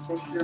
Está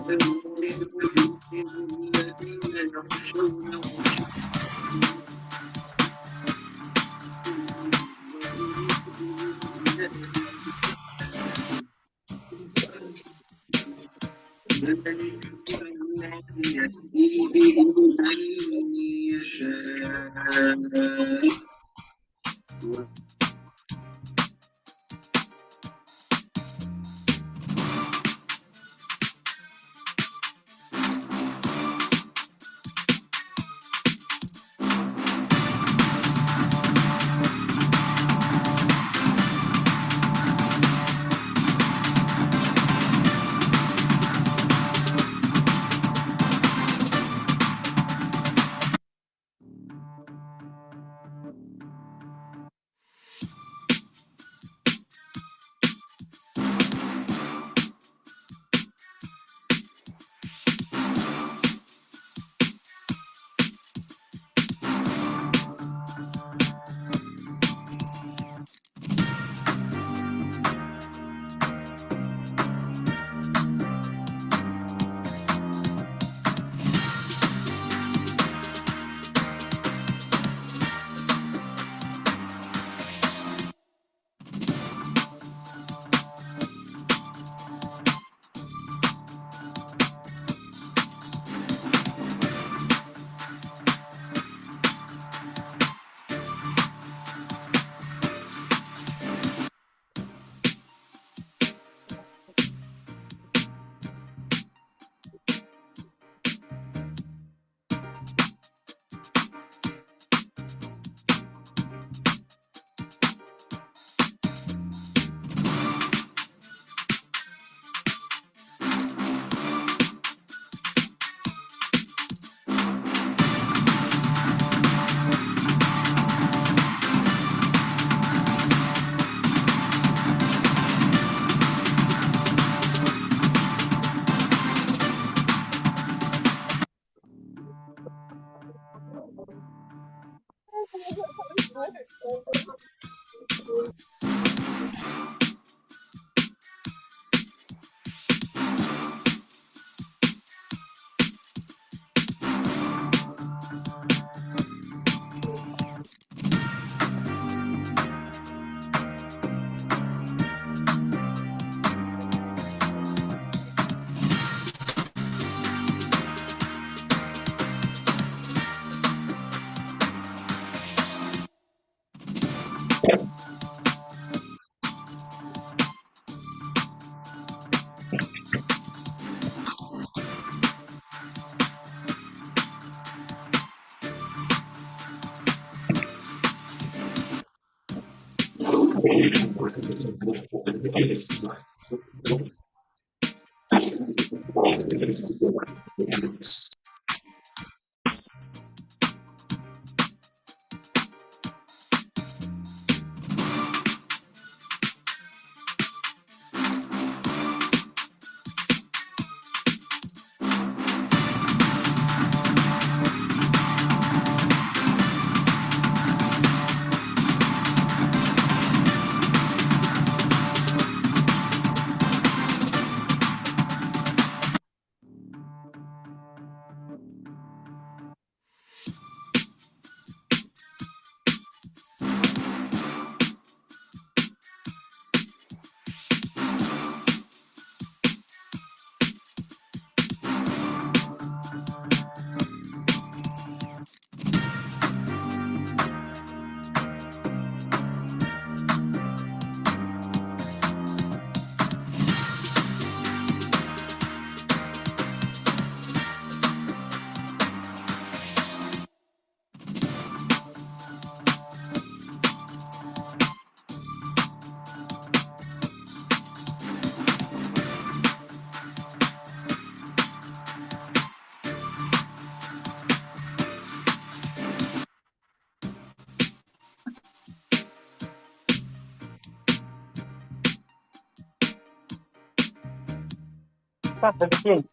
17.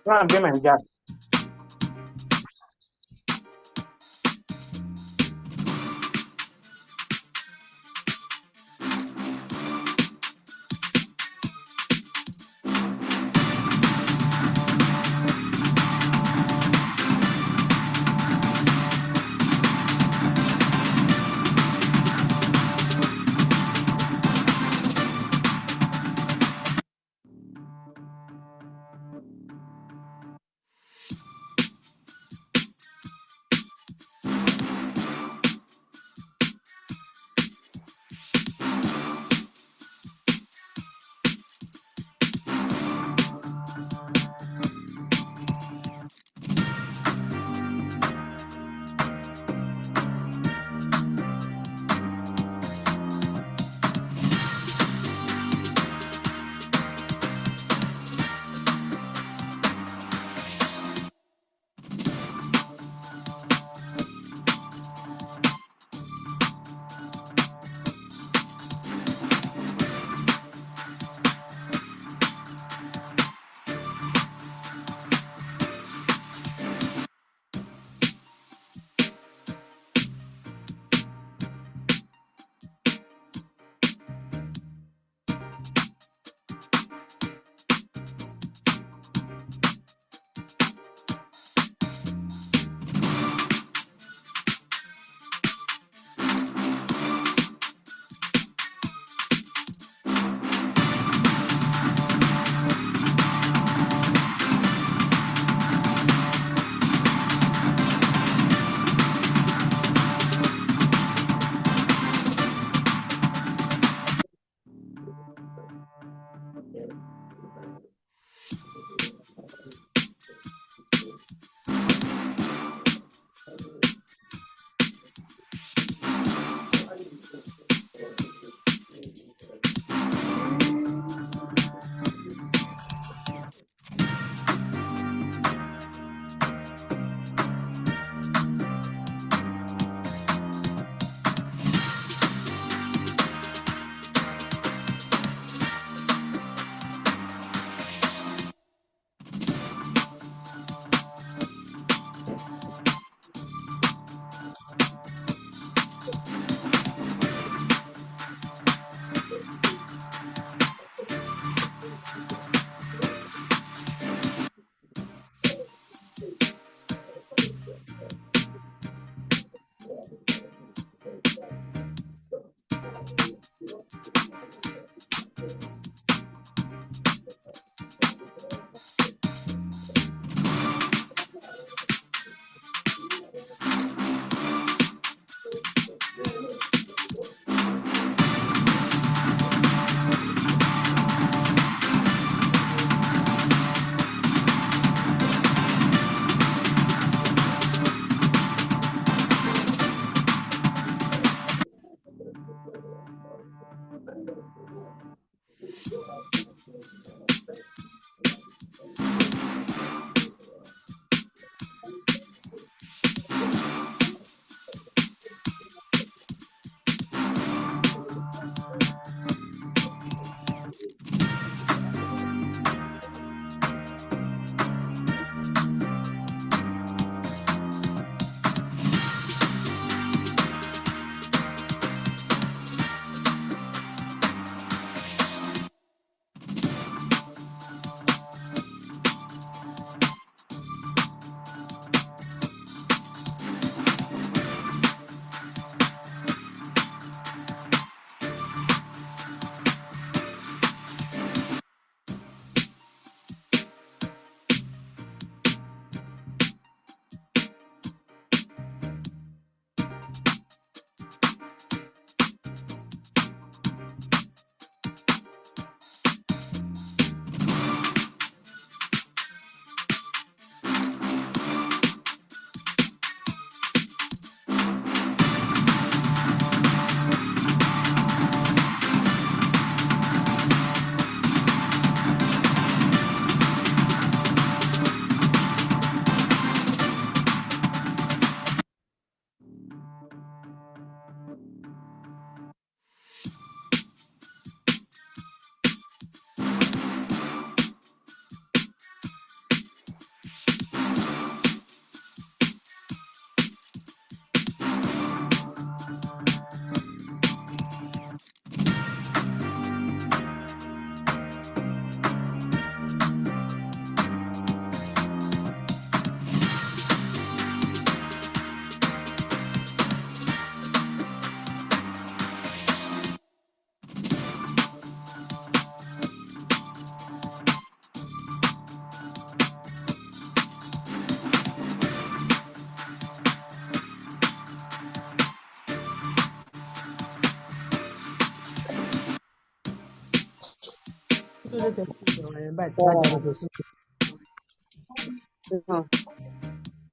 No, bien, ya.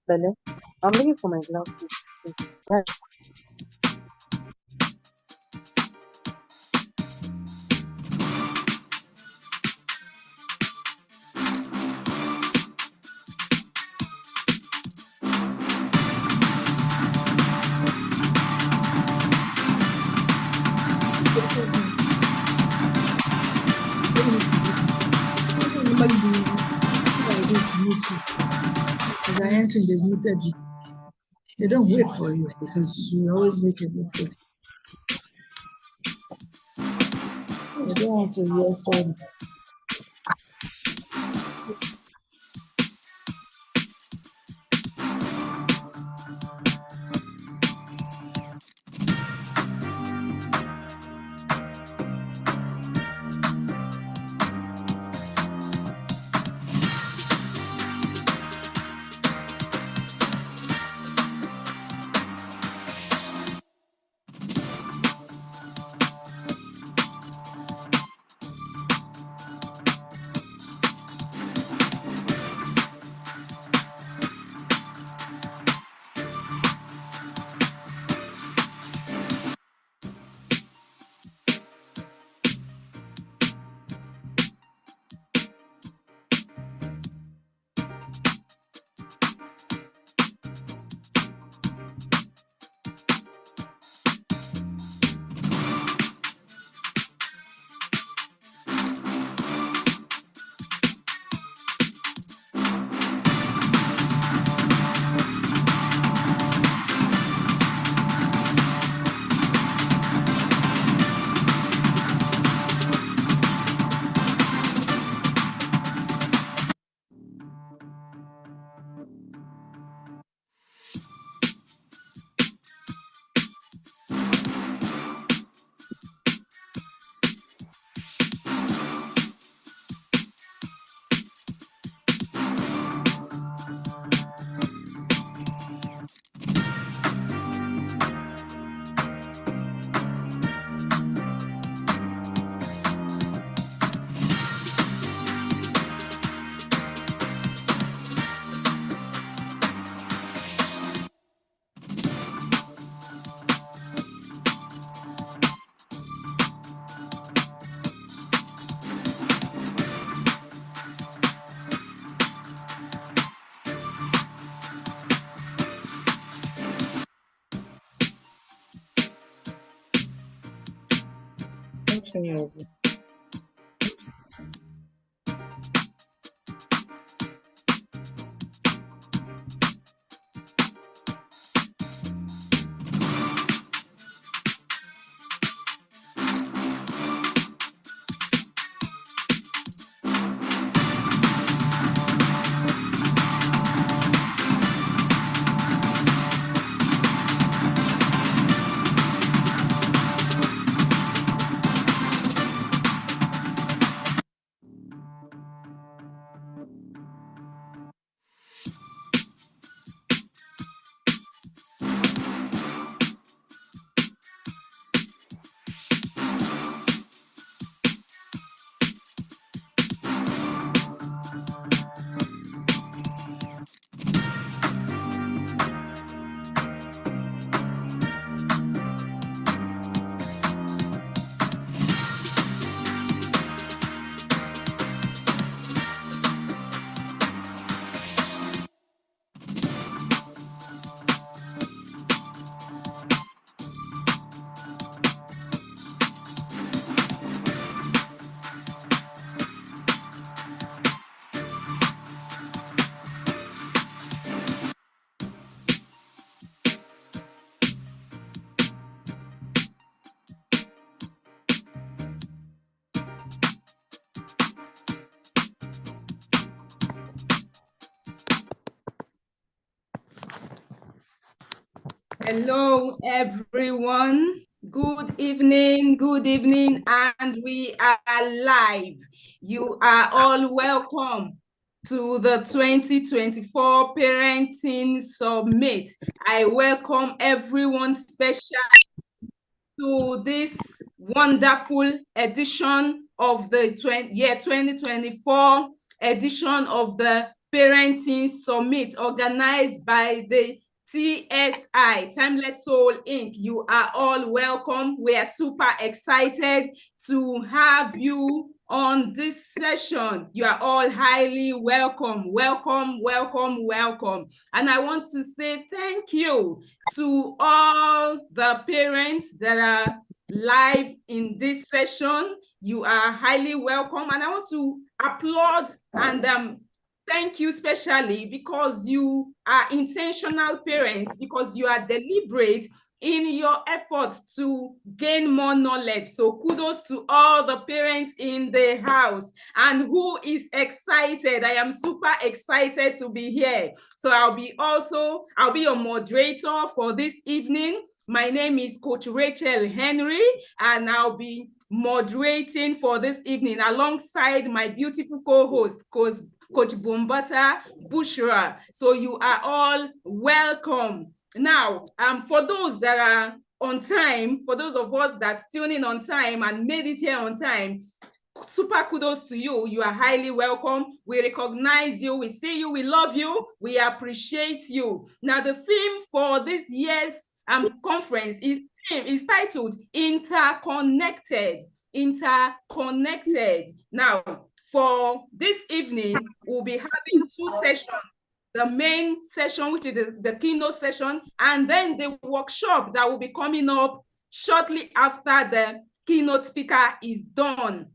Belle, I'm looking for my glasses. As I enter, they've muted you. They don't wait for you because you always make a mistake. I don't want to hear sorry. continue. Hello, everyone. Good evening, and we are live. You are all welcome to the 2024 Parenting Summit. I welcome everyone special to this wonderful edition of the 2024 edition of the Parenting Summit organized by the TSI, Timeless Soul Inc. You are all welcome. We are super excited to have you on this session. You are all highly welcome. Welcome, welcome, welcome. And I want to say thank you to all the parents that are live in this session. You are highly welcome. And I want to applaud and thank you specially because you are intentional parents, because you are deliberate in your efforts to gain more knowledge. So kudos to all the parents in the house and who is excited. I am super excited to be here. So I'll be your moderator for this evening. My name is Coach Rachel Henry, and I'll be moderating for this evening alongside my beautiful co-host, Coach Bumbata Bushra. So you are all welcome. Now, for those that are on time, for those of us that tune in on time and made it here on time, super kudos to you. You are highly welcome. We recognize you. We see you. We love you. We appreciate you. Now, the theme for this year's conference is titled Interconnected. Interconnected. Now, for this evening, we'll be having two sessions. The main session, which is the keynote session, and then the workshop that will be coming up shortly after the keynote speaker is done.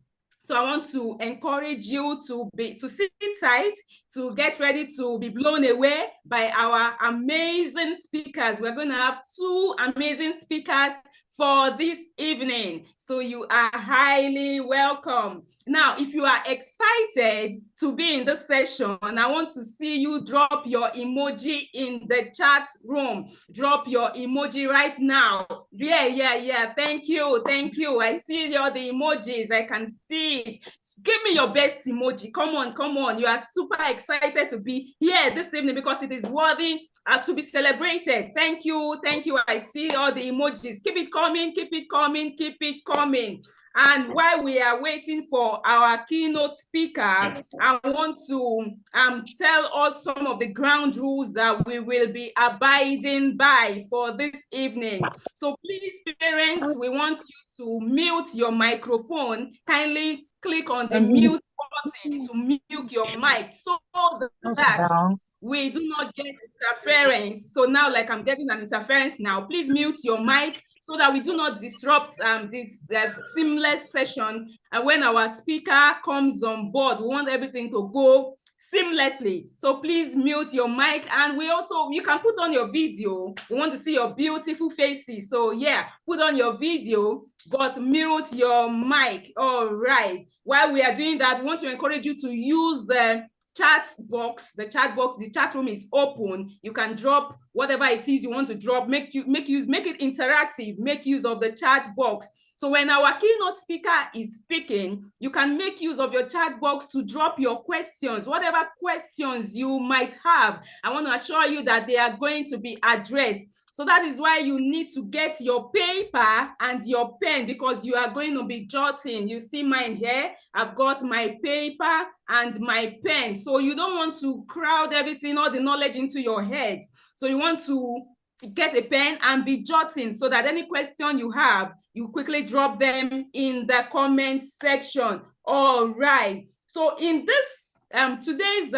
So I want to encourage you to sit tight, to get ready to be blown away by our amazing speakers. We're going to have two amazing speakers for this evening. So you are highly welcome. Now, if you are excited to be in this session, I want to see you drop your emoji in the chat room. Drop your emoji right now. Yeah. Thank you. I see all the emojis. I can see it. Give me your best emoji. Come on. You are super excited to be here this evening because it is worthy to be celebrated. Thank you. I see all the emojis. Keep it coming. And while we are waiting for our keynote speaker, I want to tell us some of the ground rules that we will be abiding by for this evening. So please, parents, we want you to mute your microphone. Kindly click on the mute button to mute your mic so that we do not get interference. So now, like I'm getting an interference now, please mute your mic so that we do not disrupt this seamless session. And when our speaker comes on board, we want everything to go seamlessly. So please mute your mic, and you can put on your video. We want to see your beautiful faces. So yeah, put on your video, but mute your mic. All right. While we are doing that, we want to encourage you to use the chat box. The chat room is open. You can drop whatever it is you want to drop. Make it interactive. Make use of the chat box. So when our keynote speaker is speaking, you can make use of your chat box to drop your questions, whatever questions you might have. I want to assure you that they are going to be addressed. So that is why you need to get your paper and your pen, because you are going to be jotting. You see mine here. I've got my paper and my pen. So you don't want to crowd everything, all the knowledge into your head. So you want to get a pen and be jotting, so that any question you have, you quickly drop them in the comment section. All right. So in this today's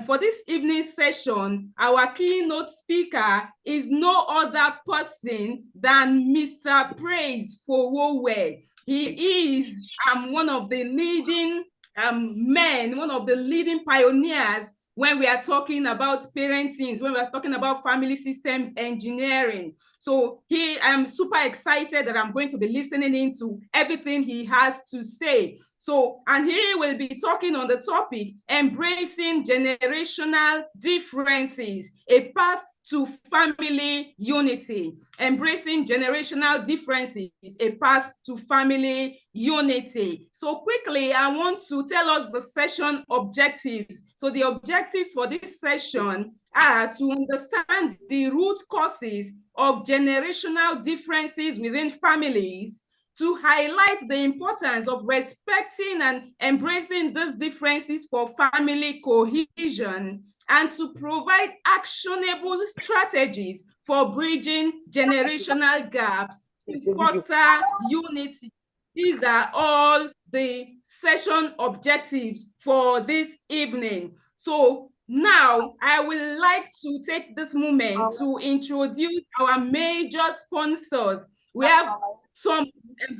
for this evening session, our keynote speaker is no other person than Mr. Praise Fowowe. He is one of the leading men, one of the leading pioneers when we are talking about parenting, when we are talking about family systems engineering. So I'm super excited that I'm going to be listening into everything he has to say. So, and he will be talking on the topic, embracing generational differences, a path to family unity. Embracing generational differences, a path to family unity. So quickly, I want to tell us the session objectives. So the objectives for this session are to understand the root causes of generational differences within families, to highlight the importance of respecting and embracing these differences for family cohesion, and to provide actionable strategies for bridging generational gaps to foster unity. These are all the session objectives for this evening. So now I would like to take this moment to introduce our major sponsors. We have some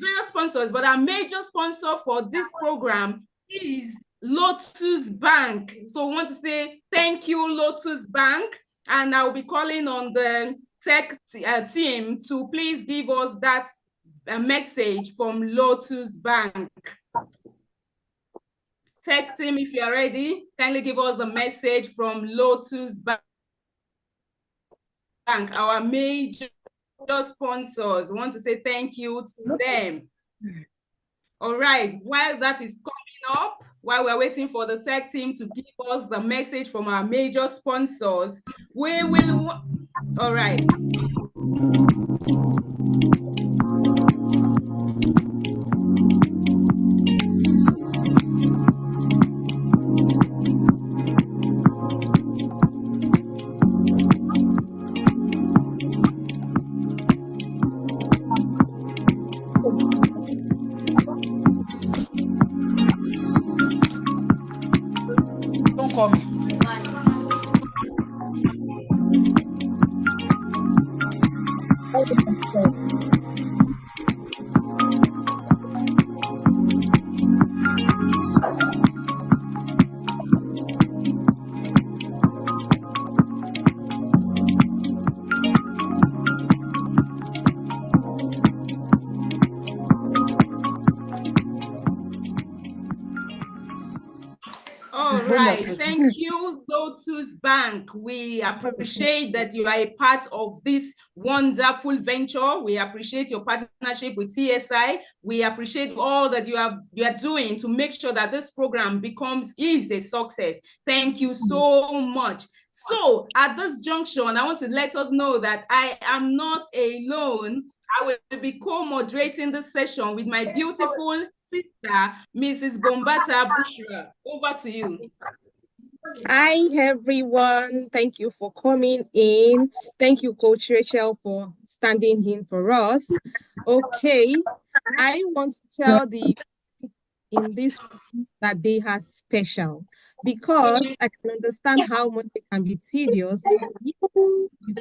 various sponsors, but our major sponsor for this program is Lotus Bank. So I want to say thank you, Lotus Bank, and I'll be calling on the tech team to please give us that message from Lotus Bank. Tech team, if you are ready, kindly give us the message from Lotus Bank, our major sponsors. We want to say thank you to them. All right, while that is coming up, while we're waiting for the tech team to give us the message from our major sponsors, we will, all right. All right, thank you, Lotus Bank. We appreciate that you are a part of this wonderful venture. We appreciate your partnership with TSI. We appreciate all that you are doing to make sure that this program is a success. Thank you so much. So at this junction, I want to let us know that I am not alone. I will be co-moderating this session with my beautiful sister, Mrs. Bombata Bushra. Over to you. Hi, everyone. Thank you for coming in. Thank you, Coach Rachel, for standing in for us. Okay, I want to tell the in this that they are special, because I can understand how much it can be tedious.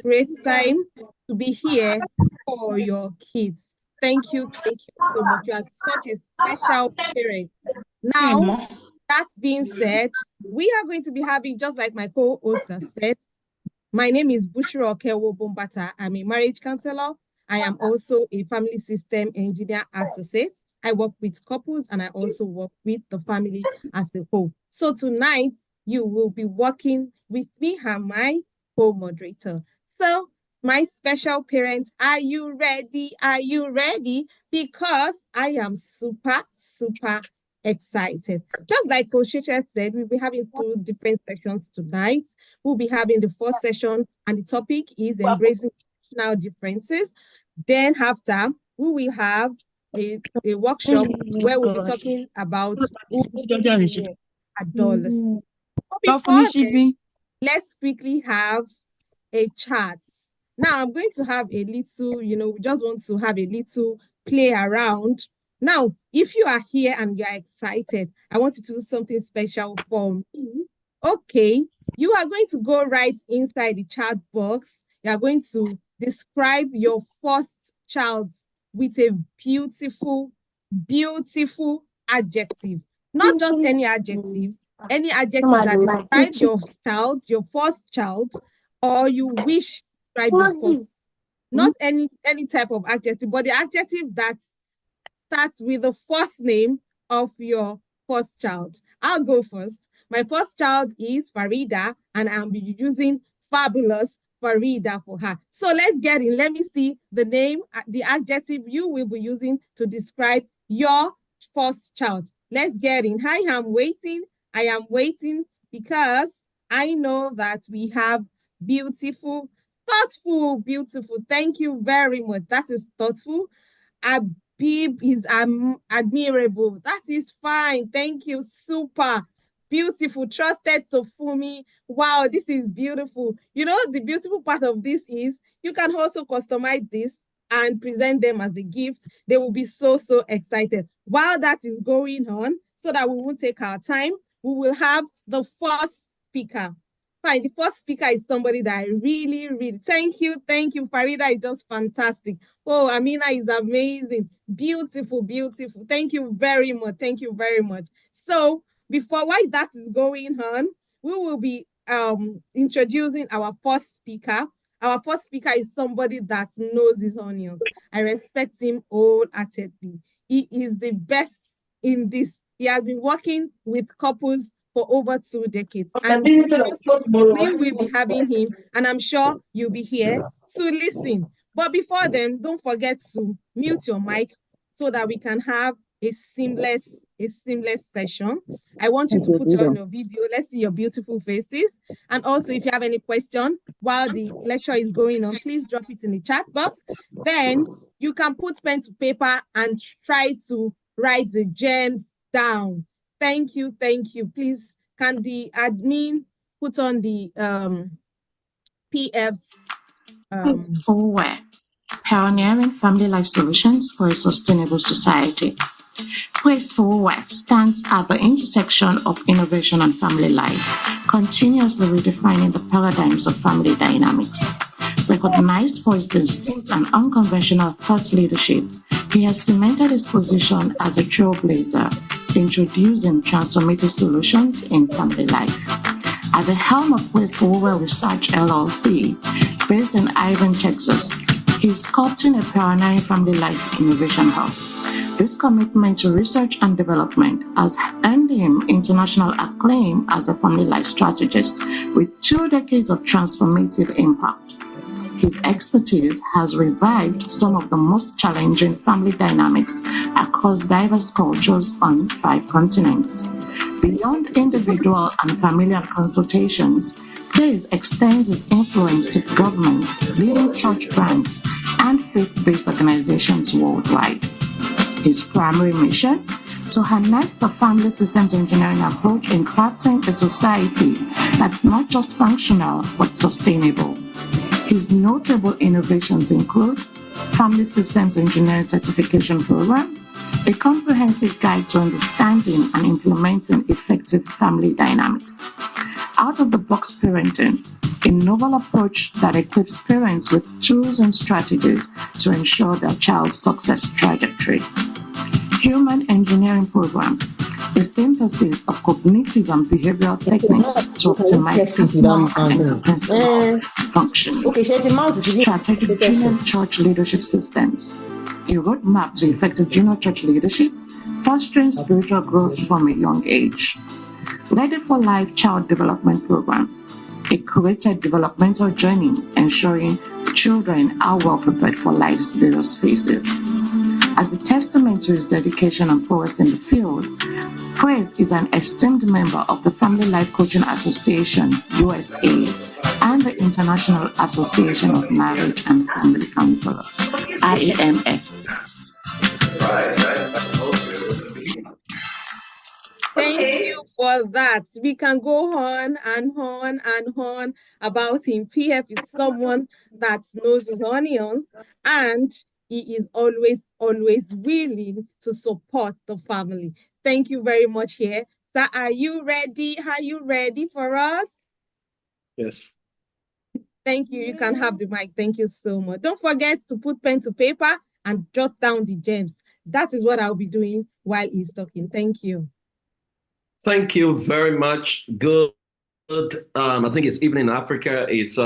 Great time to be here for your kids. Thank you so much. You are such a special parent. Now, that being said, we are going to be having, just like my co-host has said, my name is Bushra Okewo Bombata. I'm a marriage counselor. I am also a family system engineer associate. I work with couples and I also work with the family as a whole. So tonight, you will be working with me and my co-moderator. So my special parents, are you ready? Are you ready? Because I am super, super excited. Just like Coach Richard said, we'll be having 2 different sessions tonight. We'll be having the first session, and the topic is embracing national differences. Then after, we will have a workshop where we'll be talking about adolescents. Before then, let's quickly have a chat. Now, I'm going to have a little, we just want to have a little play around. Now, if you are here and you're excited, I want you to do something special for me. Okay, you are going to go right inside the chat box. You are going to describe your first child with a beautiful, beautiful adjective. Not just any adjective that describes your child, your first child, or you wish to describe your first. Not any type of adjective, but the adjective that starts with the first name of your first child. I'll go first. My first child is Farida, and I'll be using fabulous Farida for her. So let's get in. Let me see the name, the adjective you will be using to describe your first child. Let's get in. I am waiting because I know that we have beautiful, thoughtful, beautiful. Thank you very much. That is thoughtful. Abib is admirable. That is fine. Thank you. Super beautiful. Trusted Tofumi. Wow, this is beautiful. You know, the beautiful part of this is you can also customize this and present them as a gift. They will be so, so excited. While that is going on, so that we won't take our time, we will have the first speaker. Fine, the first speaker is somebody that I really, really, thank you. Farida is just fantastic. Oh, Amina is amazing. Beautiful, beautiful. Thank you very much. So while that is going on, we will be introducing our first speaker. Our first speaker is somebody that knows his onions. I respect him wholeheartedly. He is the best in this. He has been working with couples for over 2 decades. And we will be having him, and I'm sure you'll be here to listen. But before then, don't forget to mute your mic so that we can have a seamless session. I want you to put on your video. Let's see your beautiful faces. And also, if you have any question while the lecture is going on, please drop it in the chat box. Then you can put pen to paper and try to write the gems down. Thank you. Please, can the admin put on the PFs? Forward, pioneering family life solutions for a sustainable society. Praise Forward stands at the intersection of innovation and family life, continuously redefining the paradigms of family dynamics. Recognized for his distinct and unconventional thought leadership, he has cemented his position as a trailblazer, introducing transformative solutions in family life. At the helm of Praise Forward Research LLC, based in Irving, Texas, he is sculpting a pioneering family life innovation hub. This commitment to research and development has earned him international acclaim as a family life strategist with 2 decades of transformative impact. His expertise has revived some of the most challenging family dynamics across diverse cultures on 5 continents. Beyond individual and familial consultations, Praise extends his influence to governments, leading church brands, and faith-based organizations worldwide. His primary mission? To harness the family systems engineering approach in crafting a society that's not just functional, but sustainable. His notable innovations include Family Systems Engineering Certification Program, a comprehensive guide to understanding and implementing effective family dynamics. Out-of-the-box parenting, a novel approach that equips parents with tools and strategies to ensure their child's success trajectory. Human Engineering Program, a synthesis of cognitive and behavioral techniques to optimize personal and interpersonal functioning. Strategic Junior Church Leadership Systems, a roadmap to effective junior church leadership, fostering spiritual growth from a young age. Ready for Life Child Development Program, a curated developmental journey ensuring children are well prepared for life's various phases. As a testament to his dedication and prowess in the field, Praise is an esteemed member of the Family Life Coaching Association, USA, and the International Association of Marriage and Family Counselors, IAMS. Thank you for that. We can go on and on and on about him. PF is someone that knows his onions, and he is always willing to support the family. Thank you very much here. Sir, are you ready? Are you ready for us? Yes. Thank you. You can have the mic. Thank you so much. Don't forget to put pen to paper and jot down the gems. That is what I'll be doing while he's talking. Thank you. Thank you very much. Good. I think it's evening in Africa. It's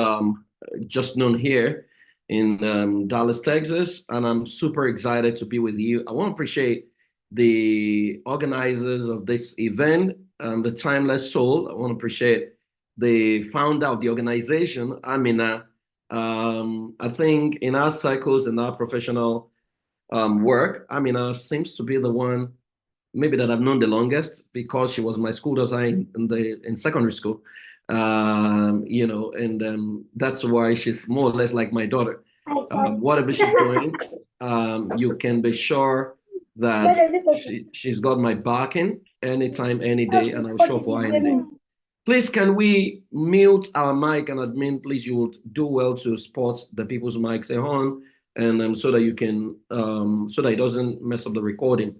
just noon here in Dallas, Texas, and I'm super excited to be with you. I want to appreciate the organizers of this event, the Timeless Soul. I want to appreciate the founder of the organization, Amina. I think in our cycles, in our professional work, Amina seems to be the one maybe that I've known the longest, because she was my school daughter in secondary school, you know, and that's why she's more or less like my daughter. Whatever she's doing, you can be sure that she's got my backing anytime, any day, and I'll show for her any day. Please, can we mute our mic, and admin, please, you would do well to spot the people's mics on, and so that you can, so that it doesn't mess up the recording.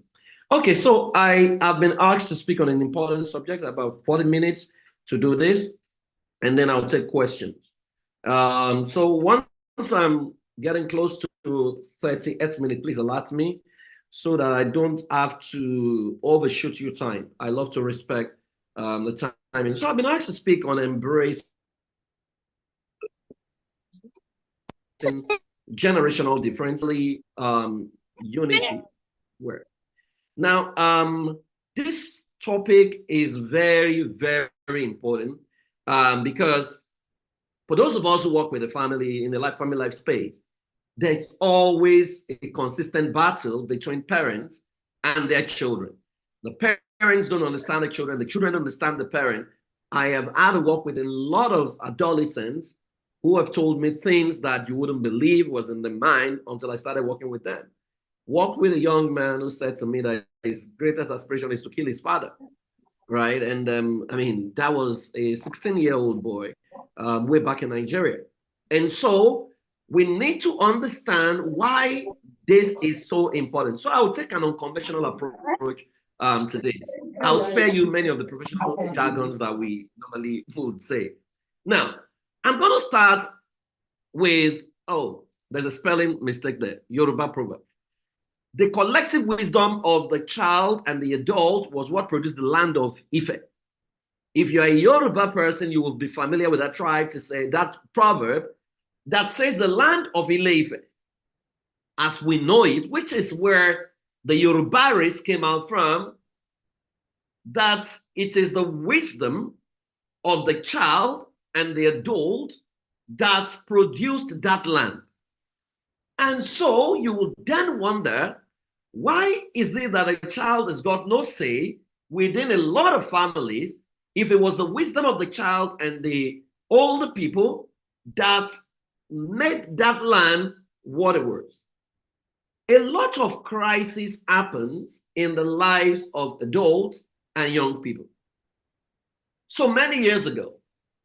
Okay, so I have been asked to speak on an important subject, about 40 minutes to do this, and then I'll take questions. So once I'm getting close to 38 minutes, please allot me so that I don't have to overshoot your time. I love to respect the timing. So I've been asked to speak on embracing generational differently, unity. Where now, this topic is very, very important because for those of us who work with the family in the family life space, there's always a consistent battle between parents and their children. The parents don't understand the children don't understand the parent. I have had to work with a lot of adolescents who have told me things that you wouldn't believe was in their mind until I started working with them. Walked with a young man who said to me that his greatest aspiration is to kill his father, right? And I mean, that was a 16-year-old boy way back in Nigeria. And so we need to understand why this is so important. So I will take an unconventional approach to this. I'll spare you many of the professional jargons that we normally would say. Now, I'm going to start with, oh, there's a spelling mistake there, Yoruba proverb. The collective wisdom of the child and the adult was what produced the land of Ife. If you're a Yoruba person, you will be familiar with that tribe to say that proverb that says the land of Ile-Ife, as we know it, which is where the Yoruba race came out from, that it is the wisdom of the child and the adult that produced that land. And so you will then wonder, why is it that a child has got no say within a lot of families if it was the wisdom of the child and the older people that made that land what it was? A lot of crisis happens in the lives of adults and young people. So many years ago,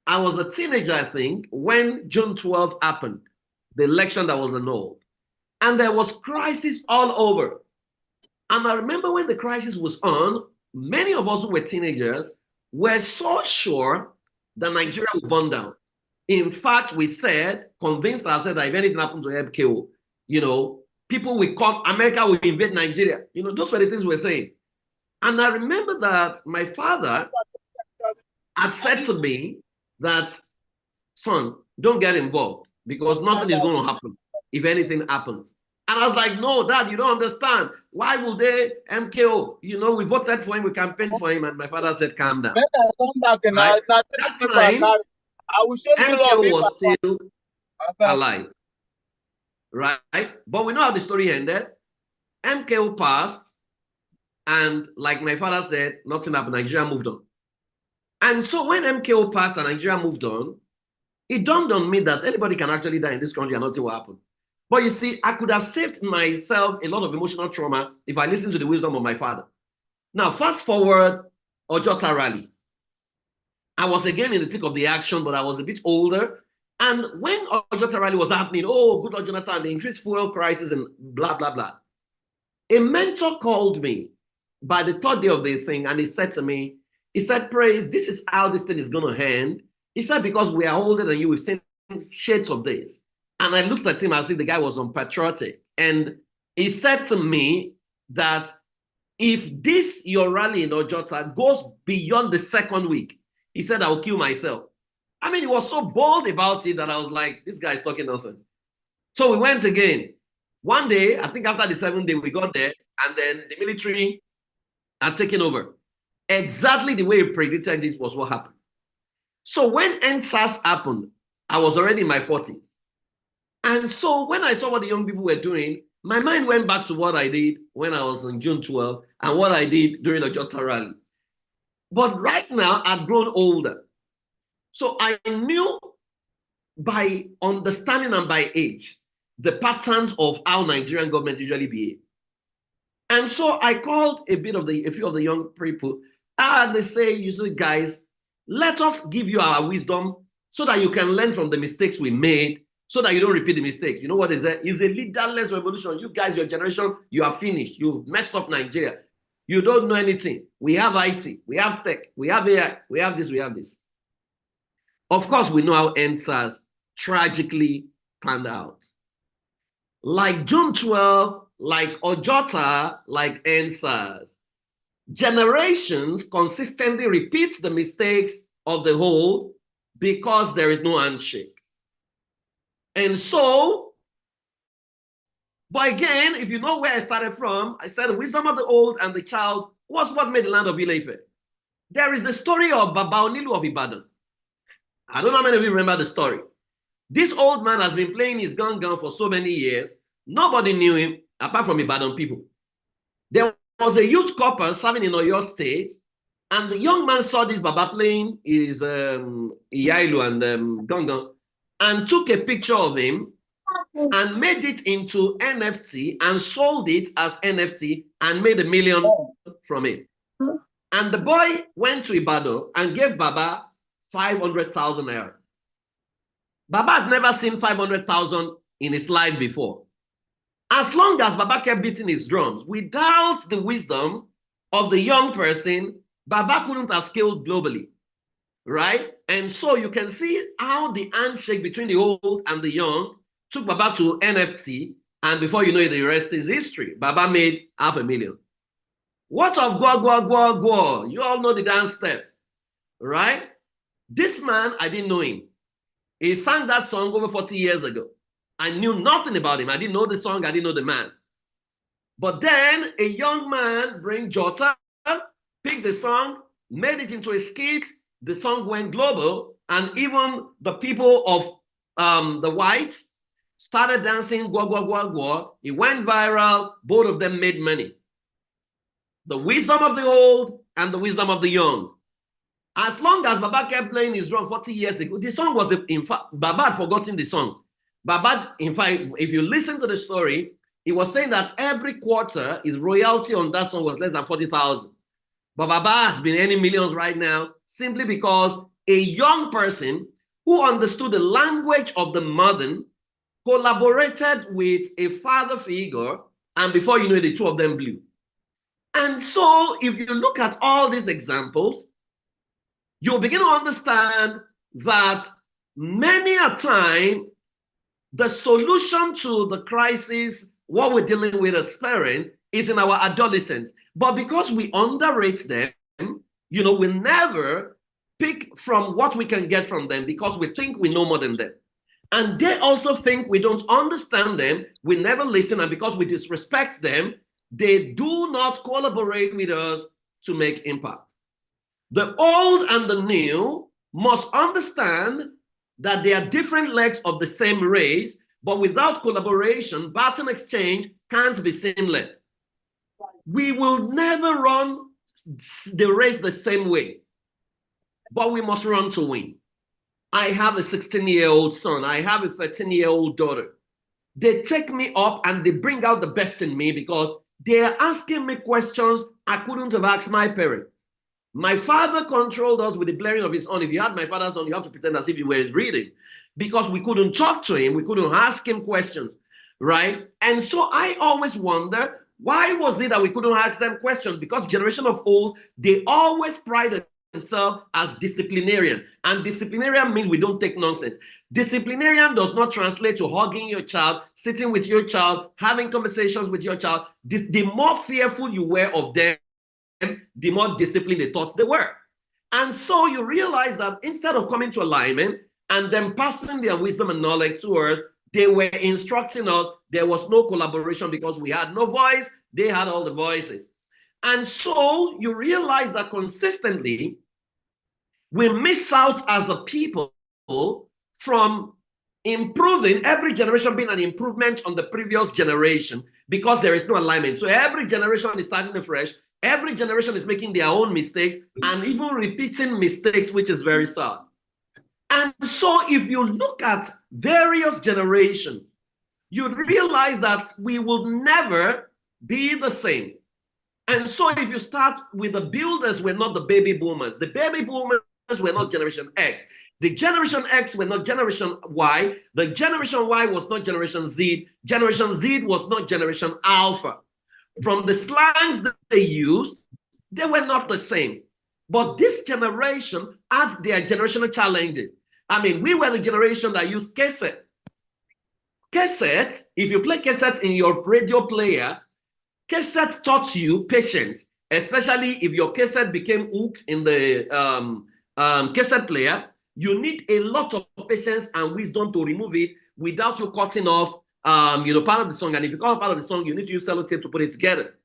I was a teenager, I think, when June 12 happened, the election that was annulled. And there was crisis all over. And I remember when the crisis was on, many of us who were teenagers were so sure that Nigeria would burn down. In fact, we said, convinced ourselves that if anything happened to MKO, you know, people will come, America will invade Nigeria. You know, those were the things we were saying. And I remember that my father had said to me that, son, don't get involved because nothing is going to happen if anything happens. And I was like, no, Dad, you don't understand. Why will they, MKO, you know, we voted for him, we campaigned for him. And my father said, calm down. Right? That time, MKO was still alive. Right? But we know how the story ended. MKO passed. And like my father said, nothing happened. Nigeria moved on. And so when MKO passed and Nigeria moved on, it dawned on me that anybody can actually die in this country and nothing will happen. But you see, I could have saved myself a lot of emotional trauma if I listened to the wisdom of my father. Now, fast forward, Ojota rally. I was again in the thick of the action, but I was a bit older. And when Ojota rally was happening, oh, good Lord, Jonathan, the increased fuel crisis and blah, blah, blah. A mentor called me by the third day of the thing, and he said to me, he said, Praise, this is how this thing is going to end. He said, because we are older than you, we've seen shades of this. And I looked at him as if the guy was unpatriotic. And he said to me that if this, your rally in Ojota, goes beyond the second week, he said, I will kill myself. I mean, he was so bold about it that I was like, this guy is talking nonsense. So we went again. One day, I think after the 7th day, we got there, and then the military had taken over. Exactly the way he predicted it was what happened. So when NSAS happened, I was already in my 40s. And so when I saw what the young people were doing, my mind went back to what I did when I was on June 12 and what I did during the Ojota rally. But right now, I've grown older. So I knew by understanding and by age, the patterns of how Nigerian government usually behave. And so I called a few of the young people, and they say, you see, guys, let us give you our wisdom so that you can learn from the mistakes we made, so that you don't repeat the mistakes. You know what is that? It's a leaderless revolution. You guys, your generation, you are finished. You messed up Nigeria. You don't know anything. We have IT, we have tech, we have AI, we have this, we have this. Of course, we know how NSAS tragically panned out. Like June 12, like Ojota, like NSAS, generations consistently repeat the mistakes of the whole because there is no handshake. And so, but again, if you know where I started from, I said the wisdom of the old and the child was what made the land of Ile-Ife. There is the story of Baba Onilu of Ibadan. I don't know how many of you remember the story. This old man has been playing his gun for so many years. Nobody knew him apart from Ibadan people. There was a youth couple serving in Oyo State, and the young man saw this Baba playing his Iyailu and Gangan, and took a picture of him and made it into NFT and sold it as NFT and made $1 million from it. And the boy went to Ibadan and gave Baba 500,000 naira. Baba has never seen 500,000 in his life before. As long as Baba kept beating his drums, without the wisdom of the young person, Baba couldn't have scaled globally, right? And so you can see how the handshake between the old and the young took Baba to NFT, and before you know it, the rest is history. Baba made $500,000. What of Gwa Gwa Gwa Gwa? You all know the dance step, right? This man, I didn't know him. He sang that song over 40 years ago. I knew nothing about him. I didn't know the song. I didn't know the man. But then a young man, Brain Jota, picked the song, made it into a skit. The song went global, and even the people of the whites started dancing Gwa Gwa Gwa Gwa. It went viral. Both of them made money. The wisdom of the old and the wisdom of the young. As long as Baba kept playing his drum 40 years ago, the song was, in fact, Baba had forgotten the song. Baba, in fact, if you listen to the story, he was saying that every quarter his royalty on that song was less than 40,000. But Baba has been earning millions right now simply because a young person who understood the language of the modern collaborated with a father figure, and before you know it, the two of them blew. And so if you look at all these examples, you'll begin to understand that many a time, the solution to the crisis, what we're dealing with as parents, is in our adolescents. But because we underrate them, you know, we never pick from what we can get from them because we think we know more than them. And they also think we don't understand them, we never listen, and because we disrespect them, they do not collaborate with us to make impact. The old and the new must understand that they are different legs of the same race, but without collaboration, baton exchange can't be seamless. We will never run the race the same way, but we must run to win. I have a 16-year-old son. I have a 13-year-old daughter. They take me up and they bring out the best in me because they are asking me questions I couldn't have asked my parents. My father controlled us with the blaring of his horn. If you had my father's horn, you have to pretend as if you were reading because we couldn't talk to him. We couldn't ask him questions, right? And so I always wonder, why was it that we couldn't ask them questions? Because generation of old, they always pride themselves as disciplinarian. And disciplinarian means we don't take nonsense. Disciplinarian does not translate to hugging your child, sitting with your child, having conversations with your child. The more fearful you were of them, the more disciplined they thought they were. And so you realize that instead of coming to alignment and then passing their wisdom and knowledge to us, they were instructing us. There was no collaboration because we had no voice. They had all the voices. And so you realize that consistently, we miss out as a people from improving, every generation being an improvement on the previous generation because there is no alignment. So every generation is starting afresh. Every generation is making their own mistakes and even repeating mistakes, which is very sad. And so if you look at various generations, you'd realize that we will never be the same. And so if you start with the builders, were not the baby boomers. The baby boomers were not Generation X. The Generation X were not Generation Y. The Generation Y was not Generation Z. Generation Z was not Generation Alpha. From the slangs that they used, they were not the same. But this generation had their generational challenges. I mean, we were the generation that used cassette. Cassette, if you play cassettes in your radio player, cassette taught you patience, especially if your cassette became hooked in the cassette player. You need a lot of patience and wisdom to remove it without you cutting off part of the song. And if you cut part of the song, you need to use sellotape to put it together.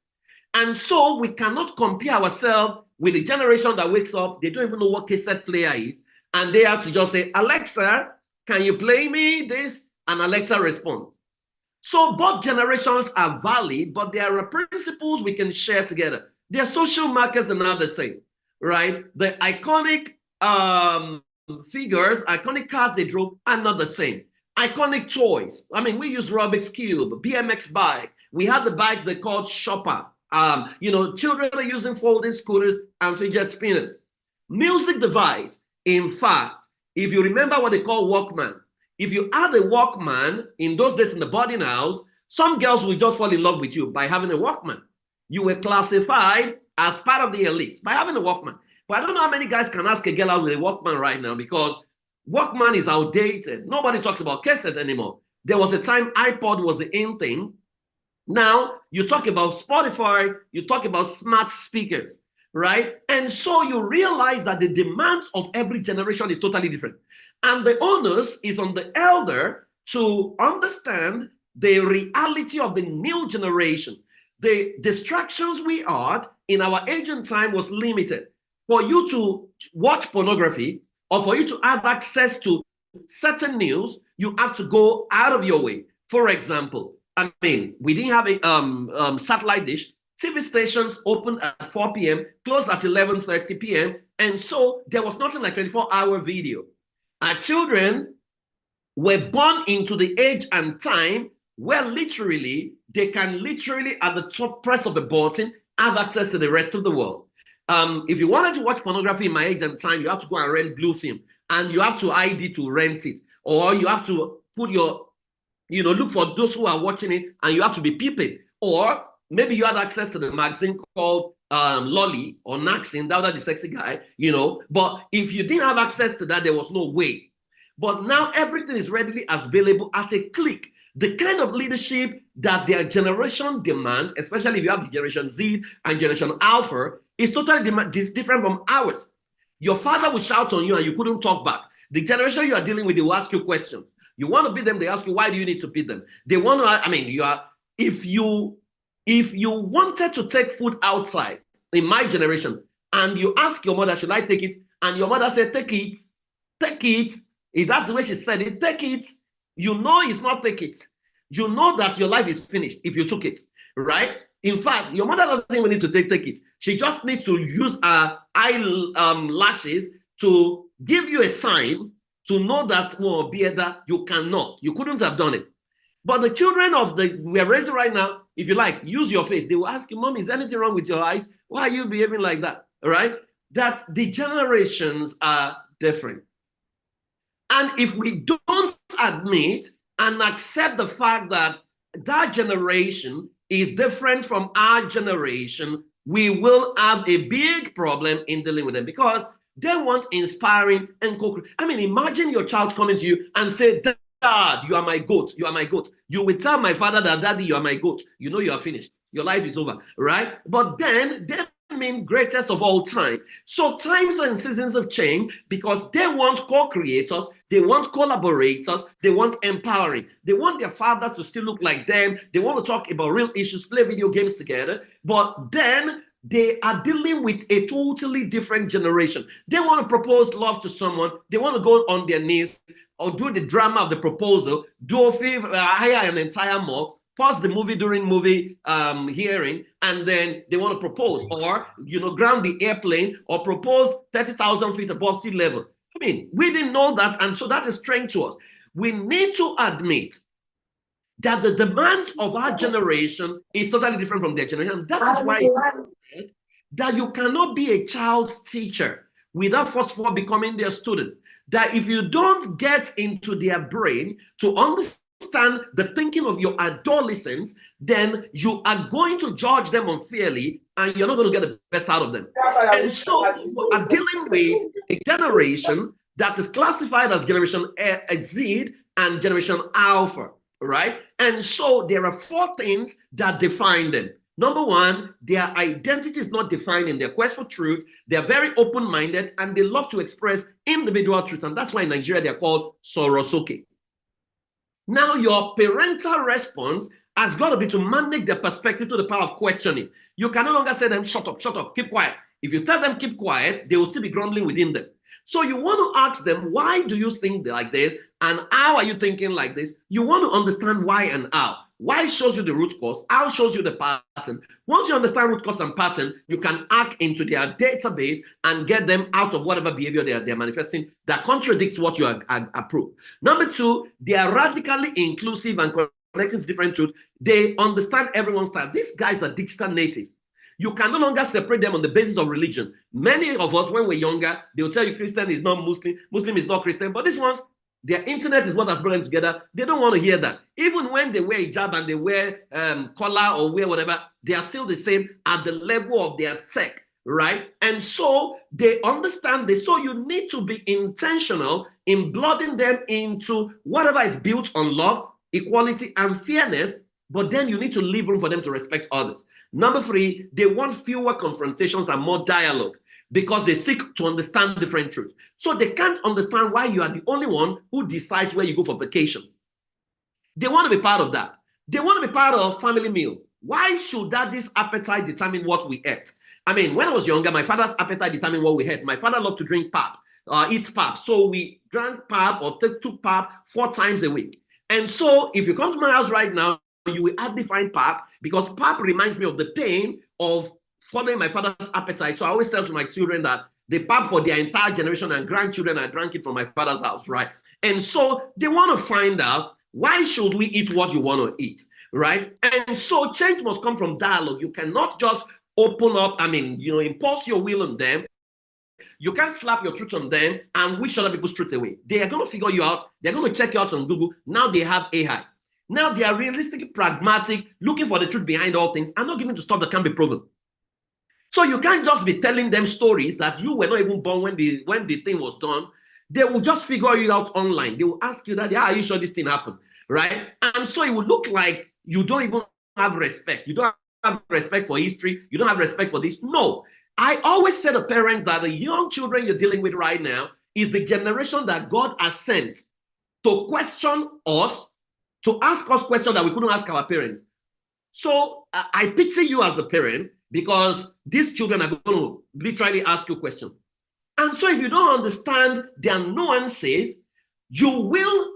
And so we cannot compare ourselves with the generation that wakes up, they don't even know what cassette player is, and they have to just say, Alexa, can you play me this? And Alexa responds. So both generations are valid, but there are principles we can share together. Their social markers are not the same, right? The iconic figures, iconic cars they drove are not the same. Iconic toys. I mean, we use Rubik's Cube, BMX bike. We had the bike they called Shopper. Children are using folding scooters and fidget spinners. Music device. In fact, if you remember what they call Walkman, if you had a Walkman in those days in the boarding house, some girls will just fall in love with you by having a Walkman. You were classified as part of the elite by having a Walkman. But I don't know how many guys can ask a girl out with a Walkman right now because Walkman is outdated. Nobody talks about cassettes anymore. There was a time iPod was the in thing. Now you talk about Spotify, you talk about smart speakers, right? And so you realize that the demands of every generation is totally different. And the onus is on the elder to understand the reality of the new generation. The distractions we had in our ancient time was limited. For you to watch pornography, or for you to have access to certain news, you have to go out of your way. For example, I mean, we didn't have a satellite dish. TV stations opened at 4 p.m., closed at 11:30 p.m., and so there was nothing like 24-hour video. Our children were born into the age and time where literally, they can literally, at the top press of a button, have access to the rest of the world. If you wanted to watch pornography in my age and time, you have to go and rent Blue Film, and you have to ID to rent it, or you have to put your, look for those who are watching it, and you have to be peeping. Or maybe you had access to the magazine called Lolly or Naxin, that was the sexy guy, you know. But if you didn't have access to that, there was no way. But now everything is readily available at a click. The kind of leadership that their generation demands, especially if you have the Generation Z and Generation Alpha, is totally different from ours. Your father will shout on you and you couldn't talk back. The generation you are dealing with, they will ask you questions. You want to beat them, they ask you, why do you need to beat them? They want to, I mean, if you wanted to take food outside in my generation and you ask your mother, should I take it? And your mother said, take it, take it. If that's the way she said it, take it. You know it's not take it. You know that your life is finished if you took it, right? In fact, your mother doesn't even need to take it. She just needs to use her eyelashes to give you a sign to know that, well, Bieda, you cannot. You couldn't have done it. But the children we're raising right now, if you like, use your face. They will ask you, Mommy, is anything wrong with your eyes? Why are you behaving like that? All right? That the generations are different. And if we don't admit and accept the fact that that generation is different from our generation, we will have a big problem in dealing with them because they want inspiring and I mean, imagine your child coming to you and say, Dad, you are my goat. You are my goat. You will tell my father that, Daddy, you are my goat. You know you are finished. Your life is over, right? But then they mean greatest of all time. So times and seasons have changed because they want co-creators, they want collaborators, they want empowering. They want their father to still look like them. They want to talk about real issues, play video games together. But then they are dealing with a totally different generation. They want to propose love to someone. They want to go on their knees or do the drama of the proposal, hire an entire mob, pause the movie during movie hearing, and then they want to propose, or ground the airplane, or propose 30,000 feet above sea level. I mean, we didn't know that, and so that is strange to us. We need to admit that the demands of our generation is totally different from their generation. That is why it's said that you cannot be a child's teacher without first of all becoming their student. That if you don't get into their brain to understand the thinking of your adolescents, then you are going to judge them unfairly and you're not going to get the best out of them. And so you are dealing with a generation that is classified as Generation Z and Generation Alpha, right? And so there are 4 things that define them. Number one, their identity is not defined in their quest for truth. They're very open-minded and they love to express individual truth. And that's why in Nigeria, they're called Sorosoke. Now, your parental response has got to be to manage their perspective to the power of questioning. You can no longer say them, shut up, keep quiet. If you tell them keep quiet, they will still be grumbling within them. So you want to ask them, why do you think like this? And how are you thinking like this? You want to understand why and how. Why shows you the root cause, how shows you the pattern. Once you understand root cause and pattern, you can hack into their database and get them out of whatever behavior they're manifesting that contradicts what you approve. Number 2, they are radically inclusive and connecting to different truths. They understand everyone's style. These guys are digital natives. You can no longer separate them on the basis of religion. Many of us, when we're younger, they'll tell you Christian is not Muslim, Muslim is not Christian, but these ones, their internet is what has brought them together. They don't want to hear that. Even when they wear hijab and they wear collar or wear whatever, they are still the same at the level of their tech, right? And so they understand this. So you need to be intentional in blooding them into whatever is built on love, equality, and fairness, but then you need to leave room for them to respect others. Number 3, they want fewer confrontations and more dialogue, because they seek to understand different truths. So they can't understand why you are the only one who decides where you go for vacation. They want to be part of that. They want to be part of family meal. Why should this appetite determine what we eat? I mean, when I was younger, my father's appetite determined what we ate. My father loved to drink pap, eat pap. So we drank pap or took pap 4 times a week. And so if you come to my house right now, you will hardly find pap, because pap reminds me of the pain of following my father's appetite. So I always tell to my children that the pap for their entire generation and grandchildren, I drank it from my father's house, right? And so they want to find out, why should we eat what you want to eat, right? And so change must come from dialogue. You cannot just open up, impose your will on them. You can't slap your truth on them and wish other people's truth away. They are going to figure you out. They're going to check you out on Google. Now they have AI. Now they are realistically pragmatic, looking for the truth behind all things, and not giving to stuff that can be proven. So you can't just be telling them stories that you were not even born when the thing was done. They will just figure it out online. They will ask you that, are you sure this thing happened? Right? And so it will look like you don't even have respect. You don't have respect for history. You don't have respect for this. No. I always say to parents that the young children you're dealing with right now is the generation that God has sent to question us, to ask us questions that we couldn't ask our parents. So I pity you as a parent, because these children are going to literally ask you questions. And so if you don't understand their nuances, you will,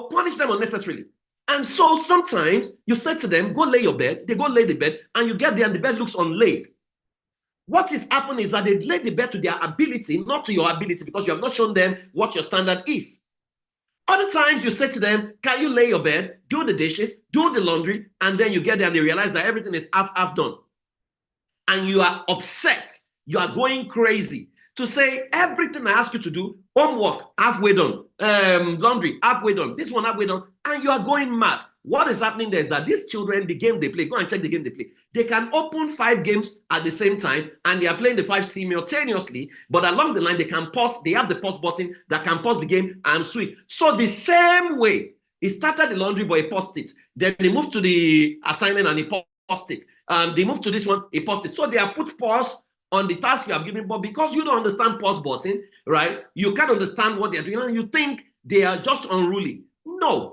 punish them unnecessarily. And so sometimes you say to them, go lay your bed. They go lay the bed, and you get there and the bed looks unlaid. What is happening is that they lay the bed to their ability, not to your ability, because you have not shown them what your standard is. Other times you say to them, can you lay your bed, do the dishes, do the laundry, and then you get there and they realize that everything is half done. And you are upset. You are going crazy to say everything I ask you to do, homework, halfway done, laundry, halfway done, this one halfway done, and you are going mad. What is happening there is that these children, the game they play, go and check the game they play. They can open 5 games at the same time, and they are playing the 5 simultaneously, but along the line, they can pause. They have the pause button that can pause the game and switch. So the same way, he started the laundry, but he paused it. Then they moved to the assignment and he paused it. They moved to this one, he paused it. So they have put pause on the task you have given, but because you don't understand pause button, right, you can't understand what they're doing, and you think they are just unruly. No.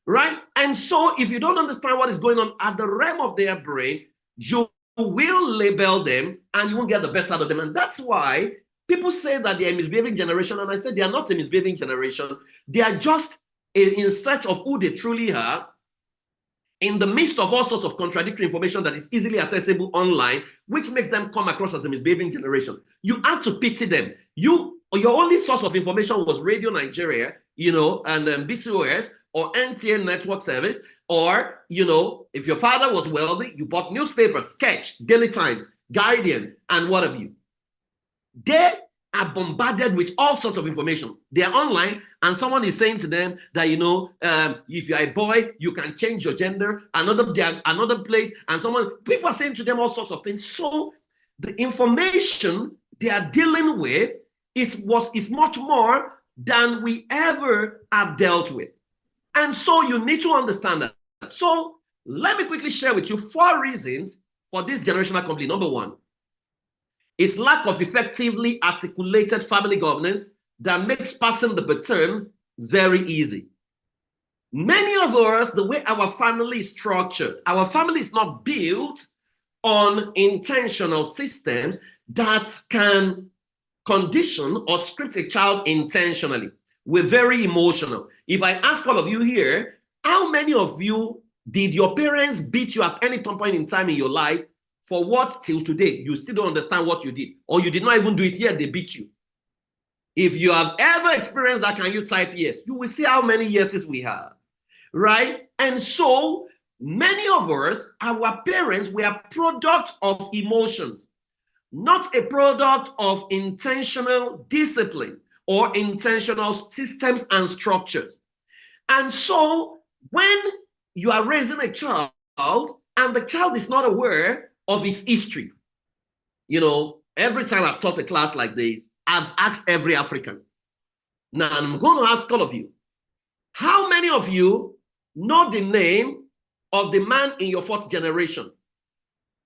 Right? And so if you don't understand what is going on at the realm of their brain, you will label them and you won't get the best out of them. And that's why people say that they are a misbehaving generation. And I said they are not a misbehaving generation. They are just in search of who they truly are, in the midst of all sorts of contradictory information that is easily accessible online, which makes them come across as a misbehaving generation. You have to pity them. Your only source of information was Radio Nigeria, and BCOS, or NTN network service, or, if your father was wealthy, you bought newspapers, Sketch, Daily Times, Guardian, and what have you. They are bombarded with all sorts of information. They are online, and someone is saying to them that, if you're a boy, you can change your gender, another place, and people are saying to them all sorts of things. So the information they are dealing with is much more than we ever have dealt with. And so you need to understand that. So let me quickly share with you 4 reasons for this generational conflict. Number 1 is lack of effectively articulated family governance that makes passing the baton very easy. Many of us, the way our family is structured, our family is not built on intentional systems that can condition or script a child intentionally. We're very emotional. If I ask all of you here, how many of you did your parents beat you at any point in time in your life for what till today you still don't understand what you did, or you did not even do it yet, they beat you? If you have ever experienced that, can you type yes? You will see how many yeses we have, right? And so many of us, our parents were a product of emotions, not a product of intentional discipline or intentional systems and structures. And so when you are raising a child and the child is not aware of his history, every time I've taught a class like this, I've asked every African. Now I'm going to ask all of you, how many of you know the name of the man in your 4th generation?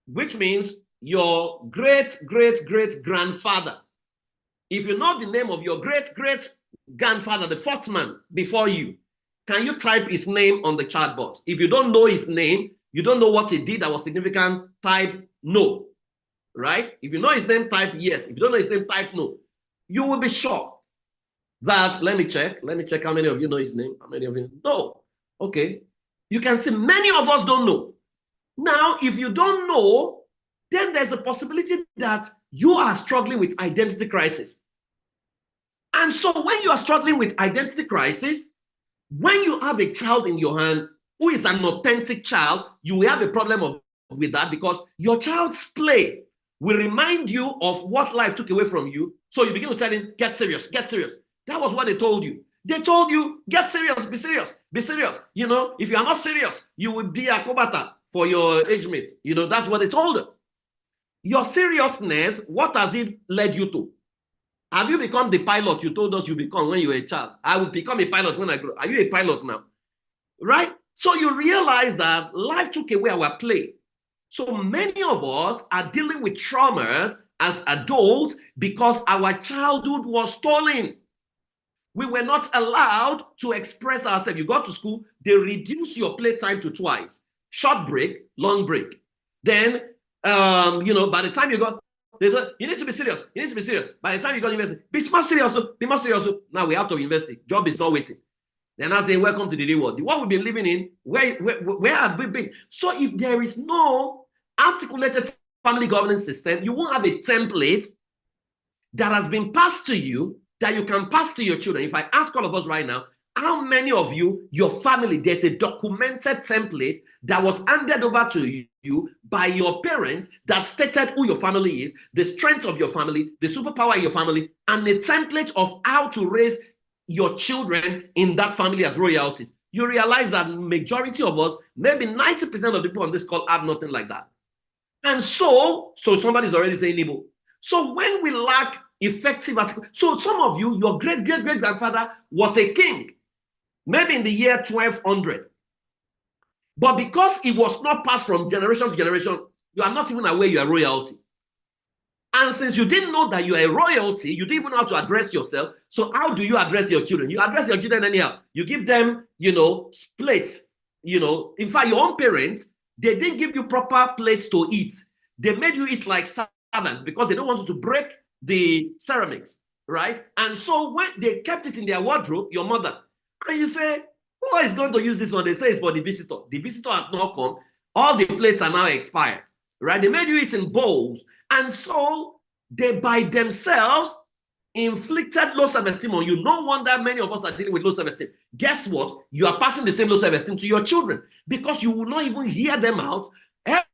Which means your great-great-great-grandfather. If you know the name of your great-great-grandfather, the 4th man before you, can you type his name on the chat box? If you don't know his name, you don't know what he did that was significant, type no, right? If you know his name, type yes. If you don't know his name, type no. You will be shocked that, let me check how many of you know his name. How many of you know? Okay. You can see many of us don't know. Now, if you don't know, then there's a possibility that you are struggling with identity crisis. And so when you are struggling with identity crisis, when you have a child in your hand who is an authentic child, you will have a problem with that, because your child's play will remind you of what life took away from you. So you begin to tell him, get serious, get serious. That was what they told you. They told you, get serious, be serious, be serious. You know, if you are not serious, you will be a kobata for your age mate. You know, that's what they told us. Your seriousness, what has it led you to? Have you become the pilot you told us you become when you were a child? I will become a pilot when I grow. Are you a pilot now? Right? So you realize that life took away our play. So many of us are dealing with traumas as adults because our childhood was stolen. We were not allowed to express ourselves. You got to school, they reduce your playtime to twice. Short break, long break. Then, you know, by the time you got, they said, you need to be serious. You need to be serious. By the time you got to university, be more serious. Be more serious. Now we're out of university. Job is not waiting. They're now saying, welcome to the real world. The world we've been living in, where have we been? So if there is no articulated family governance system, you won't have a template that has been passed to you that you can pass to your children. If I ask all of us right now, how many of you, your family, there's a documented template that was handed over to you by your parents that stated who your family is, the strength of your family, the superpower of your family, and a template of how to raise your children in that family as royalties? You realize that majority of us, maybe 90% of the people on this call have nothing like that. And so somebody's already saying Igbo. So when we lack effective article, so some of you, your great-great-great-grandfather was a king, maybe in the year 1200. But because it was not passed from generation to generation, you are not even aware you are royalty. And since you didn't know that you are a royalty, you didn't even know how to address yourself. So how do you address your children? You address your children anyhow. You give them, you know, plates. You know, in fact, your own parents, they didn't give you proper plates to eat. They made you eat like servants because they don't want you to break the ceramics, right? And so when they kept it in their wardrobe, your mother, and you say, who is going to use this one? They say it's for the visitor. The visitor has not come. All the plates are now expired, right? They made you eat in bowls. And so they by themselves inflicted low self-esteem on you. No wonder many of us are dealing with low self-esteem. Guess what? You are passing the same low self-esteem to your children because you will not even hear them out.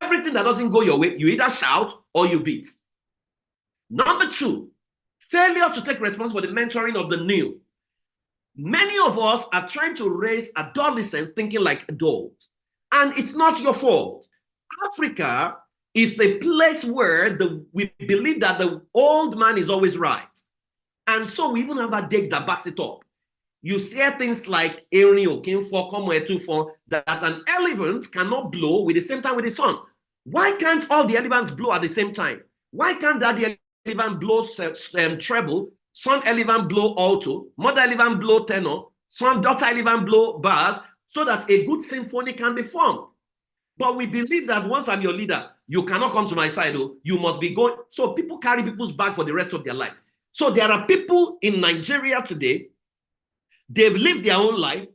Everything that doesn't go your way, you either shout or you beat. Number two, failure to take responsibility for the mentoring of the new. Many of us are trying to raise adolescents thinking like adults, and it's not your fault. Africa is a place where we believe that the old man is always right. And so we even have a date that backs it up. You see things like that an elephant cannot blow with the same time with the sun. Why can't all the elephants blow at the same time? Why can't daddy elephant blow treble, son elephant blow alto, mother elephant blow tenor, son daughter elephant blow bass, so that a good symphony can be formed? But we believe that once I'm your leader, you cannot come to my side. Oh, you must be going. So people carry people's bag for the rest of their life. So there are people in Nigeria today, they've lived their own life.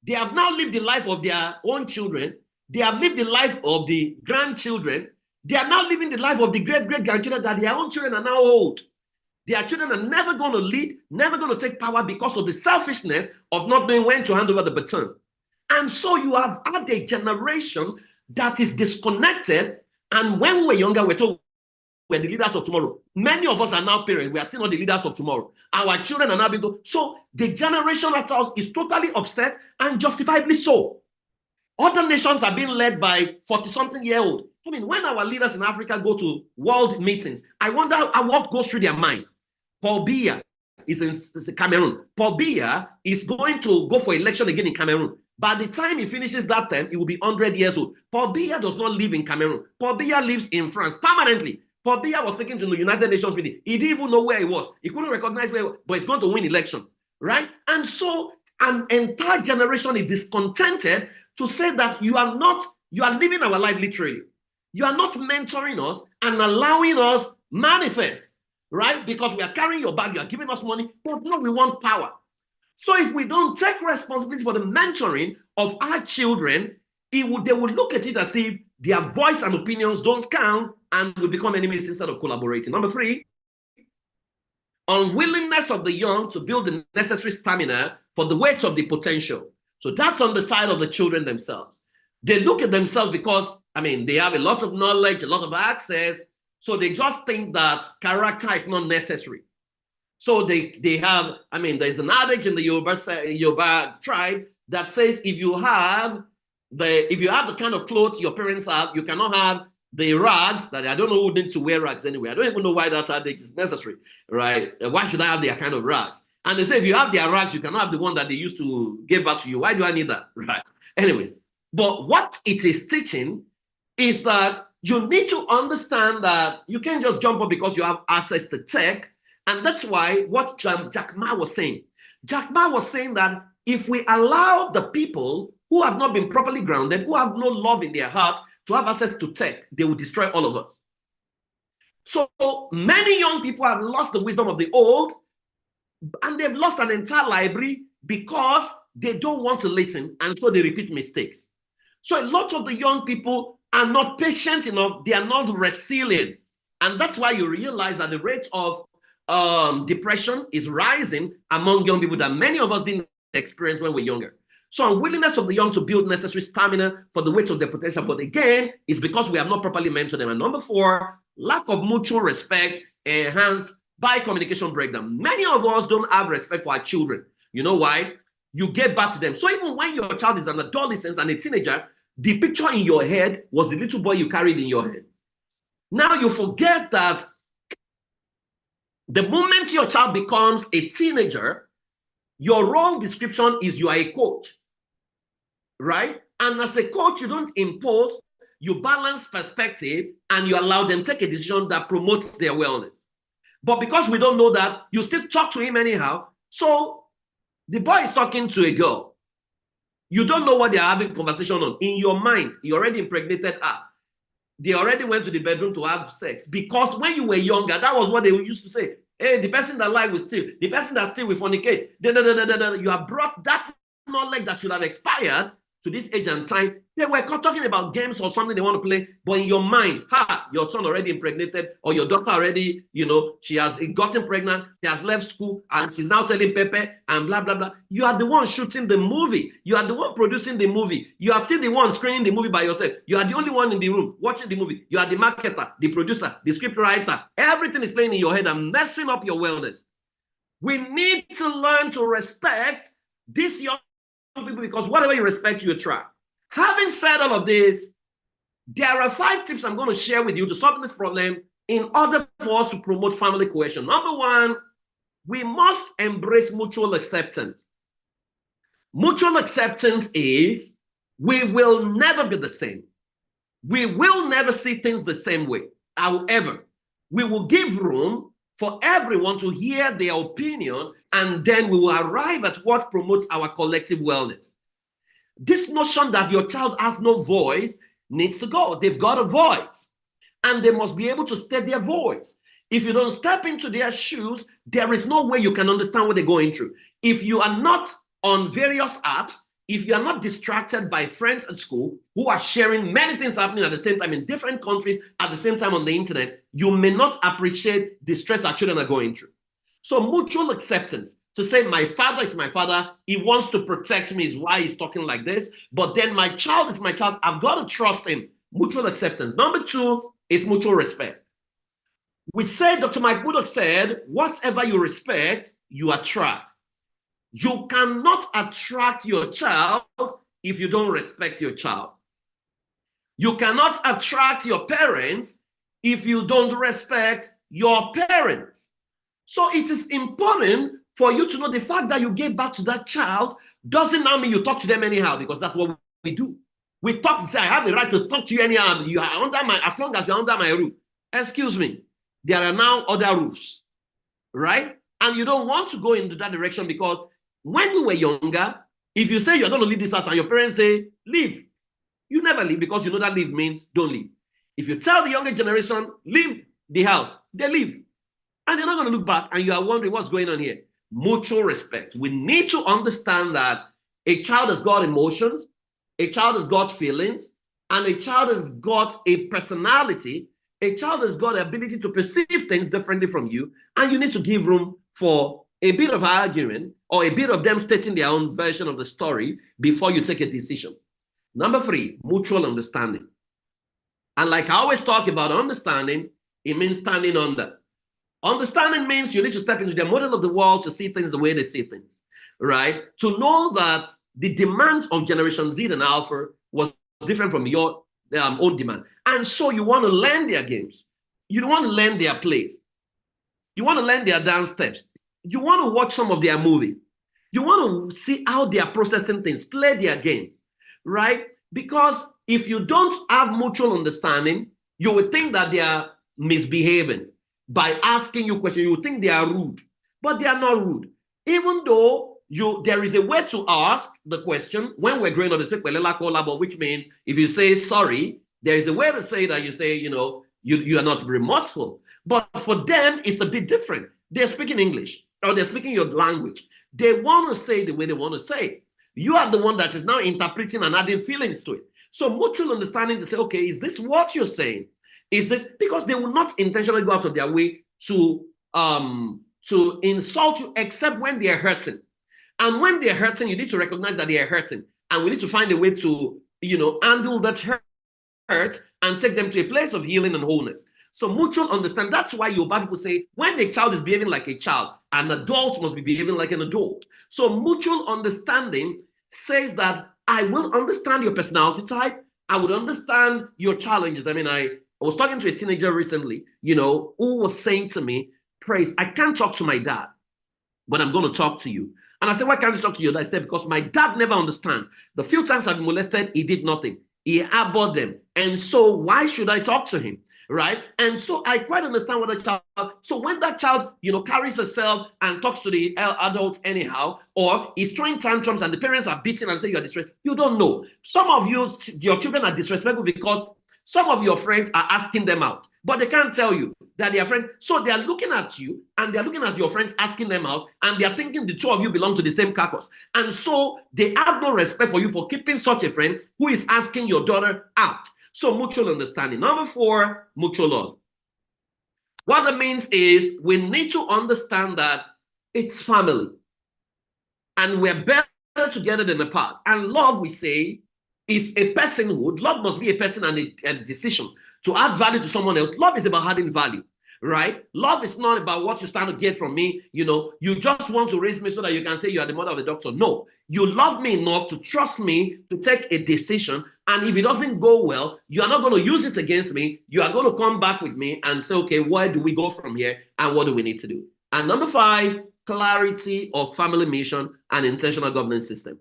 They have now lived the life of their own children. They have lived the life of the grandchildren. They are now living the life of the great-great-grandchildren that their own children are now old. Their children are never going to lead, never going to take power because of the selfishness of not knowing when to hand over the baton. And so you have had a generation that is disconnected. And when we were younger, we were told we're the leaders of tomorrow. Many of us are now parents. We are still not the leaders of tomorrow. Our children are now being told. So the generation after us is totally upset, and justifiably so. Other nations are being led by 40-something-year-old. I mean, when our leaders in Africa go to world meetings, I wonder what goes through their mind. Paul Biya is in Cameroon. Paul Biya is going to go for election again in Cameroon. By the time he finishes that term, he will be 100 years old. Paul Biya does not live in Cameroon. Paul Biya lives in France permanently. Paul Biya was taken to the United Nations meeting. He didn't even know where he was. He couldn't recognize where he was, but he's going to win election, right? And so an entire generation is discontented to say that you are living our life literally. You are not mentoring us and allowing us manifest, right? Because we are carrying your bag, you are giving us money, but no, we want power. So if we don't take responsibility for the mentoring of our children, they will look at it as if their voice and opinions don't count and will become enemies instead of collaborating. Number three, unwillingness of the young to build the necessary stamina for the weight of the potential. So that's on the side of the children themselves. They look at themselves because, I mean, they have a lot of knowledge, a lot of access, so they just think that character is not necessary. So they have, I mean, there's an adage in the Yoruba tribe that says if you have the kind of clothes your parents have, you cannot have the rags that I don't know who need to wear rags anyway. I don't even know why that adage is necessary, right? Why should I have their kind of rags? And they say if you have their rags, you cannot have the one that they used to give back to you. Why do I need that? Right. Anyways, but what it is teaching is that you need to understand that you can't just jump up because you have access to tech. And that's why what Jack Ma was saying. Jack Ma was saying that if we allow the people who have not been properly grounded, who have no love in their heart, to have access to tech, they will destroy all of us. So many young people have lost the wisdom of the old, and they've lost an entire library because they don't want to listen, and so they repeat mistakes. So a lot of the young people are not patient enough, they are not resilient. And that's why you realize that the rate of depression is rising among young people that many of us didn't experience when we were younger. So unwillingness of the young to build necessary stamina for the weight of their potential, but again, it's because we have not properly mentored them. And number 4, lack of mutual respect enhanced by communication breakdown. Many of us don't have respect for our children. You know why? You get back to them. So even when your child is an adolescent and a teenager, the picture in your head was the little boy you carried in your head. Now you forget that the moment your child becomes a teenager, your role description is you are a coach, right? And as a coach, you don't impose, you balance perspective and you allow them to take a decision that promotes their wellness. But because we don't know that, you still talk to him anyhow. So the boy is talking to a girl. You don't know what they're having conversation on. In your mind, you already impregnated her. They already went to the bedroom to have sex. Because when you were younger, that was what they used to say. Hey, the person that lied will steal. The person that steal will fornicate. You have brought that knowledge that should have expired to this age and time. They were talking about games or something they want to play, but in your mind, your son already impregnated, or your daughter already, she has gotten pregnant, she has left school, and she's now selling pepper, and blah, blah, blah. You are the one shooting the movie. You are the one producing the movie. You are still the one screening the movie by yourself. You are the only one in the room watching the movie. You are the marketer, the producer, the script writer. Everything is playing in your head and messing up your wellness. We need to learn to respect these young people, because whatever you respect, you attract. Having said all of this, there are 5 tips I'm going to share with you to solve this problem in order for us to promote family cohesion. Number 1, we must embrace mutual acceptance. Mutual acceptance is we will never be the same. We will never see things the same way. However, we will give room for everyone to hear their opinion, and then we will arrive at what promotes our collective wellness. This notion that your child has no voice needs to go. They've got a voice, and they must be able to state their voice. If you don't step into their shoes, there is no way you can understand what they're going through. If you are not on various apps, if you are not distracted by friends at school who are sharing many things happening at the same time in different countries at the same time on the internet, you may not appreciate the stress our children are going through. So mutual acceptance, to say my father is my father, he wants to protect me, is why he's talking like this, but then my child is my child, I've got to trust him. Mutual acceptance. Number 2 is mutual respect. We said, Dr. Mike Woodcock said, whatever you respect, you attract. You cannot attract your child if you don't respect your child. You cannot attract your parents if you don't respect your parents. So it is important for you to know the fact that you gave back to that child doesn't now mean you talk to them anyhow, because that's what we do. We talk and say, I have the right to talk to you anyhow. You are under my, as long as you're under my roof. Excuse me. There are now other roofs, right? And you don't want to go into that direction, because when we were younger, if you say you're going to leave this house and your parents say, leave, you never leave, because you know that leave means don't leave. If you tell the younger generation, leave the house, they leave. And they're not going to look back, and you are wondering what's going on here. Mutual respect. We need to understand that a child has got emotions, a child has got feelings, and a child has got a personality. A child has got the ability to perceive things differently from you, and you need to give room for a bit of argument or a bit of them stating their own version of the story before you take a decision. Number 3, mutual understanding. And like I always talk about understanding, it means standing under. Understanding means you need to step into the model of the world to see things the way they see things, right? To know that the demands of Generation Z and Alpha was different from your own demand. And so you want to learn their games. You want to learn their plays. You want to learn their dance steps. You want to watch some of their movies. You want to see how they are processing things, play their games, right? Because if you don't have mutual understanding, you will think that they are misbehaving by asking you questions. You will think they are rude, but they are not rude. Even though there is a way to ask the question. When we're growing up, they say which means if you say sorry, there is a way to say that you say, you are not remorseful. But for them, it's a bit different. They're speaking English or they're speaking your language. They want to say the way they want to say it. You are the one that is now interpreting and adding feelings to it. So mutual understanding to say, okay, is this what you're saying? Is this because they will not intentionally go out of their way to insult you except when they are hurting. And when they're hurting, you need to recognize that they are hurting. And we need to find a way to, handle that hurt and take them to a place of healing and wholeness. So mutual understanding, that's why Yoruba people say when a child is behaving like a child, an adult must be behaving like an adult. So mutual understanding says that I will understand your personality type. I would understand your challenges. I mean, I was talking to a teenager recently, who was saying to me, Praise, I can't talk to my dad, but I'm going to talk to you. And I said, why can't you talk to your dad? I said, because my dad never understands. The few times I've been molested, he did nothing. He abhorred them. And so why should I talk to him? Right? And so I quite understand what a child, so when that child, carries herself and talks to the adult anyhow, or is throwing tantrums and the parents are beating and say you're disrespectful, you don't know. Some of you, your children are disrespectful because some of your friends are asking them out, but they can't tell you that they are friends. So they are looking at you and they're looking at your friends asking them out, and they are thinking the two of you belong to the same carcass. And so they have no respect for you for keeping such a friend who is asking your daughter out. So mutual understanding. Number 4, mutual love. What that means is we need to understand that it's family. And we're better together than apart. And love, we say, is a personhood. Love must be a person and a decision to add value to someone else. Love is about adding value, right? Love is not about what you stand to get from me. You just want to raise me so that you can say you are the mother of the doctor. No, you love me enough to trust me to take a decision. And if it doesn't go well, you are not going to use it against me. You are going to come back with me and say, okay, where do we go from here? And what do we need to do? And number 5, clarity of family mission and intentional governance system.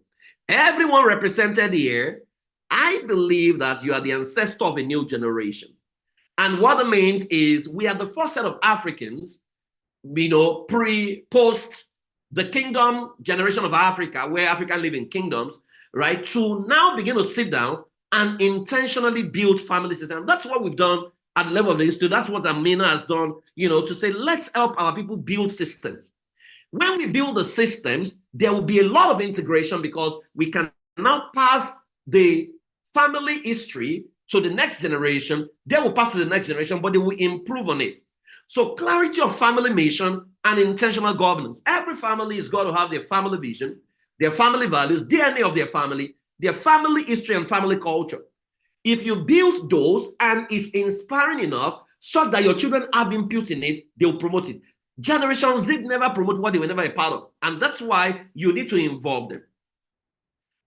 Everyone represented here, I believe that you are the ancestor of a new generation. And what it means is we are the first set of Africans, post the kingdom generation of Africa, where Africa live in kingdoms, right? To now begin to sit down and intentionally build family systems. And that's what we've done at the level of the institute. That's what Amina has done, to say, let's help our people build systems. When we build the systems, there will be a lot of integration because we can now pass the family history to the next generation. They will pass to the next generation, but they will improve on it. So clarity of family mission and intentional governance. Every family is going to have their family vision, their family values, DNA of their family history and family culture. If you build those and it's inspiring enough such that your children have input in it, they'll promote it. Generation Z never promote what they were never a part of. And that's why you need to involve them.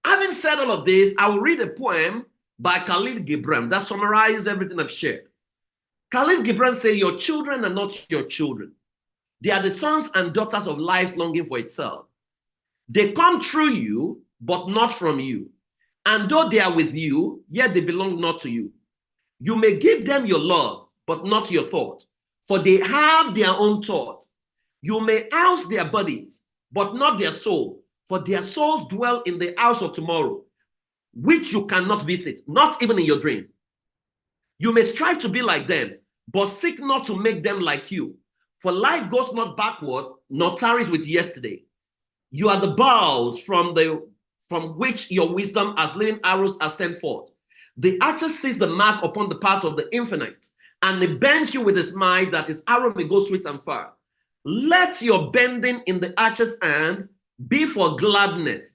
Having said all of this, I will read a poem by Khalil Gibran that summarizes everything I've shared. Khalil Gibran says, your children are not your children. They are the sons and daughters of life's longing for itself. They come through you, but not from you. And though they are with you, yet they belong not to you. You may give them your love, but not your thought, for they have their own thought. You may house their bodies, but not their soul, for their souls dwell in the house of tomorrow, which you cannot visit, not even in your dream. You may strive to be like them, but seek not to make them like you. For life goes not backward, nor tarries with yesterday. You are the bows from which your wisdom as living arrows are sent forth. The archer sees the mark upon the path of the infinite, and he bends you with his might that his arrow may go sweet and far. Let your bending in the archer's hand be for gladness,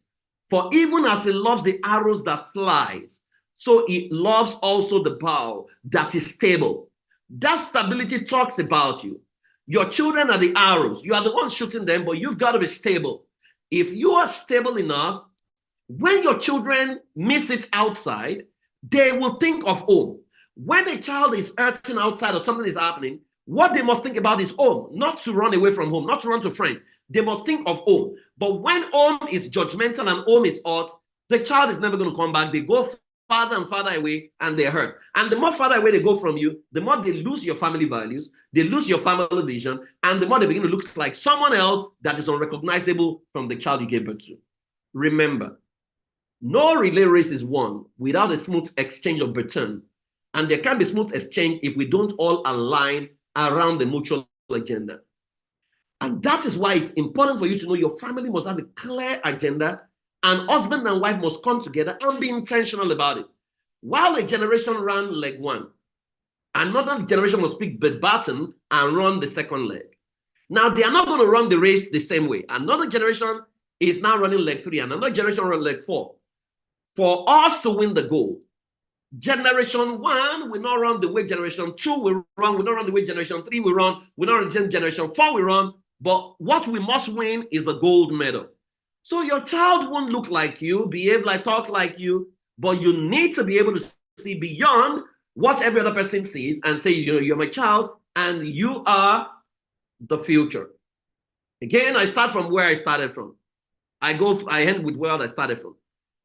for even as he loves the arrows that flies, so he loves also the bow that is stable. That stability talks about you. Your children are the arrows. You are the ones shooting them, but you've got to be stable. If you are stable enough, when your children miss it outside, they will think of home. When a child is hurting outside or something is happening, what they must think about is home, not to run away from home, not to run to friends. They must think of home. But when home is judgmental and home is hurt, the child is never going to come back. They go farther and farther away and they hurt. And the more farther away they go from you, the more they lose your family values, they lose your family vision, and the more they begin to look like someone else that is unrecognizable from the child you gave birth to. Remember, no relay race is won without a smooth exchange of baton. And there can be smooth exchange if we don't all align around the mutual agenda. And that is why it's important for you to know your family must have a clear agenda, and husband and wife must come together and be intentional about it. While a generation ran leg one, another generation must pick the baton and run the second leg. Now, they are not going to run the race the same way. Another generation is now running leg three, and another generation run leg four. For us to win the goal, generation one will not run the way generation two will run, will not run the way generation three will run, will not run generation four will run, but what we must win is a gold medal. So your child won't look like you, behave like, talk like you, but you need to be able to see beyond what every other person sees and say, you know, you're my child and you are the future. Again, I start from where I started from. I end with where I started from.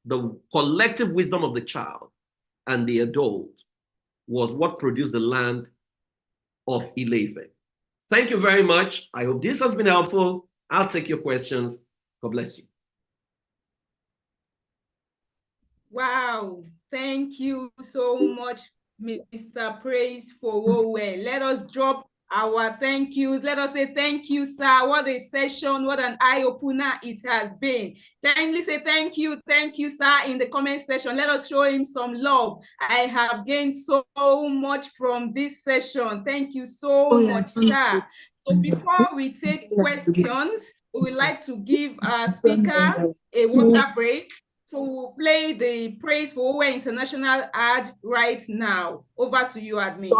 The collective wisdom of the child and the adult was what produced the land of Ile-Ife. Thank you very much. I hope this has been helpful. I'll take your questions. God bless you. Wow. Thank you so much, Mr. Praise Fowowe. Let us drop our thank yous. Let us say thank you, sir. What a session, what an eye-opener it has been. Kindly say thank you, sir, in the comment section. Let us show him some love. I have gained so much from this session. Thank you so much, sir. So before we take questions, we would like to give our speaker a water break. So we'll play the Praise Fowowe International ad right now. Over to you, admin.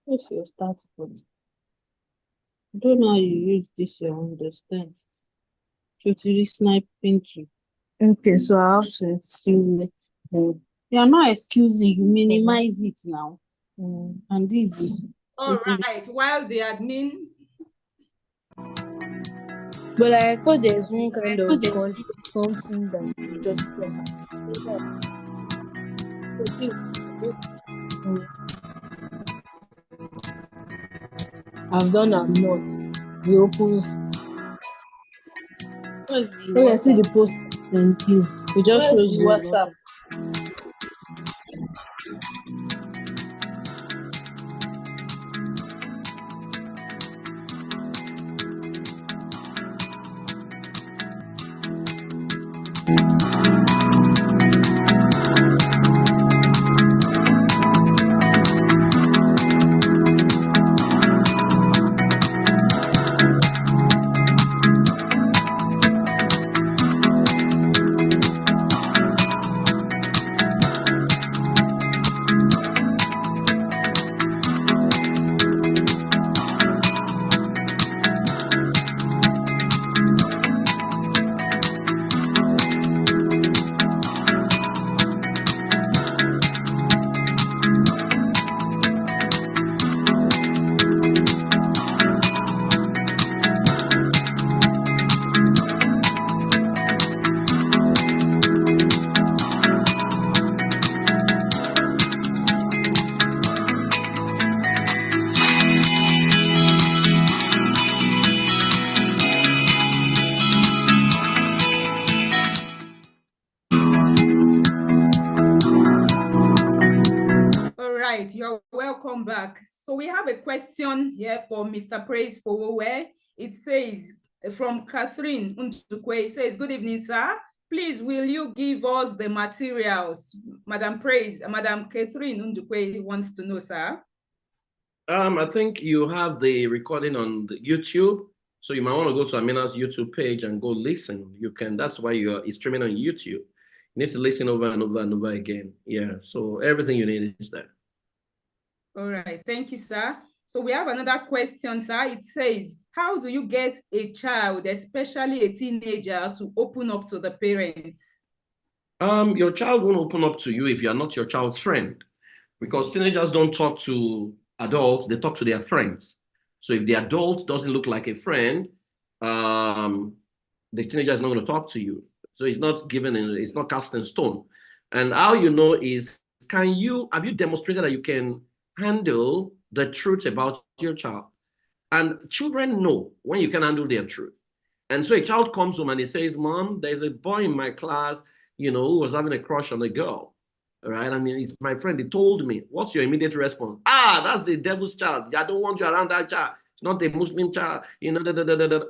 What's your start point? I don't know how you use this, you understand. Totally sniping too. Okay, so I have to excuse me. You are not excusing, you minimize it now. And this is all right, while the admin. But I thought there's one kind of something that you just press. I've done a lot. The opens. When I see the post, then please, it just shows you WhatsApp. You're welcome back. So we have a question here for Mr. Praise Fowowe. It says from Catherine Undukwe. It says, good evening, sir. Please, will you give us the materials? Madam Catherine Undukwe wants to know, sir. I think you have the recording on the YouTube. So you might want to go to Amina's YouTube page and go listen. You can, that's why you're streaming on YouTube. You need to listen over and over and over again. Yeah. So everything you need is there. All right. Thank you, sir. So we have another question, sir. It says, how do you get a child, especially a teenager, to open up to the parents? Your child won't open up to you if you're not your child's friend, because teenagers don't talk to adults, they talk to their friends. So if the adult doesn't look like a friend, the teenager is not going to talk to you. So it's not given, it's not cast in stone. And how you know is, have you demonstrated that you can handle the truth about your child? And children know when you can handle their truth. And so a child comes home and he says, Mom, there's a boy in my class, who was having a crush on a girl. All right. I mean, he's my friend. He told me. What's your immediate response? That's the devil's child. I don't want you around that child. It's not a Muslim child.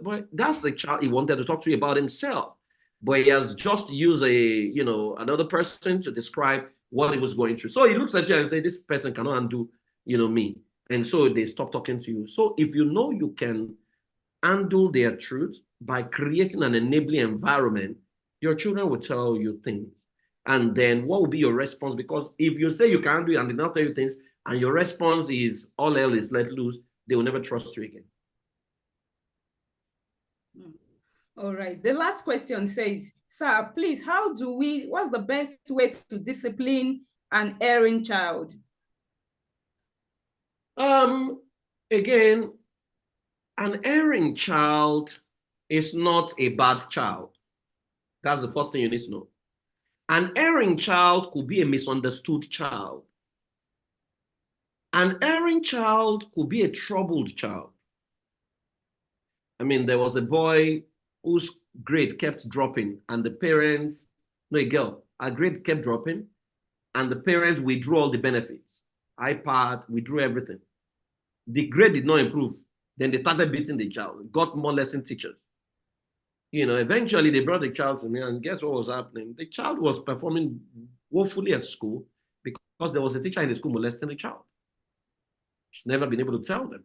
But that's the child he wanted to talk to you about himself. But he has just used another person to describe what he was going through. So he looks at you and says, this person cannot undo, me. And so they stop talking to you. So if you know you can handle their truth by creating an enabling environment, your children will tell you things. And then what will be your response? Because if you say you can't do it and they not tell you things, and your response is all hell is let loose, they will never trust you again. All right. The last question says, sir, please, what's the best way to discipline an erring child? Again, an erring child is not a bad child. That's the first thing you need to know. An erring child could be a misunderstood child. An erring child could be a troubled child. I mean, there was a boy whose grade kept dropping, and the parents, a girl, her grade kept dropping, and the parents withdrew all the benefits. iPad, withdrew everything. The grade did not improve. Then they started beating the child, got more lesson teachers. Eventually they brought the child to me, and guess what was happening? The child was performing woefully at school because there was a teacher in the school molesting the child. She's never been able to tell them,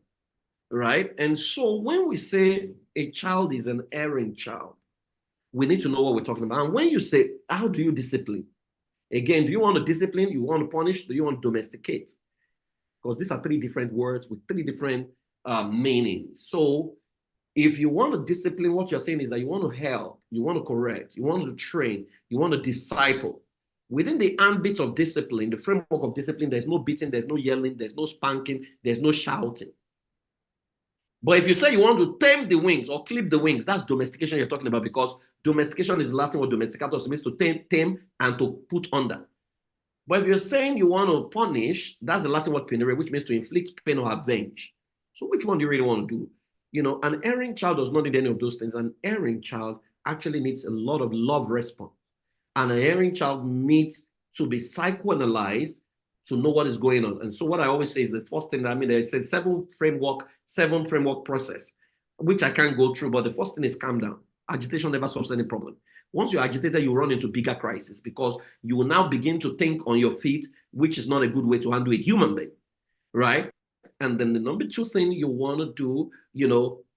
right? And so when we say a child is an erring child, we need to know what we're talking about. And when you say, how do you discipline? Again, do you want to discipline? You want to punish? Do you want to domesticate? Because these are three different words with three different meanings. So if you want to discipline, what you're saying is that you want to help, you want to correct, you want to train, you want to disciple. Within the ambit of discipline, the framework of discipline, there's no beating, there's no yelling, there's no spanking, there's no shouting. But if you say you want to tame the wings or clip the wings, that's domestication you're talking about, because domestication is Latin word domesticatus, means to tame and to put under. But if you're saying you want to punish, that's the Latin word punire, which means to inflict pain or avenge. So which one do you really want to do? An erring child does not need any of those things. An erring child actually needs a lot of love response. And an erring child needs to be psychoanalyzed to know what is going on. And so what I always say is the first thing there's a seven framework process, which I can't go through, but the first thing is calm down. Agitation never solves any problem. Once you're agitated, you run into bigger crisis because you will now begin to think on your feet, which is not a good way to handle a human being, right? And then the number two thing you want to do,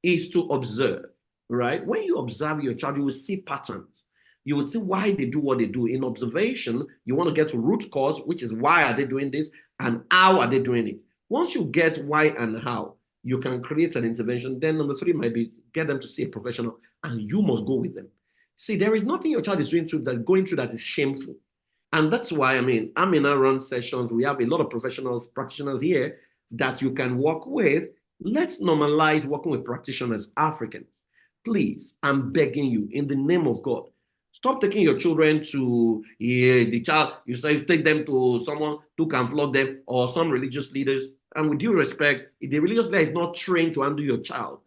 is to observe, right? When you observe your child, you will see patterns. You will see why they do what they do. In observation, you want to get to root cause, which is why are they doing this and how are they doing it? Once you get why and how, you can create an intervention. Then number three might be get them to see a professional, and you must go with them. See, there is nothing your child is going through that is shameful. And that's why, Amina runs sessions. We have a lot of practitioners here that you can work with. Let's normalize working with practitioners, Africans. Please, I'm begging you, in the name of God, stop taking your children to the child. You say take them to someone who can flog them or some religious leaders. And with due respect, if the religious leader is not trained to handle your child,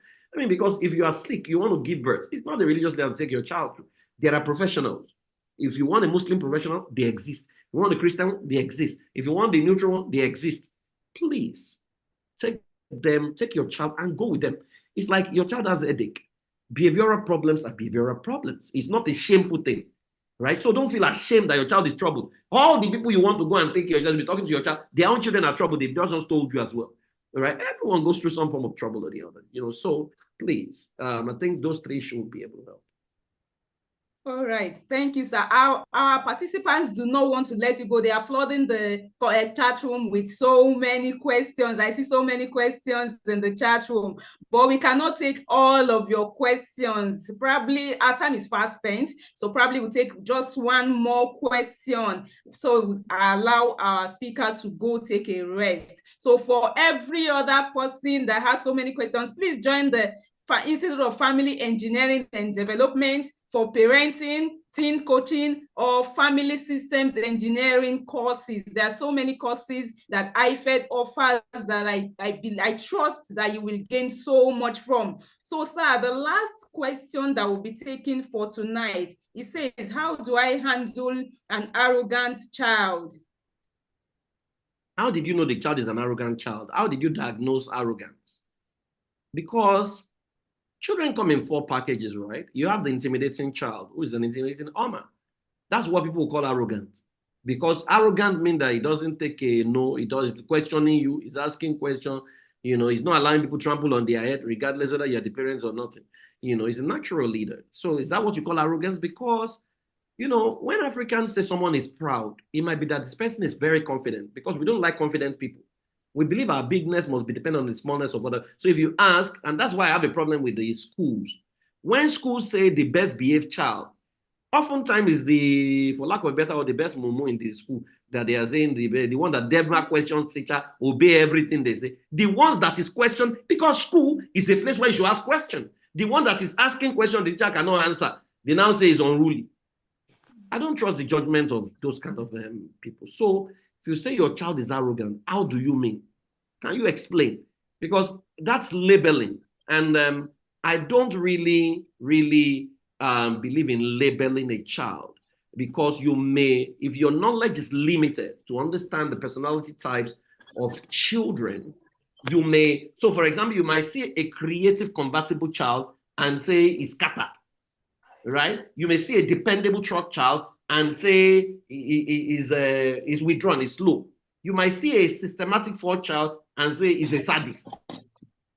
because if you are sick, you want to give birth, it's not the religious leader to take your child to. There are professionals. If you want a Muslim professional, they exist. If you want a Christian one, they exist. If you want the neutral one, they exist. Please take your child and go with them. It's like your child has a headache. Behavioral problems are behavioral problems. It's not a shameful thing, right? So don't feel ashamed that your child is troubled. All the people you want to go and take your child, be talking to your child, their own children are troubled. They've just told you as well, all right? Everyone goes through some form of trouble or the other, So please, I think those three should be able to help. All right, thank you, sir. Our participants do not want to let you go. They are flooding the chat room with so many questions. I see so many questions in the chat room, but we cannot take all of your questions. Probably our time is fast spent, so probably we'll take just one more question. So allow our speaker to go take a rest. So for every other person that has so many questions, please join the Institute of Family Engineering and Development for parenting, teen coaching, or family systems engineering courses. There are so many courses that IFED offers that I trust that you will gain so much from. So, sir, the last question that will be taken for tonight, it says, how do I handle an arrogant child? How did you know the child is an arrogant child? How did you diagnose arrogance? Because children come in 4 packages, right? You have the intimidating child, who is an intimidating Oma. That's what people call arrogant. Because arrogant means that he doesn't take a no, he does questioning you, he's asking questions, he's not allowing people to trample on their head, regardless whether you're the parents or not. He's a natural leader. So is that what you call arrogance? Because, when Africans say someone is proud, it might be that this person is very confident, because we don't like confident people. We believe our bigness must be dependent on the smallness of others. So if you ask, and that's why I have a problem with the schools. When schools say the best behaved child, oftentimes is the, for lack of a better word, the best momo in the school that they are saying, the one that never questions teacher, obey everything they say. The ones that is questioned, because school is a place where you should ask questions. The one that is asking questions the teacher cannot answer, they now say is unruly. I don't trust the judgment of those kind of people. So if you say your child is arrogant, how do you mean? Can you explain? Because that's labeling. And I don't really believe in labeling a child, because you may, if your knowledge is limited to understand the personality types of children, you may, so for example, you might see a creative, compatible child and say he's scattered, right? You may see a dependable truck child and say is withdrawn, is slow. You might see a systematic fraud child and say he's a sadist.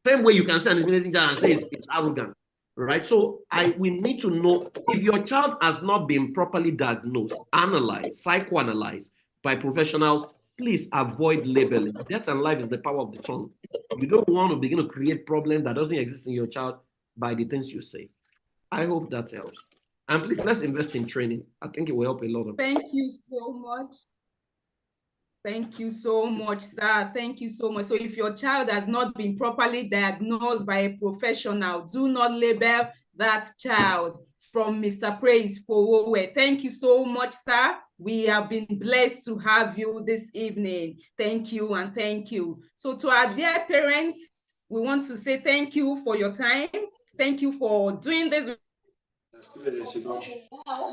Same way you can say an intimidating child and say it's arrogant, right? So we need to know if your child has not been properly diagnosed, analyzed, psychoanalyzed by professionals. Please avoid labeling. Death and life is the power of the tongue. You don't want to begin to create problems that doesn't exist in your child by the things you say. I hope that helps. And please, let's invest in training. I think it will help a lot of. Thank you so much. Thank you so much, sir. Thank you so much. So if your child has not been properly diagnosed by a professional, do not label that child. From Mr. Praise Fowowe. Thank you so much, sir. We have been blessed to have you this evening. Thank you and thank you. So to our dear parents, we want to say thank you for your time. Thank you for doing this.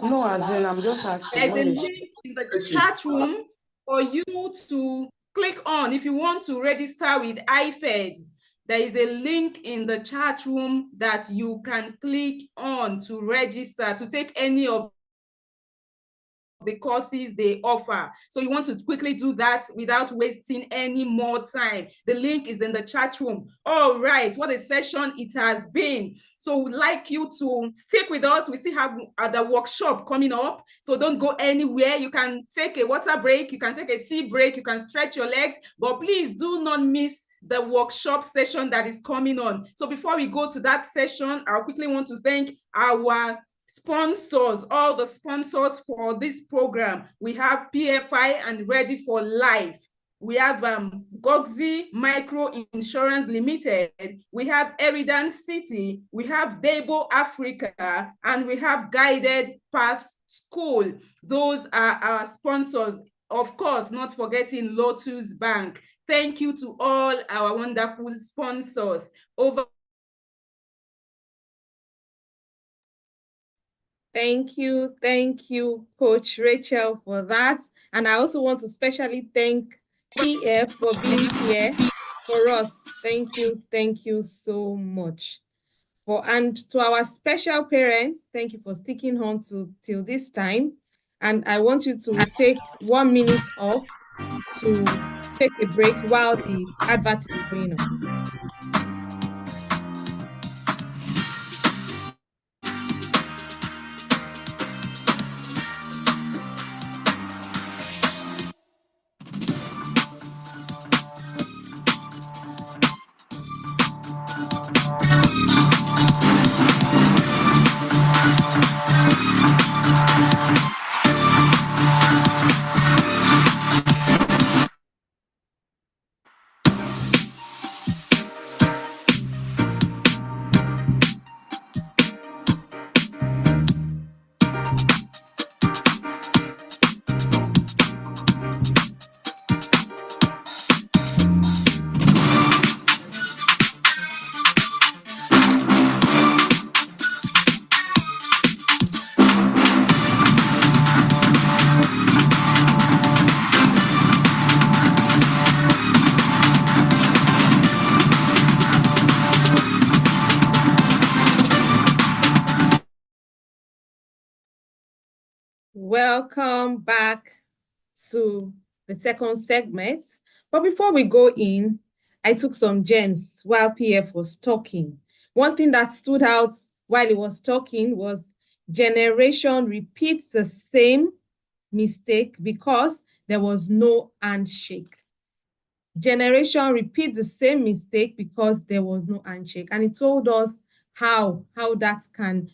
No, as in, I'm just asking. There's a link in the chat room for you to click on if you want to register with IFED. There is a link in the chat room that you can click on to register to take any of the courses they offer. So you want to quickly do that without wasting any more time. The link is in the chat room. All right, what a session it has been. So we'd like you to stick with us. We still have the workshop coming up. So don't go anywhere. You can take a water break. You can take a tea break. You can stretch your legs. But please do not miss the workshop session that is coming on. So before we go to that session, I quickly want to thank our sponsors, all the sponsors for this program. We have PFI and Ready for Life. We have Goxi Micro Insurance Limited. We have Eridan City. We have Debo Africa, and we have Guided Path School. Those are our sponsors. Of course, not forgetting Lotus Bank. Thank you to all our wonderful sponsors. Thank you, Coach Rachel, for that. And I also want to specially thank PF for being here for us. Thank you so much. And to our special parents, thank you for sticking on till this time. And I want you to take 1 minute off to take a break while the advert is going on. Welcome back to the second segment. But before we go in, I took some gems while PF was talking. One thing that stood out while he was talking was generation repeats the same mistake because there was no handshake. Generation repeats the same mistake because there was no handshake. And he told us how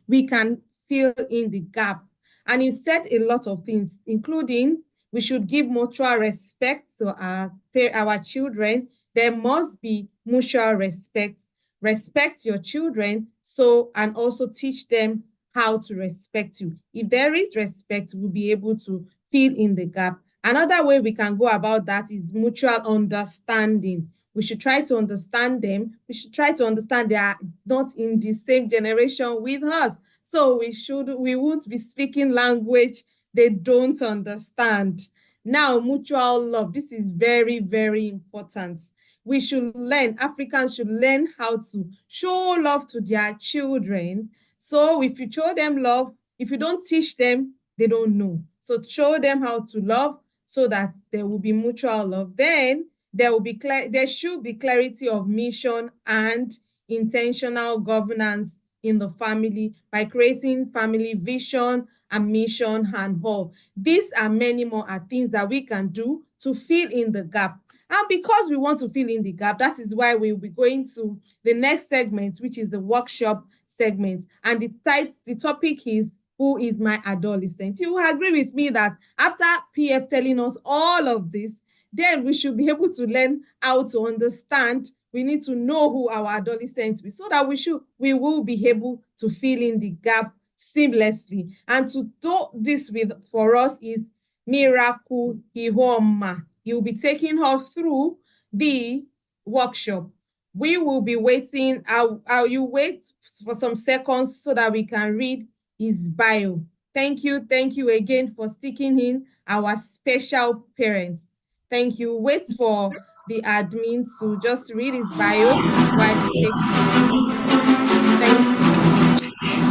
we can fill in the gap. And he said a lot of things, including we should give mutual respect to our children. There must be mutual respect. Respect your children, and also teach them how to respect you. If there is respect, we'll be able to fill in the gap. Another way we can go about that is mutual understanding. We should try to understand them. We should try to understand they are not in the same generation with us. So we won't be speaking language they don't understand. Now, mutual love. This is very, very important. We should learn, Africans should learn how to show love to their children. So if you show them love, if you don't teach them, they don't know. So show them how to love so that there will be mutual love. Then there should be clarity of mission and intentional governance in the family by creating family vision and mission and all. These are many more things that we can do to fill in the gap. And because we want to fill in the gap, that is why we'll be going to the next segment, which is the workshop segment. And the topic is, who is my adolescent? You will agree with me that after PF telling us all of this, then we should be able to learn how to understand. We need to know who our adolescents is so that we will be able to fill in the gap seamlessly. And to do this for us is Miracle Ihoma. You'll be taking us through the workshop. We will be waiting. You wait for some seconds so that we can read his bio. Thank you again for sticking in, our special parents. Thank you. Wait for the admin to just read his bio while he takes it. Thank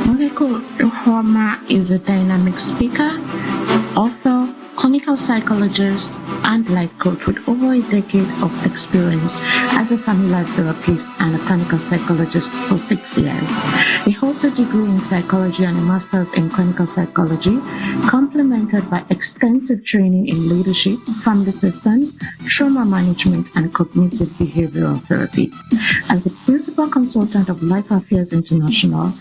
you. Miracle Ihoma is a dynamic speaker, author, clinical psychologist, and life coach with over a decade of experience as a family life therapist and a clinical psychologist for 6 years. He holds a degree in psychology and a master's in clinical psychology, complemented by extensive training in leadership, family systems, trauma management, and cognitive behavioral therapy. As the principal consultant of Life Affairs International,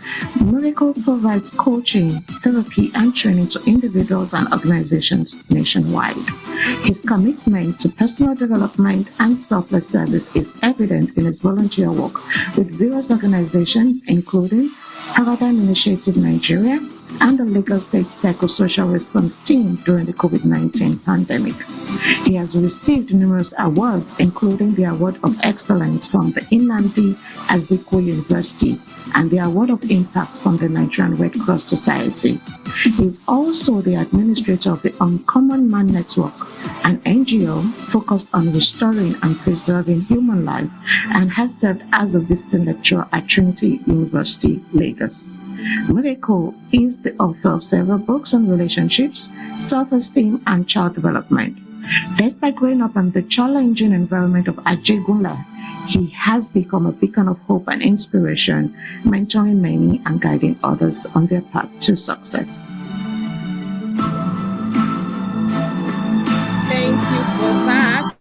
Miracle provides coaching, therapy, and training to individuals and organizations nationwide. His commitment to personal development and selfless service is evident in his volunteer work with various organizations, including Paradigm Initiative Nigeria and the Lagos State Psychosocial Response Team during the COVID-19 pandemic. He has received numerous awards, including the Award of Excellence from the Nnamdi Azikiwe University and the Award of Impact from the Nigerian Red Cross Society. He is also the administrator of the Uncommon Man Network, an NGO focused on restoring and preserving human life, and has served as a visiting lecturer at Trinity University, Lagos. Miracle is the author of several books on relationships, self-esteem, and child development. Despite growing up in the challenging environment of Ajegunle, he has become a beacon of hope and inspiration, mentoring many and guiding others on their path to success. Thank you for that.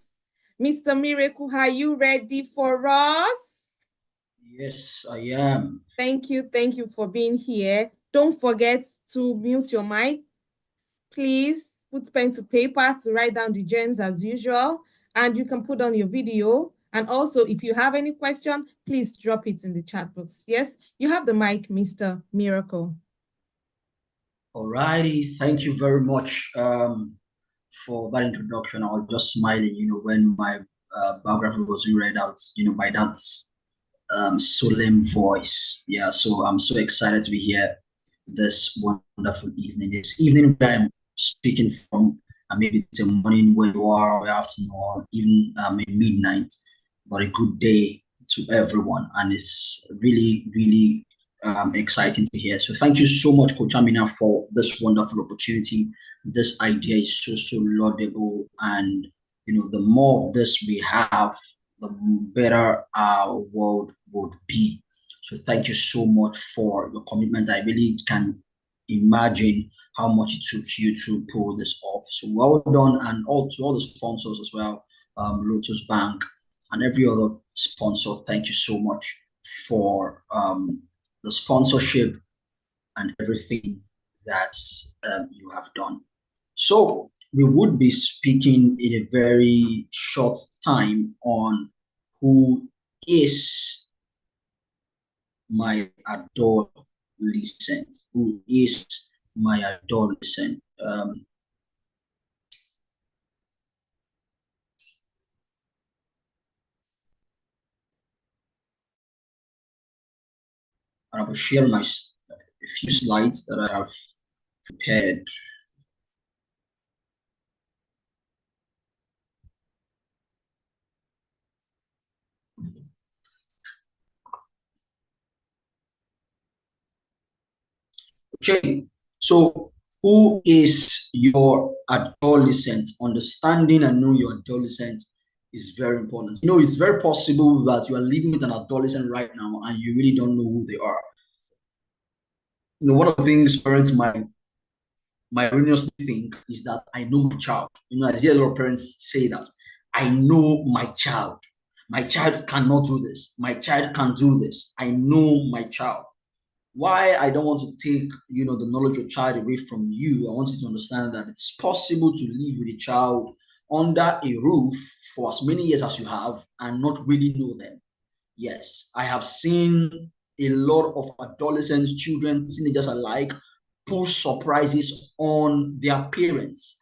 Mr. Miracle, are you ready for us? Yes, I am. Thank you for being here. Don't forget to mute your mic. Please put pen to paper to write down the gems as usual, and you can put on your video. And also, if you have any question, please drop it in the chat box. Yes, you have the mic, Mr. Miracle. All righty. Thank you very much for that introduction. I was just smiling, when my biography was being read out, by that solemn voice. Yeah, so I'm so excited to be here this wonderful evening. This evening where I'm speaking from, maybe it's a morning where you are, or afternoon, or even midnight, but a good day to everyone. And it's really, really exciting to hear. So thank you so much, Coach Amina, for this wonderful opportunity. This idea is so laudable, and the more of this we have, the better our world would be. So thank you so much for your commitment. I really can imagine how much it took you to pull this off. So well done, and to all the sponsors as well, Lotus Bank and every other sponsor. Thank you so much for the sponsorship and everything that you have done. So we would be speaking in a very short time on who is my adolescent. Who is my adolescent? I will share a few slides that I have prepared. Okay, so who is your adolescent? Understanding and know your adolescent is very important. It's very possible that you are living with an adolescent right now and you really don't know who they are. One of the things parents might erroneously think is that I know my child. I hear a lot of parents say that I know my child. My child cannot do this. My child can do this. I know my child. Why I don't want to take, the knowledge of your child away from you. I want you to understand that it's possible to live with a child under a roof for as many years as you have and not really know them. Yes, I have seen a lot of adolescents, children, teenagers alike pull surprises on their parents,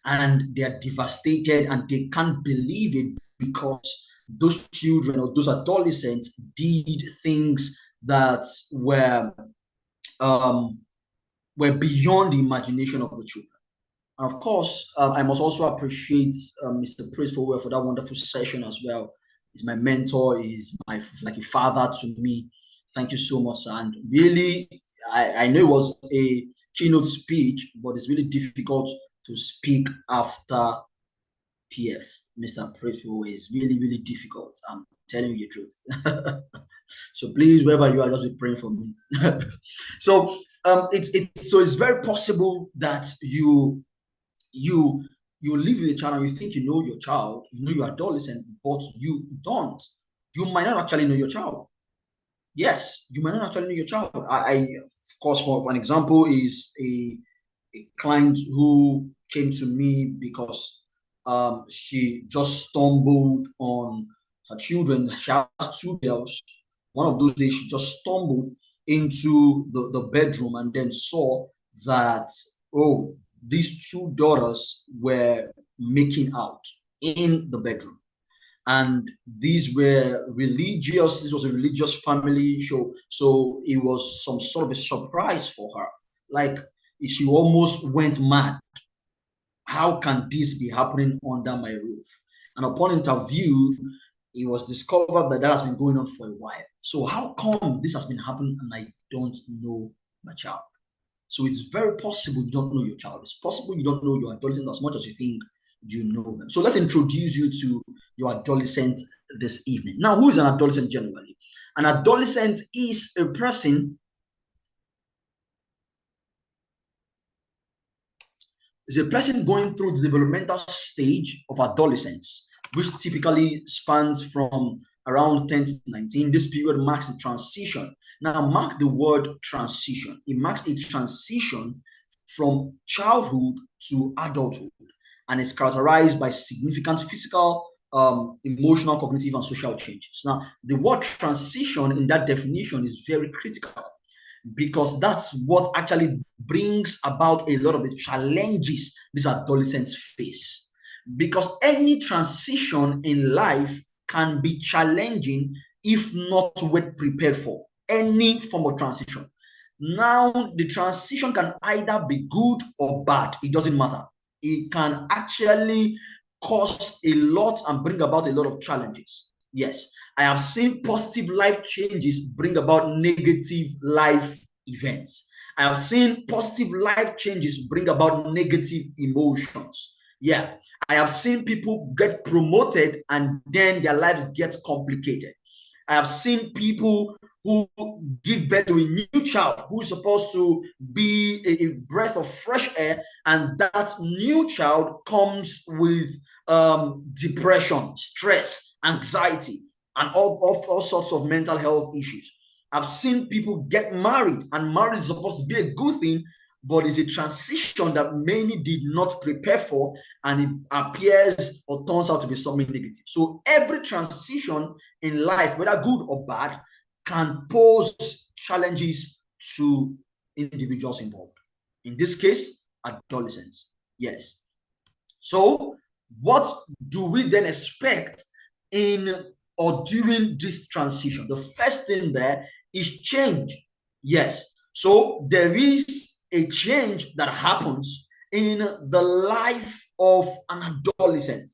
and they're devastated and they can't believe it because those children or those adolescents did things that were beyond the imagination of the children. And of course, I must also appreciate Mr. Praise for that wonderful session as well. He's my mentor, he's like a father to me. Thank you so much. And really, I know it was a keynote speech, but it's really difficult to speak after PF. Mr. Praiseful is really, really difficult. I'm telling you the truth. So please, wherever you are, just be praying for me. So it's very possible that you live with a child and you think you know your child, you know your adolescent, but you don't. You might not actually know your child. Yes, you might not actually know your child. I of course, for an example, is a client who came to me because she just stumbled on her children. She has 2 girls. One of those days, she just stumbled into the bedroom and then saw that, these 2 daughters were making out in the bedroom. And these were religious. This was a religious family show. So it was some sort of a surprise for her. Like, she almost went mad. How can this be happening under my roof? And upon interview, it was discovered that has been going on for a while. So how come this has been happening and I don't know my child? So it's very possible you don't know your child. It's possible you don't know your adolescent as much as you think you know them. So let's introduce you to your adolescent this evening. Now, who is an adolescent generally? An adolescent is a person going through the developmental stage of adolescence, which typically spans from around 10 to 19. This period marks the transition. Now, mark the word transition. It marks a transition from childhood to adulthood, and is characterized by significant physical, emotional, cognitive, and social changes. Now, the word transition in that definition is very critical, because that's what actually brings about a lot of the challenges these adolescents face. Because any transition in life can be challenging if not well prepared for. Any form of transition. Now, the transition can either be good or bad. It doesn't matter. It can actually cause a lot and bring about a lot of challenges. Yes, I have seen positive life changes bring about negative life events. I have seen positive life changes bring about negative emotions. Yeah, I have seen people get promoted and then their lives get complicated. I have seen people who give birth to a new child who's supposed to be a breath of fresh air, and that new child comes with depression, stress, anxiety, and all sorts of mental health issues. I've seen people get married, and marriage is supposed to be a good thing, but it's a transition that many did not prepare for, and it appears or turns out to be something negative. So every transition in life, whether good or bad, can pose challenges to individuals involved. In this case, adolescents. Yes. So what do we then expect in or during this transition? The first thing there is change. Yes. So there is a change that happens in the life of an adolescent.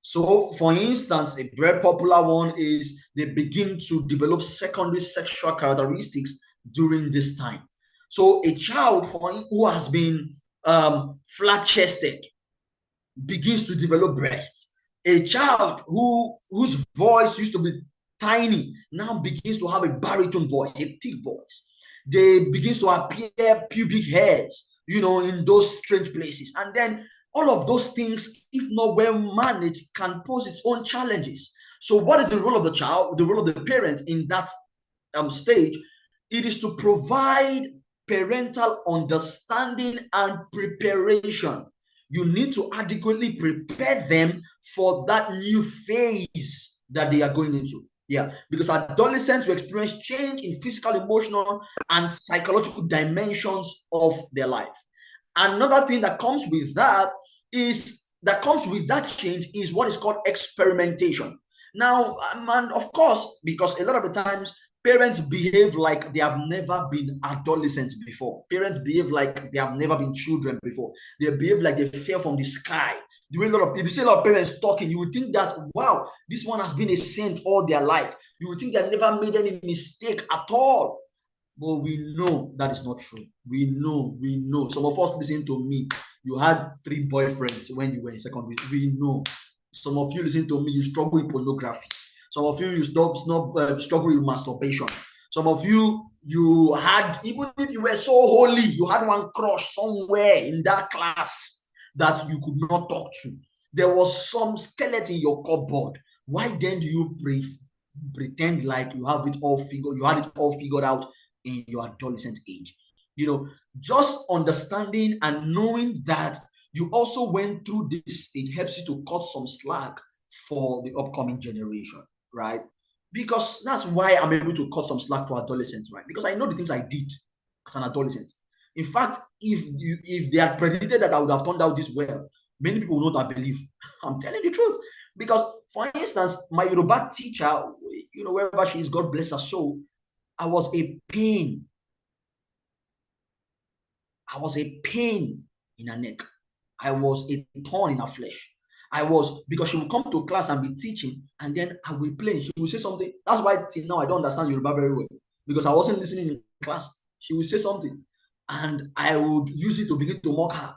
So, for instance, a very popular one is they begin to develop secondary sexual characteristics during this time. So, a child who has been flat-chested begins to develop breasts. A child whose voice used to be tiny now begins to have a baritone voice, a thick voice. They begins to appear pubic hairs, in those strange places. And then all of those things, if not well managed, can pose its own challenges. So what is the role of the child, the role of the parent in that stage? It is to provide parental understanding and preparation. You need to adequately prepare them for that new phase that they are going into. Yeah, because adolescents will experience change in physical, emotional, and psychological dimensions of their life. Another thing that comes with that change is what is called experimentation. Now, and of course, because a lot of the times parents behave like they have never been adolescents before. Parents behave like they have never been children before. They behave like they fell from the sky. If you see a lot of parents talking, you would think that, wow, this one has been a saint all their life. You would think they have never made any mistake at all. But we know that is not true. We know. Some of us, listen to me. You had 3 boyfriends when you were in secondary. We know. Some of you, listen to me, you struggle with pornography. Some of you struggle with masturbation. Some of you had, even if you were so holy, you had one crush somewhere in that class that you could not talk to. There was some skeleton in your cupboard. Why then do you pretend like you have it all figured? You had it all figured out in your adolescent age. Just understanding and knowing that you also went through this, it helps you to cut some slack for the upcoming generation, right? Because that's why I'm able to cut some slack for adolescents, right? Because I know the things I did as an adolescent. In fact, if they had predicted that I would have turned out this well, many people would not believe. I'm telling the truth. Because, for instance, my Yoruba teacher, wherever she is, God bless her soul, I was a pain. I was a pain in her neck. I was a thorn in her flesh. Because she would come to class and be teaching, and then I will play. She would say something. That's why till now I don't understand Yoruba very well, because I wasn't listening in class. She would say something, and I would use it to begin to mock her.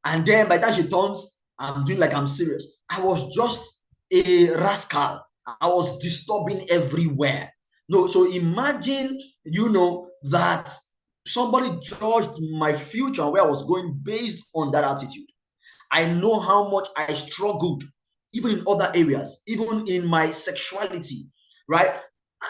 And then by the time she turns, I'm doing like I'm serious. I was just a rascal. I was disturbing everywhere. No, so imagine, that somebody judged my future, where I was going, based on that attitude. I know how much I struggled, even in other areas, even in my sexuality, right?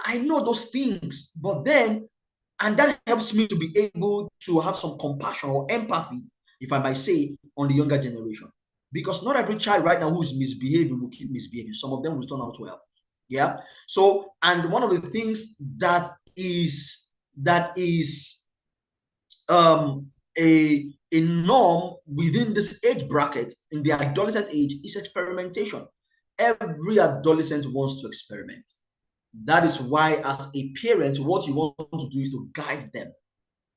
I know those things, and that helps me to be able to have some compassion or empathy, if I might say, on the younger generation. Because not every child right now who is misbehaving will keep misbehaving. Some of them will turn out well. Yeah. So, and one of the things that is a norm within this age bracket, in the adolescent age, is experimentation. Every adolescent wants to experiment. That is why, as a parent, what you want to do is to guide them.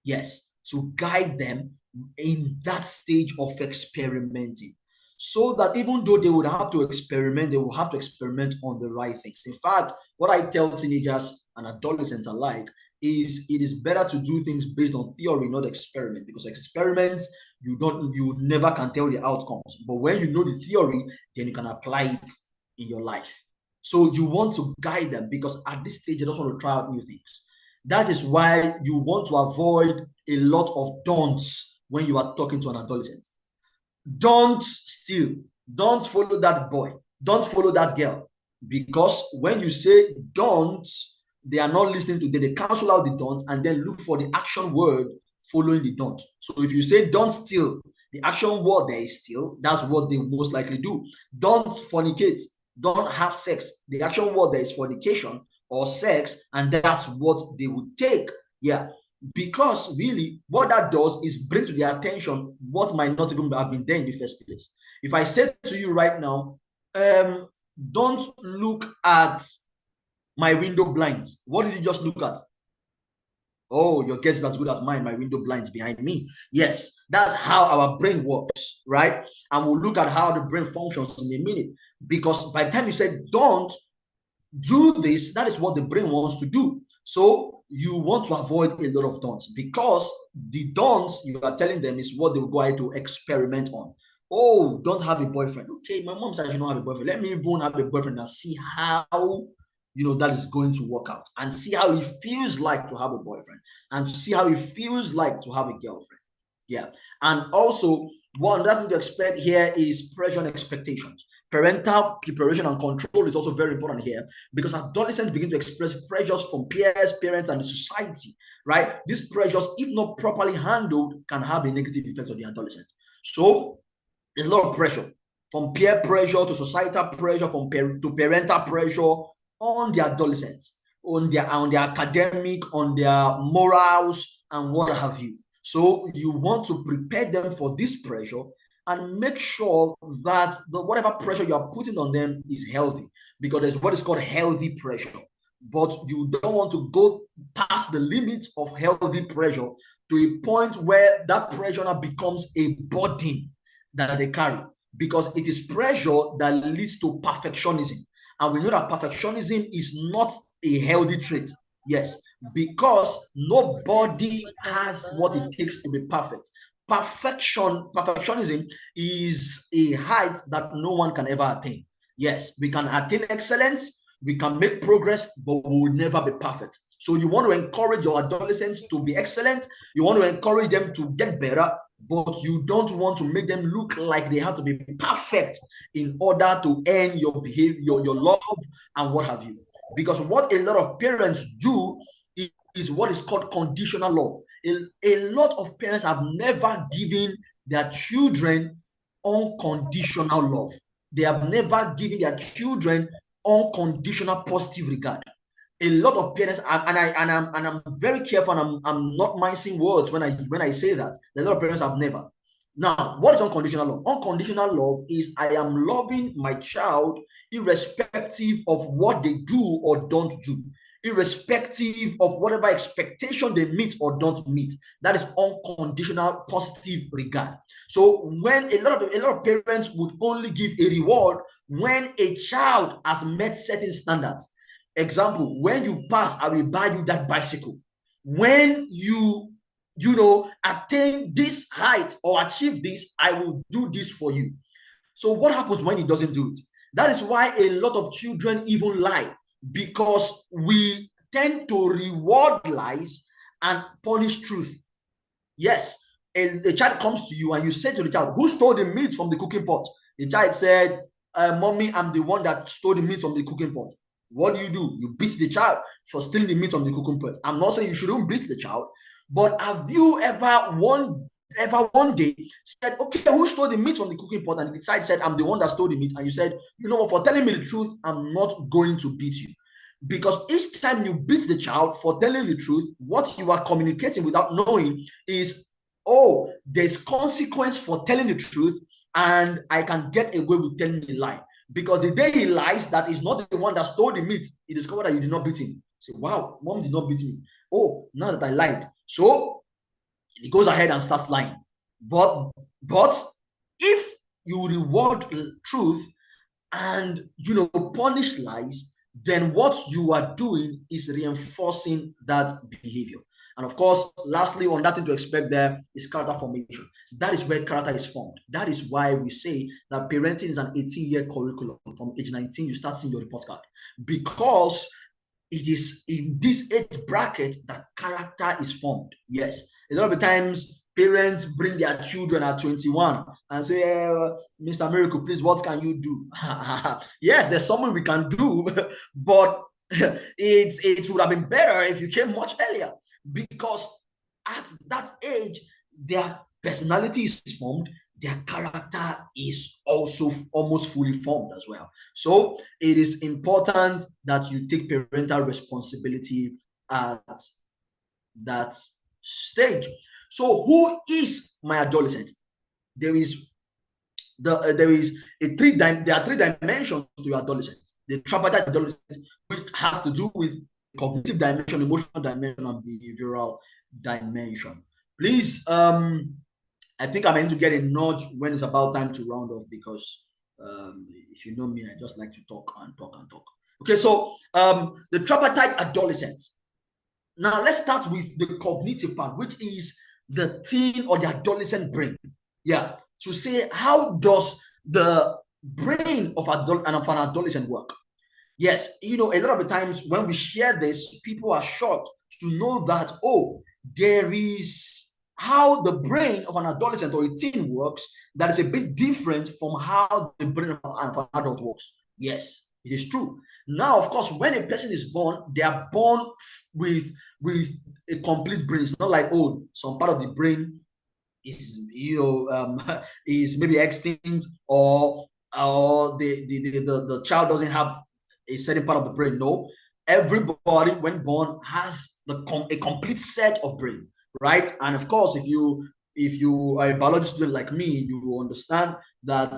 Yes, to guide them in that stage of experimenting. so that even though they would have to experiment, they will have to experiment on the right things. In fact, what I tell teenagers and adolescents alike is it is better to do things based on theory, not experiment, because experiments, you never can tell the outcomes. But when you know the theory, then you can apply it in your life. So you want to guide them, because at this stage, they just want to try out new things. That is why you want to avoid a lot of don'ts when you are talking to an adolescent. Don't steal. Don't follow that boy. Don't follow that girl. Because when you say don't, they are not listening to them. They cancel out the don't and then look for the action word following the don't. So if you say don't steal, the action word there is steal. That's what they most likely do. Don't fornicate. Don't have sex. The action word there is fornication or sex, and that's what they would take. Yeah. Because really, what that does is bring to their attention what might not even have been there in the first place. If I say to you right now, don't look at my window blinds. What did you just look at? Oh, your guess is as good as mine. My window blinds behind me. Yes, that's how our brain works, right? And we'll look at how the brain functions in a minute. Because by the time you said don't do this, that is what the brain wants to do. So you want to avoid a lot of don'ts, because the don'ts you are telling them is what they will go ahead to experiment on. Oh, don't have a boyfriend. Okay, my mom said I should not have a boyfriend. Let me even have a boyfriend and see how that is going to work out, and see how it feels like to have a boyfriend, and see how it feels like to have a girlfriend. Yeah. And also, one other thing to expect here is pressure and expectations. Parental preparation and control is also very important here, because adolescents begin to express pressures from peers, parents, and the society, right? These pressures, if not properly handled, can have a negative effect on the adolescent. So there's a lot of pressure, from peer pressure to societal pressure, to parental pressure on the adolescents, on their academic, on their morals, and what have you. So you want to prepare them for this pressure and make sure that whatever pressure you are putting on them is healthy, because there's what is called healthy pressure. But you don't want to go past the limits of healthy pressure to a point where that pressure now becomes a burden that they carry, because it is pressure that leads to perfectionism. And we know that perfectionism is not a healthy trait. Yes, because nobody has what it takes to be perfect. Perfectionism is a height that no one can ever attain. Yes, we can attain excellence, we can make progress, but we will never be perfect. So you want to encourage your adolescents to be excellent, you want to encourage them to get better, but you don't want to make them look like they have to be perfect in order to earn your behavior, your love, and what have you. Because what a lot of parents do is what is called conditional love. A lot of parents have never given their children unconditional love. They have never given their children unconditional positive regard. A lot of parents, and I'm very careful, and I'm not mincing words when I say that. A lot of parents have never. Now, what is unconditional love? Unconditional love is I am loving my child irrespective of what they do or don't do, irrespective of whatever expectation they meet or don't meet. That is unconditional positive regard. So when a lot of parents would only give a reward when a child has met certain standards. Example, when you pass, I will buy you that bicycle. When you attain this height or achieve this, I will do this for you. So what happens when he doesn't do it? That is why a lot of children even lie, because we tend to reward lies and punish truth. Yes, a child comes to you and you say to the child, who stole the meat from the cooking pot? The child said, Mommy, I'm the one that stole the meat from the cooking pot. What do? You beat the child for stealing the meat from the cooking pot. I'm not saying you shouldn't beat the child, but have you ever one day said, okay, who stole the meat from the cooking pot? And the child said, I'm the one that stole the meat. And you said, you know what, for telling me the truth, I'm not going to beat you. Because each time you beat the child for telling the truth, what you are communicating without knowing is, oh, there's consequence for telling the truth, and I can get away with telling a lie. Because the day he lies that is not the one that stole the meat, he discovered that you did not beat him. Say, wow, mom did not beat me. Oh, now that I lied. So he goes ahead and starts lying. But if you reward truth and punish lies, then what you are doing is reinforcing that behavior. And of course, lastly, on that thing to expect there is character formation. That is where character is formed. That is why we say that parenting is an 18-year curriculum. From age 19, you start seeing your report card, because it is in this age bracket that character is formed. Yes, a lot of the times parents bring their children at 21 and say, Mr. Miracle, please, what can you do? Yes, there's something we can do, but it would have been better if you came much earlier, because at that age, their personality is formed, their character is also almost fully formed as well. So it is important that you take parental responsibility at that stage. So who is my adolescent? There are three dimensions to your adolescent. The tripartite adolescent, which has to do with cognitive dimension, emotional dimension, and behavioral dimension. Please, I think I'm going to get a nudge when it's about time to round off, because if you know me, I just like to talk and talk and talk. Okay, so the tripartite adolescent. Now let's start with the cognitive part, which is the teen or the adolescent brain. Yeah, to say, how does the brain of an adolescent work? Yes, a lot of the times when we share this, people are shocked to know that, there is how the brain of an adolescent or a teen works that is a bit different from how the brain of an adult works. Yes, it is true. Now, of course, when a person is born, they are born with a complete brain. It's not like, some part of the brain is is maybe extinct, or the child doesn't have a certain part of the brain. No, everybody when born has a complete set of brain, right? And of course, if you are a biology student like me, you will understand that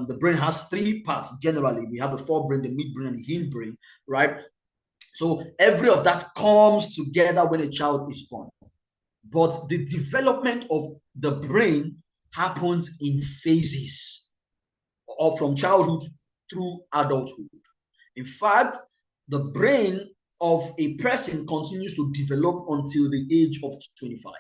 the brain has three parts. Generally, we have the forebrain, the midbrain, and the hindbrain, right? So every of that comes together when a child is born. But the development of the brain happens in phases, or from childhood through adulthood. In fact, the brain of a person continues to develop until the age of 25.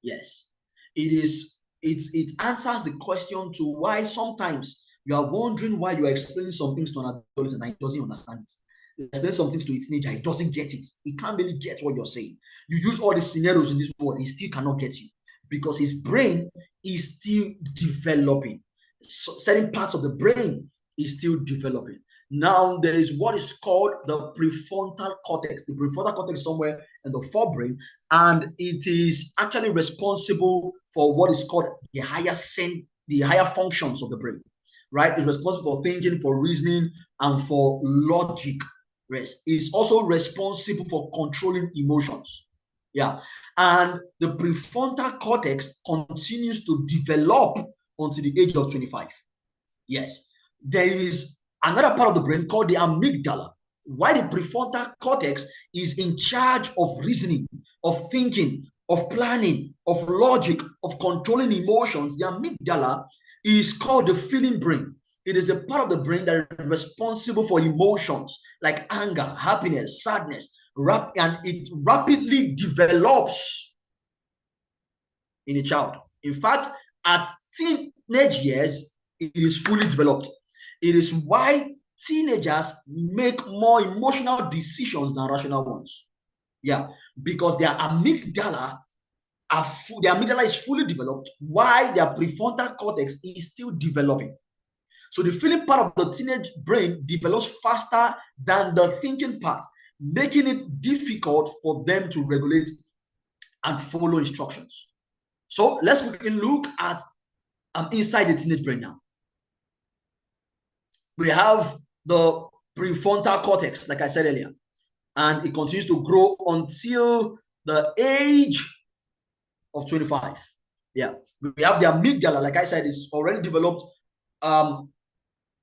Yes, it answers the question to why sometimes you are wondering why you are explaining some things to an adolescent and he doesn't understand it. You explain some things to a teenager, he doesn't get it. He can't really get what you're saying. You use all the scenarios in this world, he still cannot get you, because his brain is still developing. So certain parts of the brain is still developing. Now, there is what is called the prefrontal cortex. The prefrontal cortex is somewhere in the forebrain, and it is actually responsible for what is called the higher functions of the brain, right? It's responsible for thinking, for reasoning, and for logic. It's also responsible for controlling emotions. Yeah, and the prefrontal cortex continues to develop until the age of 25. Yes, there is another part of the brain called the amygdala. Why the prefrontal cortex is in charge of reasoning, of thinking, of planning, of logic, of controlling emotions. The amygdala is called the feeling brain. It is a part of the brain that is responsible for emotions like anger, happiness, sadness, and it rapidly develops in a child. In fact, at teenage years, it is fully developed. It is why teenagers make more emotional decisions than rational ones. Yeah, because their amygdala is fully developed, while their prefrontal cortex is still developing. So the feeling part of the teenage brain develops faster than the thinking part, making it difficult for them to regulate and follow instructions. So let's quickly look at inside the teenage brain now. We have the prefrontal cortex, like I said earlier, and it continues to grow until the age of 25. Yeah, we have the amygdala, like I said, is already developed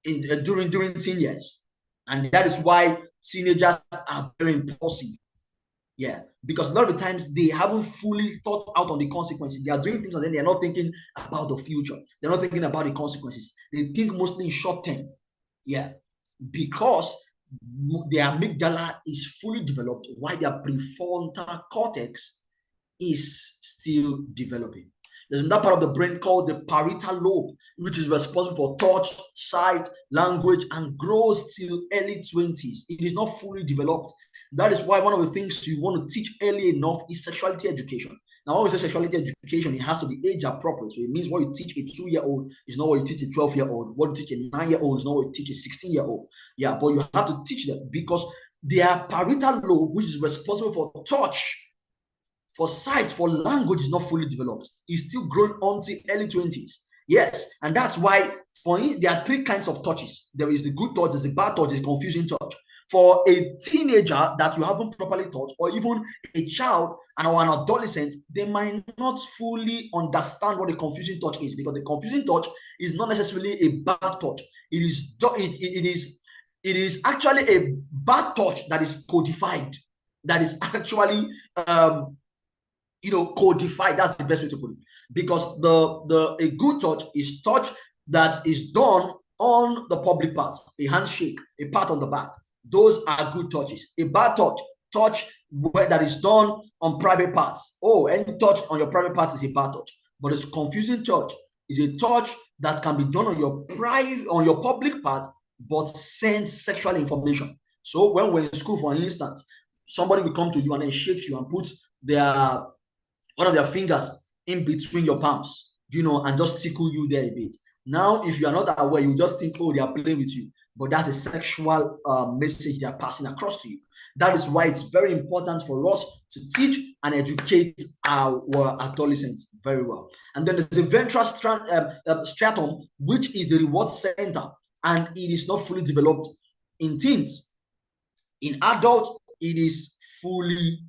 during teen years, and that is why teenagers are very impulsive. Yeah, because a lot of the times they haven't fully thought out on the consequences. They are doing things and then they're not thinking about the future. They're not thinking about the consequences. They think mostly in short term. Yeah, because their amygdala is fully developed while their prefrontal cortex is still developing. There's another part of the brain called the parietal lobe, which is responsible for touch, sight, language, and grows till early 20s. It is not fully developed. That is why one of the things you want to teach early enough is sexuality education. Now, when we say sexuality education, it has to be age appropriate. So it means what you teach a 2-year-old is not what you teach a 12-year-old. What you teach a 9-year-old is not what you teach a 16-year-old. Yeah, but you have to teach them because their parietal lobe, which is responsible for touch, for sight, for language, is not fully developed. It's still growing until early 20s. Yes, and that's why for it, there are 3 kinds of touches. There is the good touch, there's the bad touch, there's confusing touch. For a teenager that you haven't properly taught, or even a child and or an adolescent, they might not fully understand what a confusing touch is, because the confusing touch is not necessarily a bad touch. It is actually a bad touch that is codified, that is actually codified. That's the best way to put it, because a good touch is touch that is done on the public part, a handshake, a pat on the back. Those are good touches. A bad touch that is done on private parts. Oh, any touch on your private part is a bad touch. But a confusing touch is a touch that can be done on your public part, but sends sexual information. So when we're in school, for instance, somebody will come to you and then shake you and put one of their fingers in between your palms, and just tickle you there a bit. Now, if you are not aware, you just think, oh, they are playing with you. But that's a sexual message they are passing across to you. That is why it's very important for us to teach and educate our adolescents very well. And then there's the ventral stratum, which is the reward center, and it is not fully developed in teens. In adults, it is fully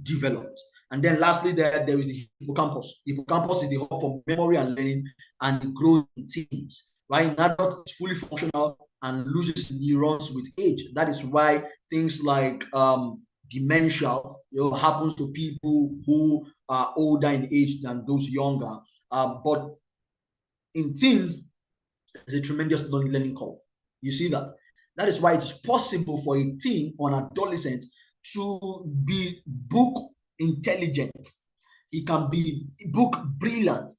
developed. And then lastly, there is the hippocampus. The hippocampus is the hub for memory and learning, and it grows in teens. Right? In adults, it's fully functional and loses neurons with age. That is why things like dementia happens to people who are older in age than those younger. But in teens, there's a tremendous learning curve. You see that? That is why it's possible for a teen or an adolescent to be book intelligent. He can be book brilliant,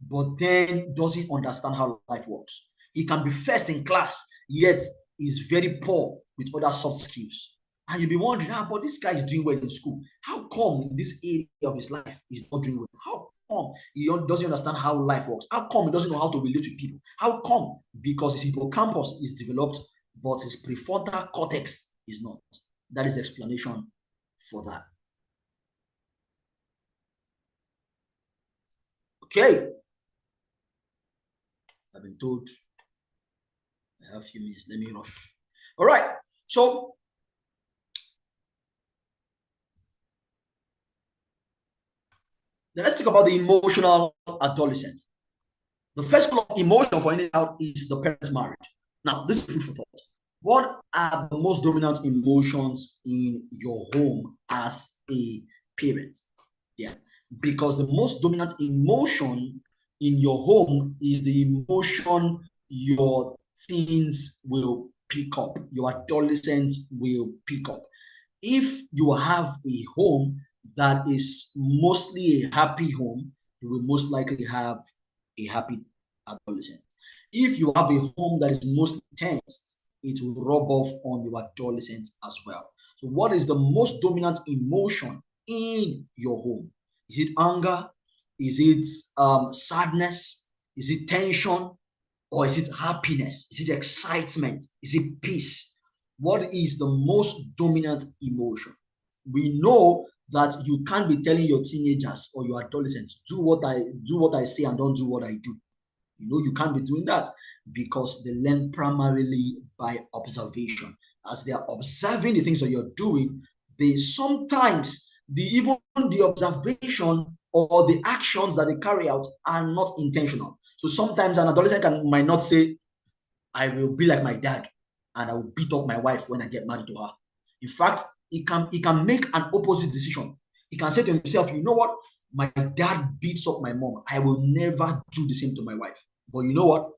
but then doesn't understand how life works. He can be first in class, yet is very poor with other soft skills. And you'll be wondering, but this guy is doing well in school. How come in this area of his life he's not doing well? How come he doesn't understand how life works? How come he doesn't know how to relate with people? How come? Because his hippocampus is developed, but his prefrontal cortex is not. That is the explanation for that. Okay. I've been told I have a few minutes. Let me rush. All right. So then let's talk about the emotional adolescent. The first clue of emotion for any out is the parents' marriage. Now, this is food for thought. What are the most dominant emotions in your home as a parent? Yeah, because the most dominant emotion in your home is the emotion your teens will pick up, your adolescents will pick up. If you have a home that is mostly a happy home, you will most likely have a happy adolescent. If you have a home that is mostly tense, it will rub off on your adolescent as well. So what is the most dominant emotion in your home? Is it anger? Is it sadness? Is it tension? Or is it happiness? Is it excitement? Is it peace? What is the most dominant emotion? We know that you can't be telling your teenagers or your adolescents, do what I say and don't do what I do. You can't be doing that, because they learn primarily by observation. As they are observing the things that you're doing, they sometimes even the observation or the actions that they carry out are not intentional. So sometimes an adolescent might not say, I will be like my dad and I will beat up my wife when I get married to her. In fact, he can make an opposite decision. He can say to himself, you know what? My dad beats up my mom. I will never do the same to my wife. But you know what?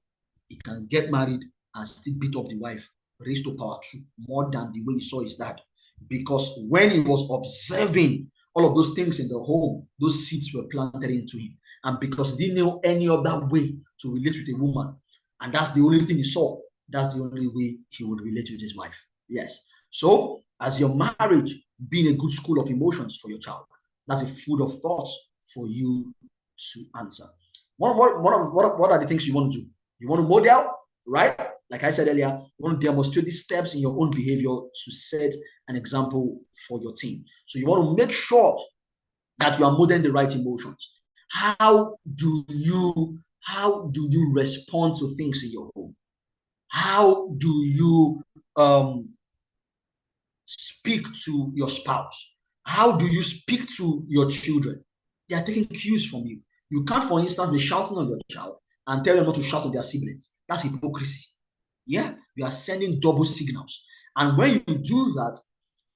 He can get married and still beat up the wife, raised to power 2, more than the way he saw his dad. Because when he was observing all of those things in the home, those seeds were planted into him. And because he didn't know any other way to relate with a woman, and that's the only thing he saw, that's the only way he would relate with his wife. Yes. So, as your marriage being a good school of emotions for your child, that's a food of thoughts for you to answer. What are the things you want to do? You want to model, right? Like I said earlier, you want to demonstrate these steps in your own behavior to set an example for your team. So you want to make sure that you are modeling the right emotions. How do you respond to things in your home? How do you speak to your spouse? How do you speak to your children? They are taking cues from you. You can't, for instance, be shouting on your child and tell them not to shout on their siblings. That's hypocrisy. Yeah, you are sending double signals. And when you do that,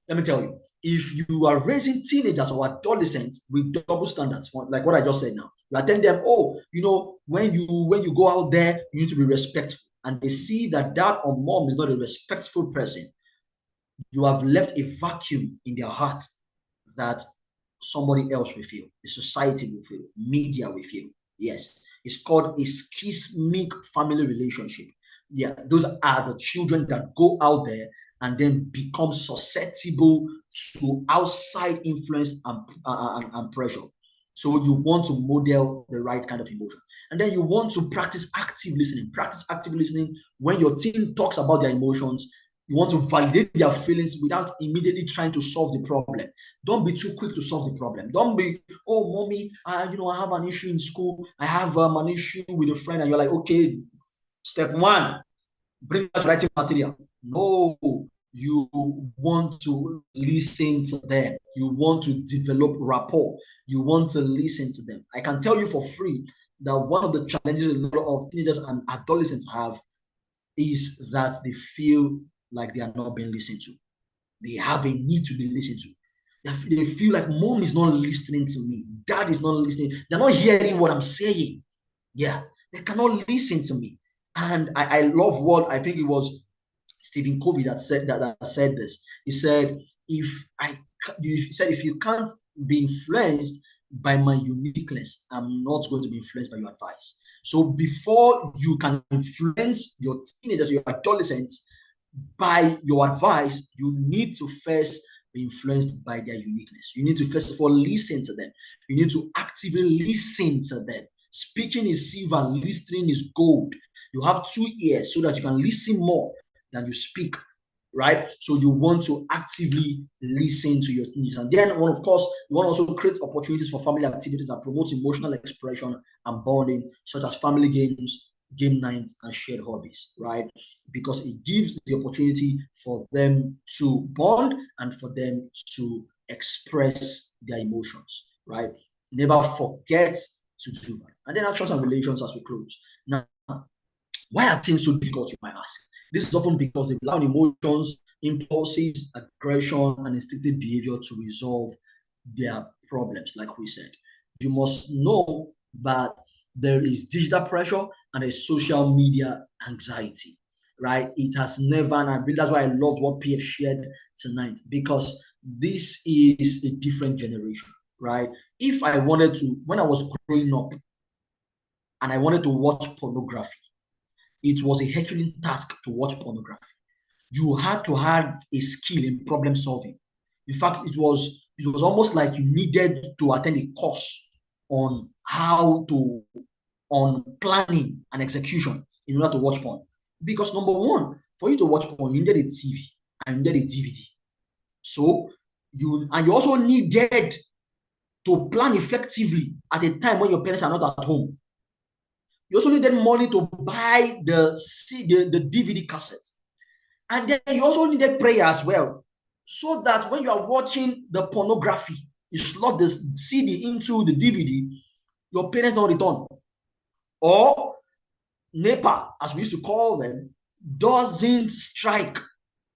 let me tell you, if you are raising teenagers or adolescents with double standards, like what I just said now, you are telling them, oh, you know, when you go out there, you need to be respectful. And they see that dad or mom is not a respectful person, you have left a vacuum in their heart that somebody else will feel, the society will feel, media will feel. Yes, it's called a schismic family relationship. Yeah, those are the children that go out there and then become susceptible to outside influence and pressure. So you want to model the right kind of emotion. And then you want to practice active listening. Practice active listening when your teen talks about their emotions. You want to validate their feelings without immediately trying to solve the problem. Don't be too quick to solve the problem. Don't be, oh, mommy, I have an issue in school. I have an issue with a friend. And you're like, okay, step 1, bring that writing material. No, you want to listen to them. You want to develop rapport. You want to listen to them. I can tell you for free that one of the challenges a lot of teenagers and adolescents have is that they feel like they are not being listened to. They have a need to be listened to. They feel like mom is not listening to me. Dad is not listening. They're not hearing what I'm saying. Yeah, they cannot listen to me. And I love what, I think it was Stephen Covey that said this. He said, if you can't be influenced by my uniqueness, I'm not going to be influenced by your advice. So before you can influence your teenagers, your adolescents by your advice, you need to first be influenced by their uniqueness. You need to first of all listen to them. You need to actively listen to them. Speaking is silver, listening is gold. You have 2 ears so that you can listen more than you speak, right? So you want to actively listen to your needs. And then, of course, you want to also create opportunities for family activities that promote emotional expression and bonding, such as family games, game nights, and shared hobbies, right? Because it gives the opportunity for them to bond and for them to express their emotions, right? Never forget to do that. And then actions and relations as we close. Now, why are things so difficult, you might ask? This is often because they allow emotions, impulses, aggression, and instinctive behavior to resolve their problems, like we said. You must know that there is digital pressure and a social media anxiety, right? It has never, and that's why I loved what PF shared tonight, because this is a different generation, right? If I wanted to, when I was growing up and I wanted to watch pornography, it was a Herculean task to watch pornography. You had to have a skill in problem solving. In fact, it was almost like you needed to attend a course on on planning and execution in order to watch porn. Because number one, for you to watch porn, you needed a TV and you needed a DVD. So you also needed to plan effectively at a time when your parents are not at home. You also needed money to buy the DVD cassette. And then you also needed prayer as well. So that when you are watching the pornography, you slot the CD into the DVD, your parents don't return. Or NEPA, as we used to call them, doesn't strike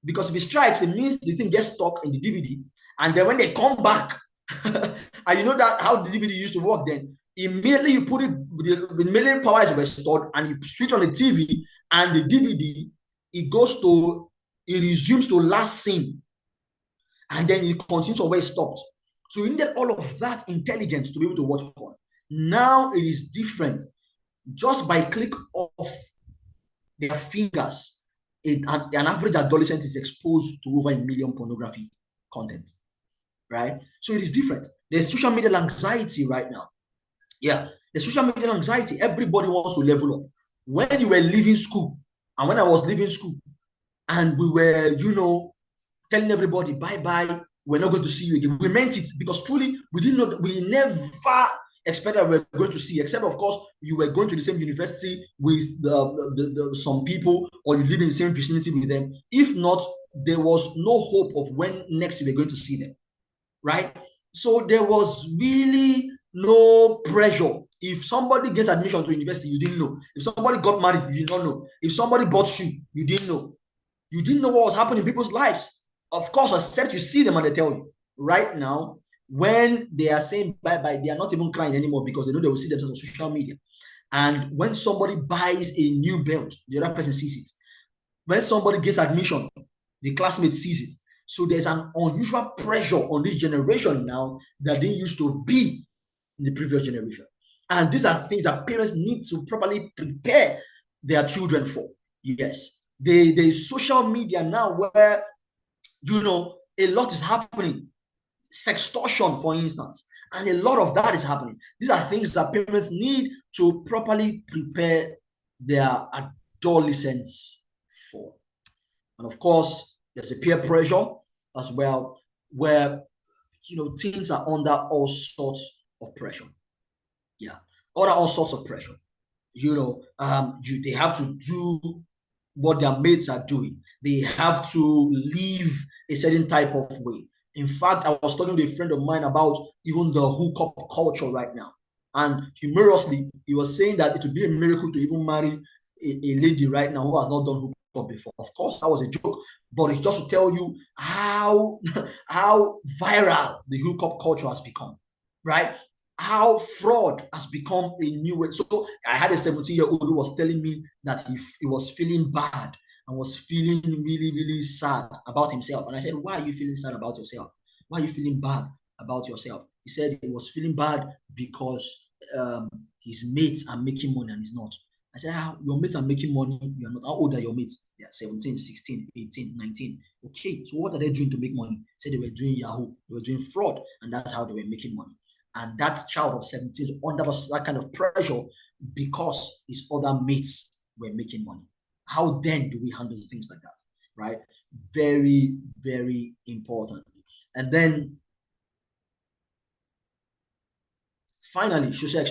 Because if it strikes, it means the thing gets stuck in the DVD. And then when they come back, and you know that how the DVD used to work then, immediately you put it, the immediate power is restored, and you switch on the TV, and the DVD, it resumes to last scene. And then it continues on where it stopped. So you needed all of that intelligence to be able to watch porn. Now it is different. Just by click of their fingers, an average adolescent is exposed to over 1 million pornography content, right? So it is different. There's social media anxiety right now. Yeah, the social media anxiety, everybody wants to level up. When you were leaving school, and when I was leaving school, and we were, telling everybody, bye-bye, we're not going to see you again. We meant it, because truly, we didn't know, we never expected that we were going to see, except, of course, you were going to the same university with some people, or you live in the same vicinity with them. If not, there was no hope of when next you were going to see them, right? So there was really no pressure. If somebody gets admission to university, you didn't know. If somebody got married, you did not know. If somebody bought shoe, you didn't know. You didn't know what was happening in people's lives. Of course, except you see them and they tell you. Right now, when they are saying bye-bye, they are not even crying anymore, because they know they will see themselves on social media. And when somebody buys a new belt, the other person sees it. When somebody gets admission, the classmate sees it. So there's an unusual pressure on this generation now that they used to be in the previous generation. And these are things that parents need to properly prepare their children for. Yes. There's social media now where, a lot is happening. Sextortion, for instance. And a lot of that is happening. These are things that parents need to properly prepare their adolescents for. And of course, there's a peer pressure as well, where, teens are under all sorts of pressure. Yeah, under all sorts of pressure. They have to do what their mates are doing. They have to live a certain type of way. In fact, I was talking to a friend of mine about even the hookup culture right now. And humorously, he was saying that it would be a miracle to even marry a lady right now who has not done hookup before. Of course, that was a joke, but it's just to tell you how viral the hookup culture has become, right? How fraud has become a new way. So I had a 17-year-old who was telling me that he was feeling bad and was feeling really, really sad about himself. And I said, why are you feeling sad about yourself? Why are you feeling bad about yourself? He said he was feeling bad because his mates are making money and he's not. I said, your mates are making money, you're not. How old are your mates? They are 17, 16, 18, 19. Okay, so what are they doing to make money? He said they were doing Yahoo, they were doing fraud, and that's how they were making money. And that child of 17 is under that kind of pressure because his other mates were making money. How then do we handle things like that, right? Very, very important. And then finally, social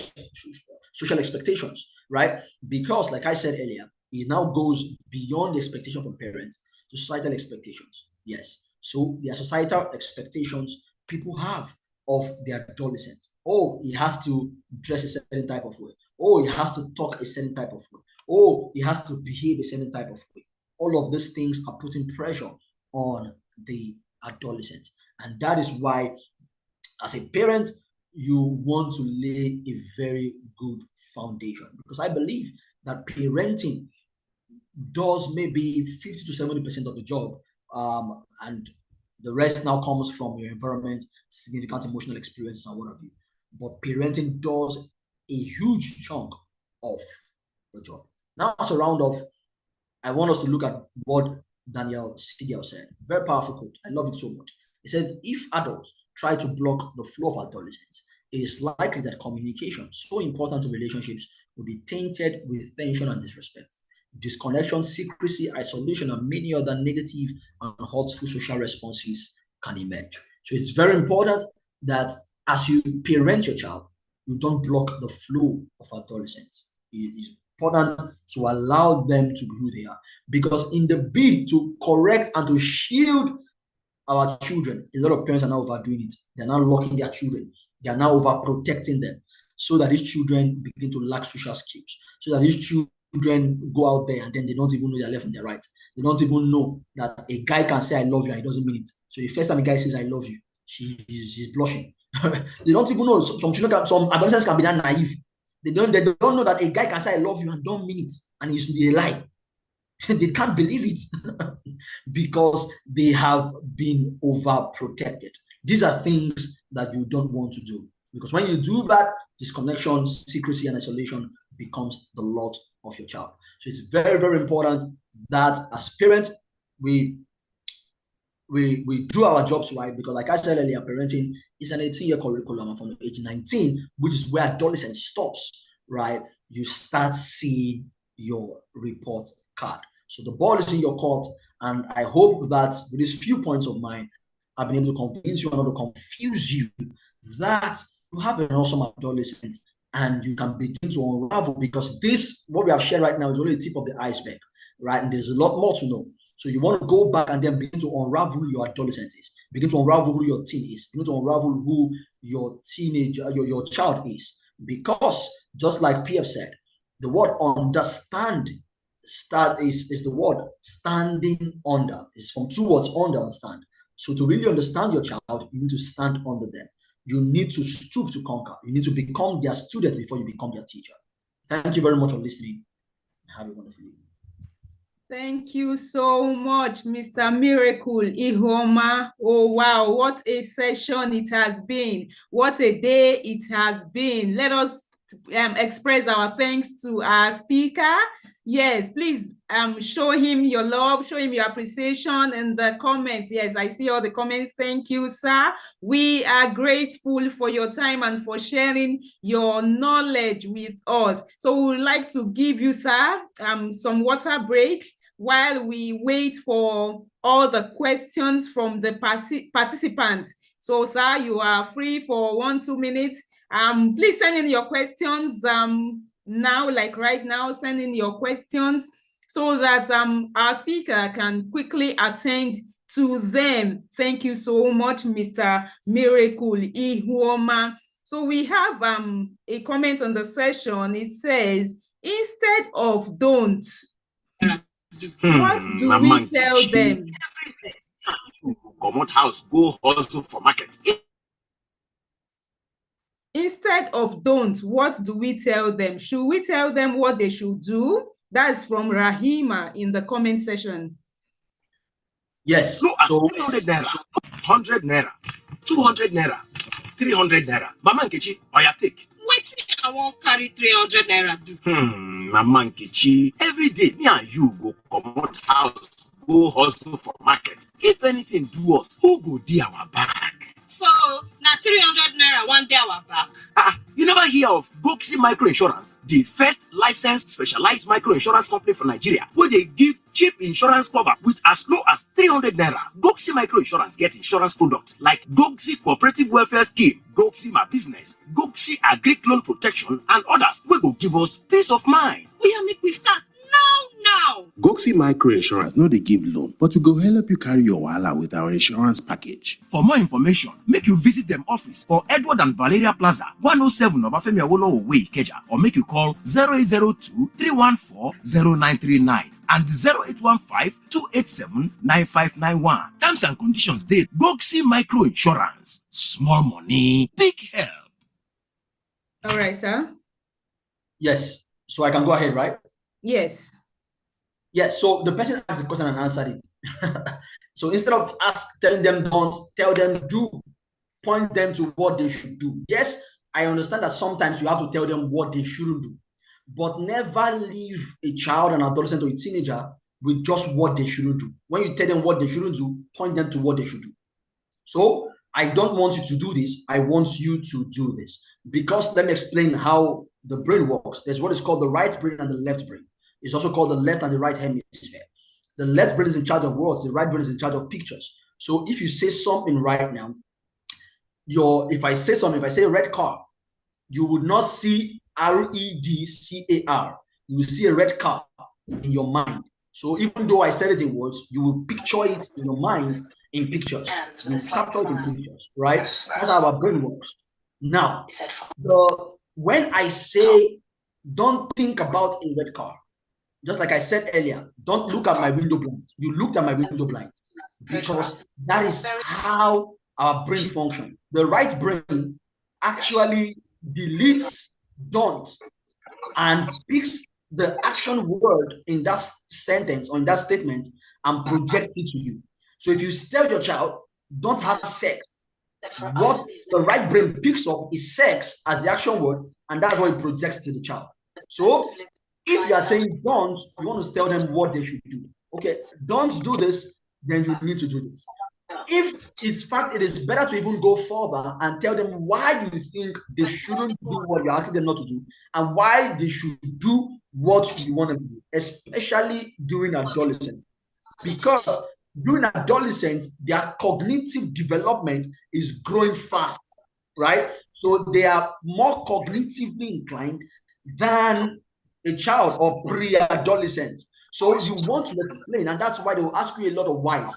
expectations, right? Because like I said earlier, it now goes beyond the expectation from parents to societal expectations. Yes. So there are societal expectations people have of their adolescent. Oh, he has to dress a certain type of way. Oh, he has to talk a certain type of way. Oh, he has to behave a certain type of way. All of these things are putting pressure on the adolescent. And that is why, as a parent, you want to lay a very good foundation. Because I believe that parenting does maybe 50 to 70% of the job. And the rest now comes from your environment, significant emotional experiences, and what have you. But parenting does a huge chunk of the job. Now, as a round off, I want us to look at what Daniel Siegel said. Very powerful quote. I love it so much. He says, if adults try to block the flow of adolescence, it is likely that communication, so important to relationships, will be tainted with tension and disrespect. Disconnection, secrecy, isolation, and many other negative and hurtful social responses can emerge. So it's very important that as you parent your child, you don't block the flow of adolescence. It is important to allow them to be who they are. Because in the bid to correct and to shield our children, a lot of parents are now overdoing it. They're now locking their children. They are now overprotecting them so that these children begin to lack social skills, so that these children children go out there and then they don't even know their left and their right. They don't even know that a guy can say I love you and he doesn't mean it. So the first time a guy says I love you, she's blushing. They don't even know. Some children, some adolescents can be that naive. They don't know that a guy can say I love you and don't mean it, and it's a lie. They can't believe it because they have been overprotected. These are things that you don't want to do, because when you do that, disconnection, secrecy, and isolation becomes the lot of your child. So it's very, very important that as parents, we do our jobs right, because like I said earlier, parenting is an 18-year curriculum, and from age 19, which is where adolescence stops, right? You start seeing your report card. So the ball is in your court, and I hope that with these few points of mine, I've been able to convince you and not to confuse you that you have an awesome adolescent and you can begin to unravel, because this, what we have shared right now, is only the tip of the iceberg, right? And there's a lot more to know. So you want to go back and then begin to unravel who your adolescent is, begin to unravel who your teen is, begin to unravel who your teenager, your child is. Because just like PF said, the word understand is the word standing under. It's from two words, under and stand. So to really understand your child, you need to stand under them. You need to stoop to conquer. You need to become their student before you become their teacher. Thank you very much for listening. Have a wonderful evening. Thank you so much, Mr. Miracle Ihoma. Oh, wow, what a session it has been. What a day it has been. Let us express our thanks to our speaker. Yes, please show him your love, show him your appreciation in the comments. Yes, I see all the comments. Thank you, sir. We are grateful for your time and for sharing your knowledge with us. So we would like to give you, sir, some water break while we wait for all the questions from the participants. So, sir, you are free for 1-2 minutes. Please send in your questions now, like right now, send in your questions so that our speaker can quickly attend to them. Thank you so much, Mr. Miracle Ihoma. So we have a comment on the session. It says, instead of don't, what do we tell them? Come out house, go hustle for market. Instead of don't, what do we tell them? Should we tell them what they should do? That's from Rahima in the comment section. Yes. So 300 naira, 100 naira, 200 naira, 300 naira. Mama Nkechi, oya take. Wait, I won't carry 300 naira do. Mama Nkechi, every day me and you go come out house, go hustle for market. If anything do us, who go do our bag? So now 300 naira one day our back. You never hear of Goxi Micro Insurance, the first licensed specialized micro insurance company for Nigeria, where they give cheap insurance cover with as low as 300 naira. Goxi Micro Insurance get insurance products like Goxi Cooperative Welfare Scheme, Goxi My Business, Goxi Agri Loan Protection, and others wey go give us peace of mind. We make we start now. Goxi Micro Insurance no dey give loan, but we go help you carry your wahala with our insurance package. For more information, make you visit them office for Edward and Valeria Plaza, 107 Obafemi Awolowo Way, Ikeja, or make you call 0802-314-0939 and 0815-287-9591. Terms and conditions dey. Goxi Micro Insurance. Small money, big help. All right, sir. Yes. So I can go ahead, right? Yes. Yes. So the person asked the question and answered it. So instead of telling them don't, tell them do. Point them to what they should do. Yes, I understand that sometimes you have to tell them what they shouldn't do, but never leave a child, an adolescent, or a teenager with just what they shouldn't do. When you tell them what they shouldn't do, point them to what they should do. So I don't want you to do this. I want you to do this. Because let me explain how the brain works. There's what is called the right brain and the left brain. It's also called the left and the right hemisphere. The left brain is in charge of words. The right brain is in charge of pictures. So if you say something right now, if I say red car, you would not see REDCAR. You will see a red car in your mind. So even though I said it in words, you will picture it in your mind in pictures. You capture it in pictures, right? That's how our brain works. Now, when I say don't think about a red car, just like I said earlier, don't look at my window blind. You looked at my window blind because that is how our brain functions. The right brain actually deletes don't and picks the action word in that sentence or in that statement and projects it to you. So if you tell your child, don't have sex, what the right brain picks up is sex as the action word, and that's what it projects to the child. So if you are saying don't, you want to tell them what they should do. Okay, don't do this, then you need to do this. If in fact it is better to even go further and tell them why you think they shouldn't do what you're asking them not to do and why they should do what you want them to do, especially during adolescence. Because during adolescence, their cognitive development is growing fast, right? So they are more cognitively inclined than a child or pre-adolescent. So you want to explain, and that's why they will ask you a lot of whys.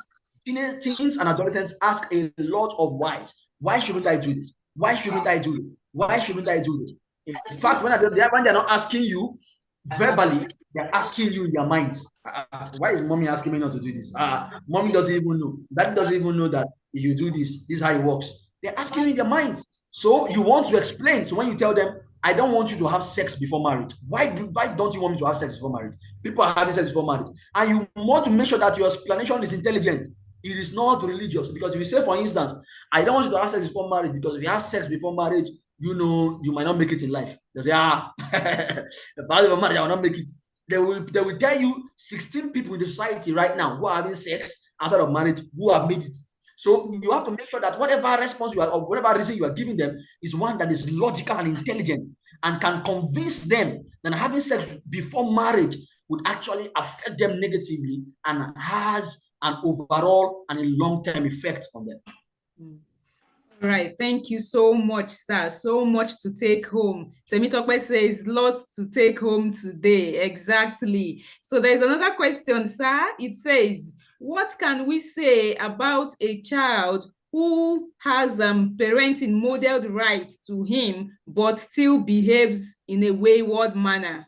Teens and adolescents ask a lot of whys. Why shouldn't I do this? Why shouldn't I do it? Why shouldn't I do this? In fact, when they're not asking you verbally, they're asking you in their minds. Why is mommy asking me not to do this? Mommy doesn't even know. Daddy doesn't even know that if you do this, this is how it works. They're asking you in their minds. So you want to explain. So when you tell them, I don't want you to have sex before marriage. Why don't you want me to have sex before marriage? People are having sex before marriage. And you want to make sure that your explanation is intelligent. It is not religious. Because if you say, for instance, I don't want you to have sex before marriage because if you have sex before marriage, you know, you might not make it in life. They say, if I have marriage, I will not make it. They will tell you 16 people in the society right now who are having sex outside of marriage who have made it. So you have to make sure that whatever response you are or whatever reason you are giving them is one that is logical and intelligent and can convince them that having sex before marriage would actually affect them negatively and has an overall and a long-term effect on them. Right, thank you so much, sir. So much to take home. Temitope says lots to take home today. Exactly. So there's another question, sir. It says, what can we say about a child who has parenting modeled right to him, but still behaves in a wayward manner?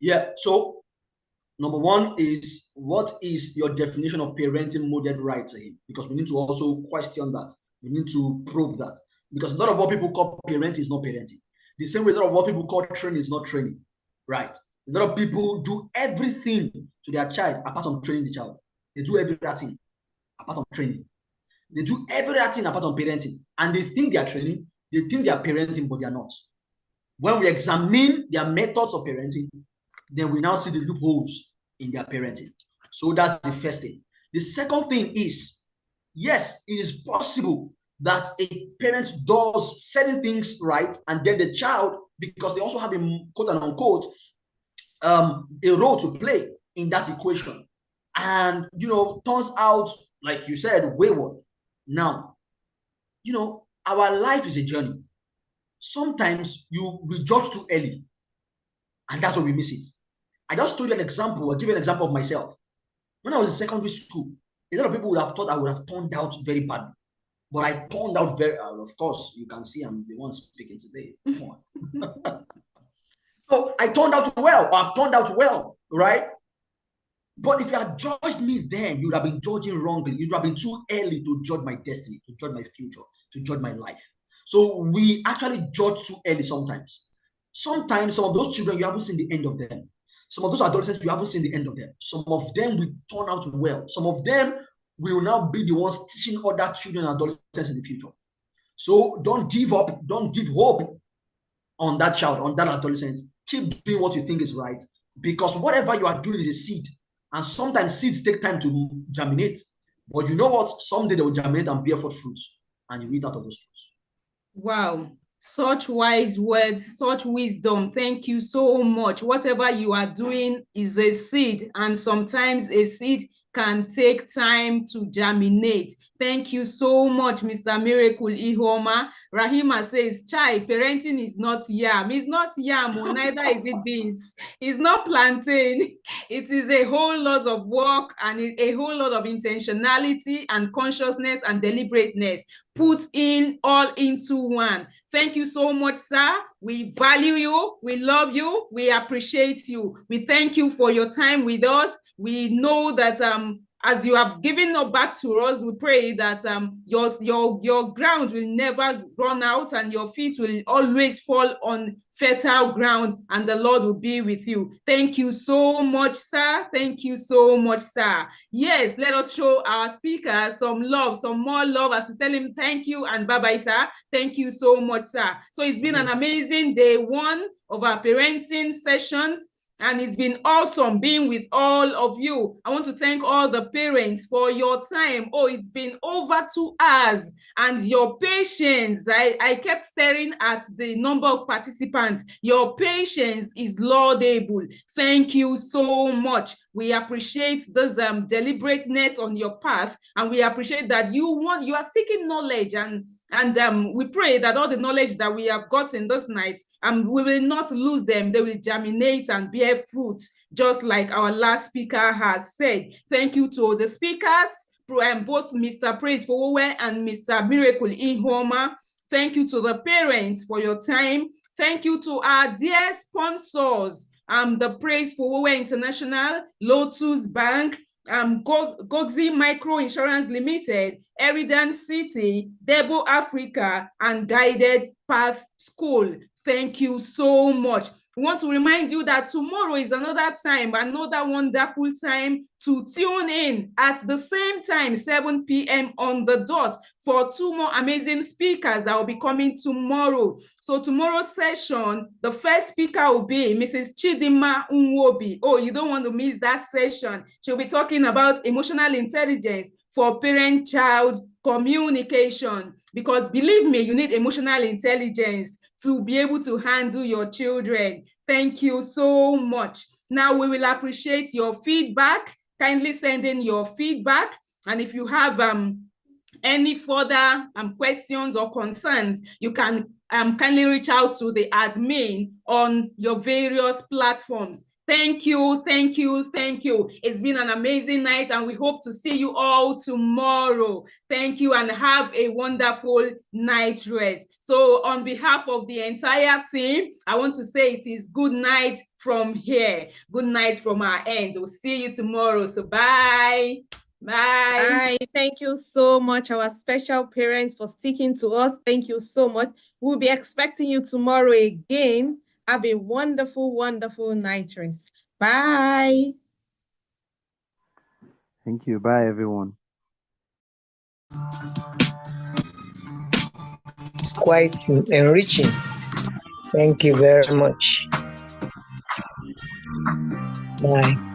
Yeah, so number one is, what is your definition of parenting modeled right to him? Because we need to also question that. We need to probe that. Because a lot of what people call parenting is not parenting. The same way a lot of what people call training is not training, right? A lot of people do everything to their child apart from training the child. They do everything apart from training. They do everything apart from parenting. And they think they are training, they think they are parenting, but they are not. When we examine their methods of parenting, then we now see the loopholes in their parenting. So that's the first thing. The second thing is, yes, it is possible that a parent does certain things right, and then the child, because they also have a quote and unquote, a role to play in that equation. And, you know, turns out, like you said, wayward. Now, you know, our life is a journey. Sometimes we judge too early, and that's when we miss it. I just told you an example. I'll give you an example of myself. When I was in secondary school, a lot of people would have thought I would have turned out very badly. But I turned out very, of course, you can see I'm the one speaking today. Come on. So I turned out well, or I've turned out well, right? But if you had judged me then, you would have been judging wrongly. You would have been too early to judge my destiny, to judge my future, to judge my life. So we actually judge too early sometimes. Sometimes some of those children, you haven't seen the end of them. Some of those adolescents, you haven't seen the end of them. Some of them will turn out well. Some of them will now be the ones teaching other children and adolescents in the future. So don't give up. Don't give hope on that child, on that adolescent. Keep doing what you think is right, because whatever you are doing is a seed. And sometimes seeds take time to germinate. But you know what? Someday they will germinate and bear forth fruits, and you eat out of those fruits. Wow. Such wise words, such wisdom. Thank you so much. Whatever you are doing is a seed, and sometimes a seed can take time to germinate. Thank you so much, Mr. Miracle Ihoma. Rahima says, Chai, parenting is not yam. It's not yam, or neither is it beans. It's not plantain. It is a whole lot of work and a whole lot of intentionality and consciousness and deliberateness put in all into one. Thank you so much, sir. We value you. We love you. We appreciate you. We thank you for your time with us. We know that as you have given up back to us, we pray that your ground will never run out and your feet will always fall on fertile ground, and the Lord will be with you. Thank you so much, sir. Thank you so much, sir. Yes, let us show our speaker some love, some more love, as we tell him thank you and bye-bye, sir. Thank you so much, sir. So it's been an amazing day one of our parenting sessions. And it's been awesome being with all of you. I want to thank all the parents for your time. Oh, it's been over 2 hours and your patience. I kept staring at the number of participants. Your patience is laudable. Thank you so much. We appreciate this deliberateness on your path, and we appreciate that you are seeking knowledge, and we pray that all the knowledge that we have gotten this night, we will not lose them. They will germinate and bear fruit, just like our last speaker has said. Thank you to the speakers, both Mr. Praise Fowowe and Mr. Miracle Ihoma. Thank you to the parents for your time. Thank you to our dear sponsors, the Praise Fowowe International, Lotus Bank, Gogzi Micro Insurance Limited, Eridan City, Debo Africa, and Guided Path School. Thank you so much. We want to remind you that tomorrow is another time, another wonderful time to tune in at the same time, 7 p.m. on the dot, for 2 more amazing speakers that will be coming tomorrow. So tomorrow's session, the first speaker will be Mrs. Chidima Unwobi. Oh, you don't want to miss that session. She'll be talking about emotional intelligence for parent-child communication, because believe me, you need emotional intelligence to be able to handle your children. Thank you so much. Now we will appreciate your feedback. Kindly send in your feedback. And if you have any further questions or concerns, you can kindly reach out to the admin on your various platforms. Thank you, thank you, thank you. It's been an amazing night, and we hope to see you all tomorrow. Thank you, and have a wonderful night rest. So on behalf of the entire team, I want to say it is good night from here. Good night from our end. We'll see you tomorrow. So bye. Bye. Bye. Thank you so much, our special parents, for sticking to us. Thank you so much. We'll be expecting you tomorrow again. Have a wonderful, wonderful night rest. Bye. Thank you. Bye, everyone. It's quite enriching. Thank you very much. Bye.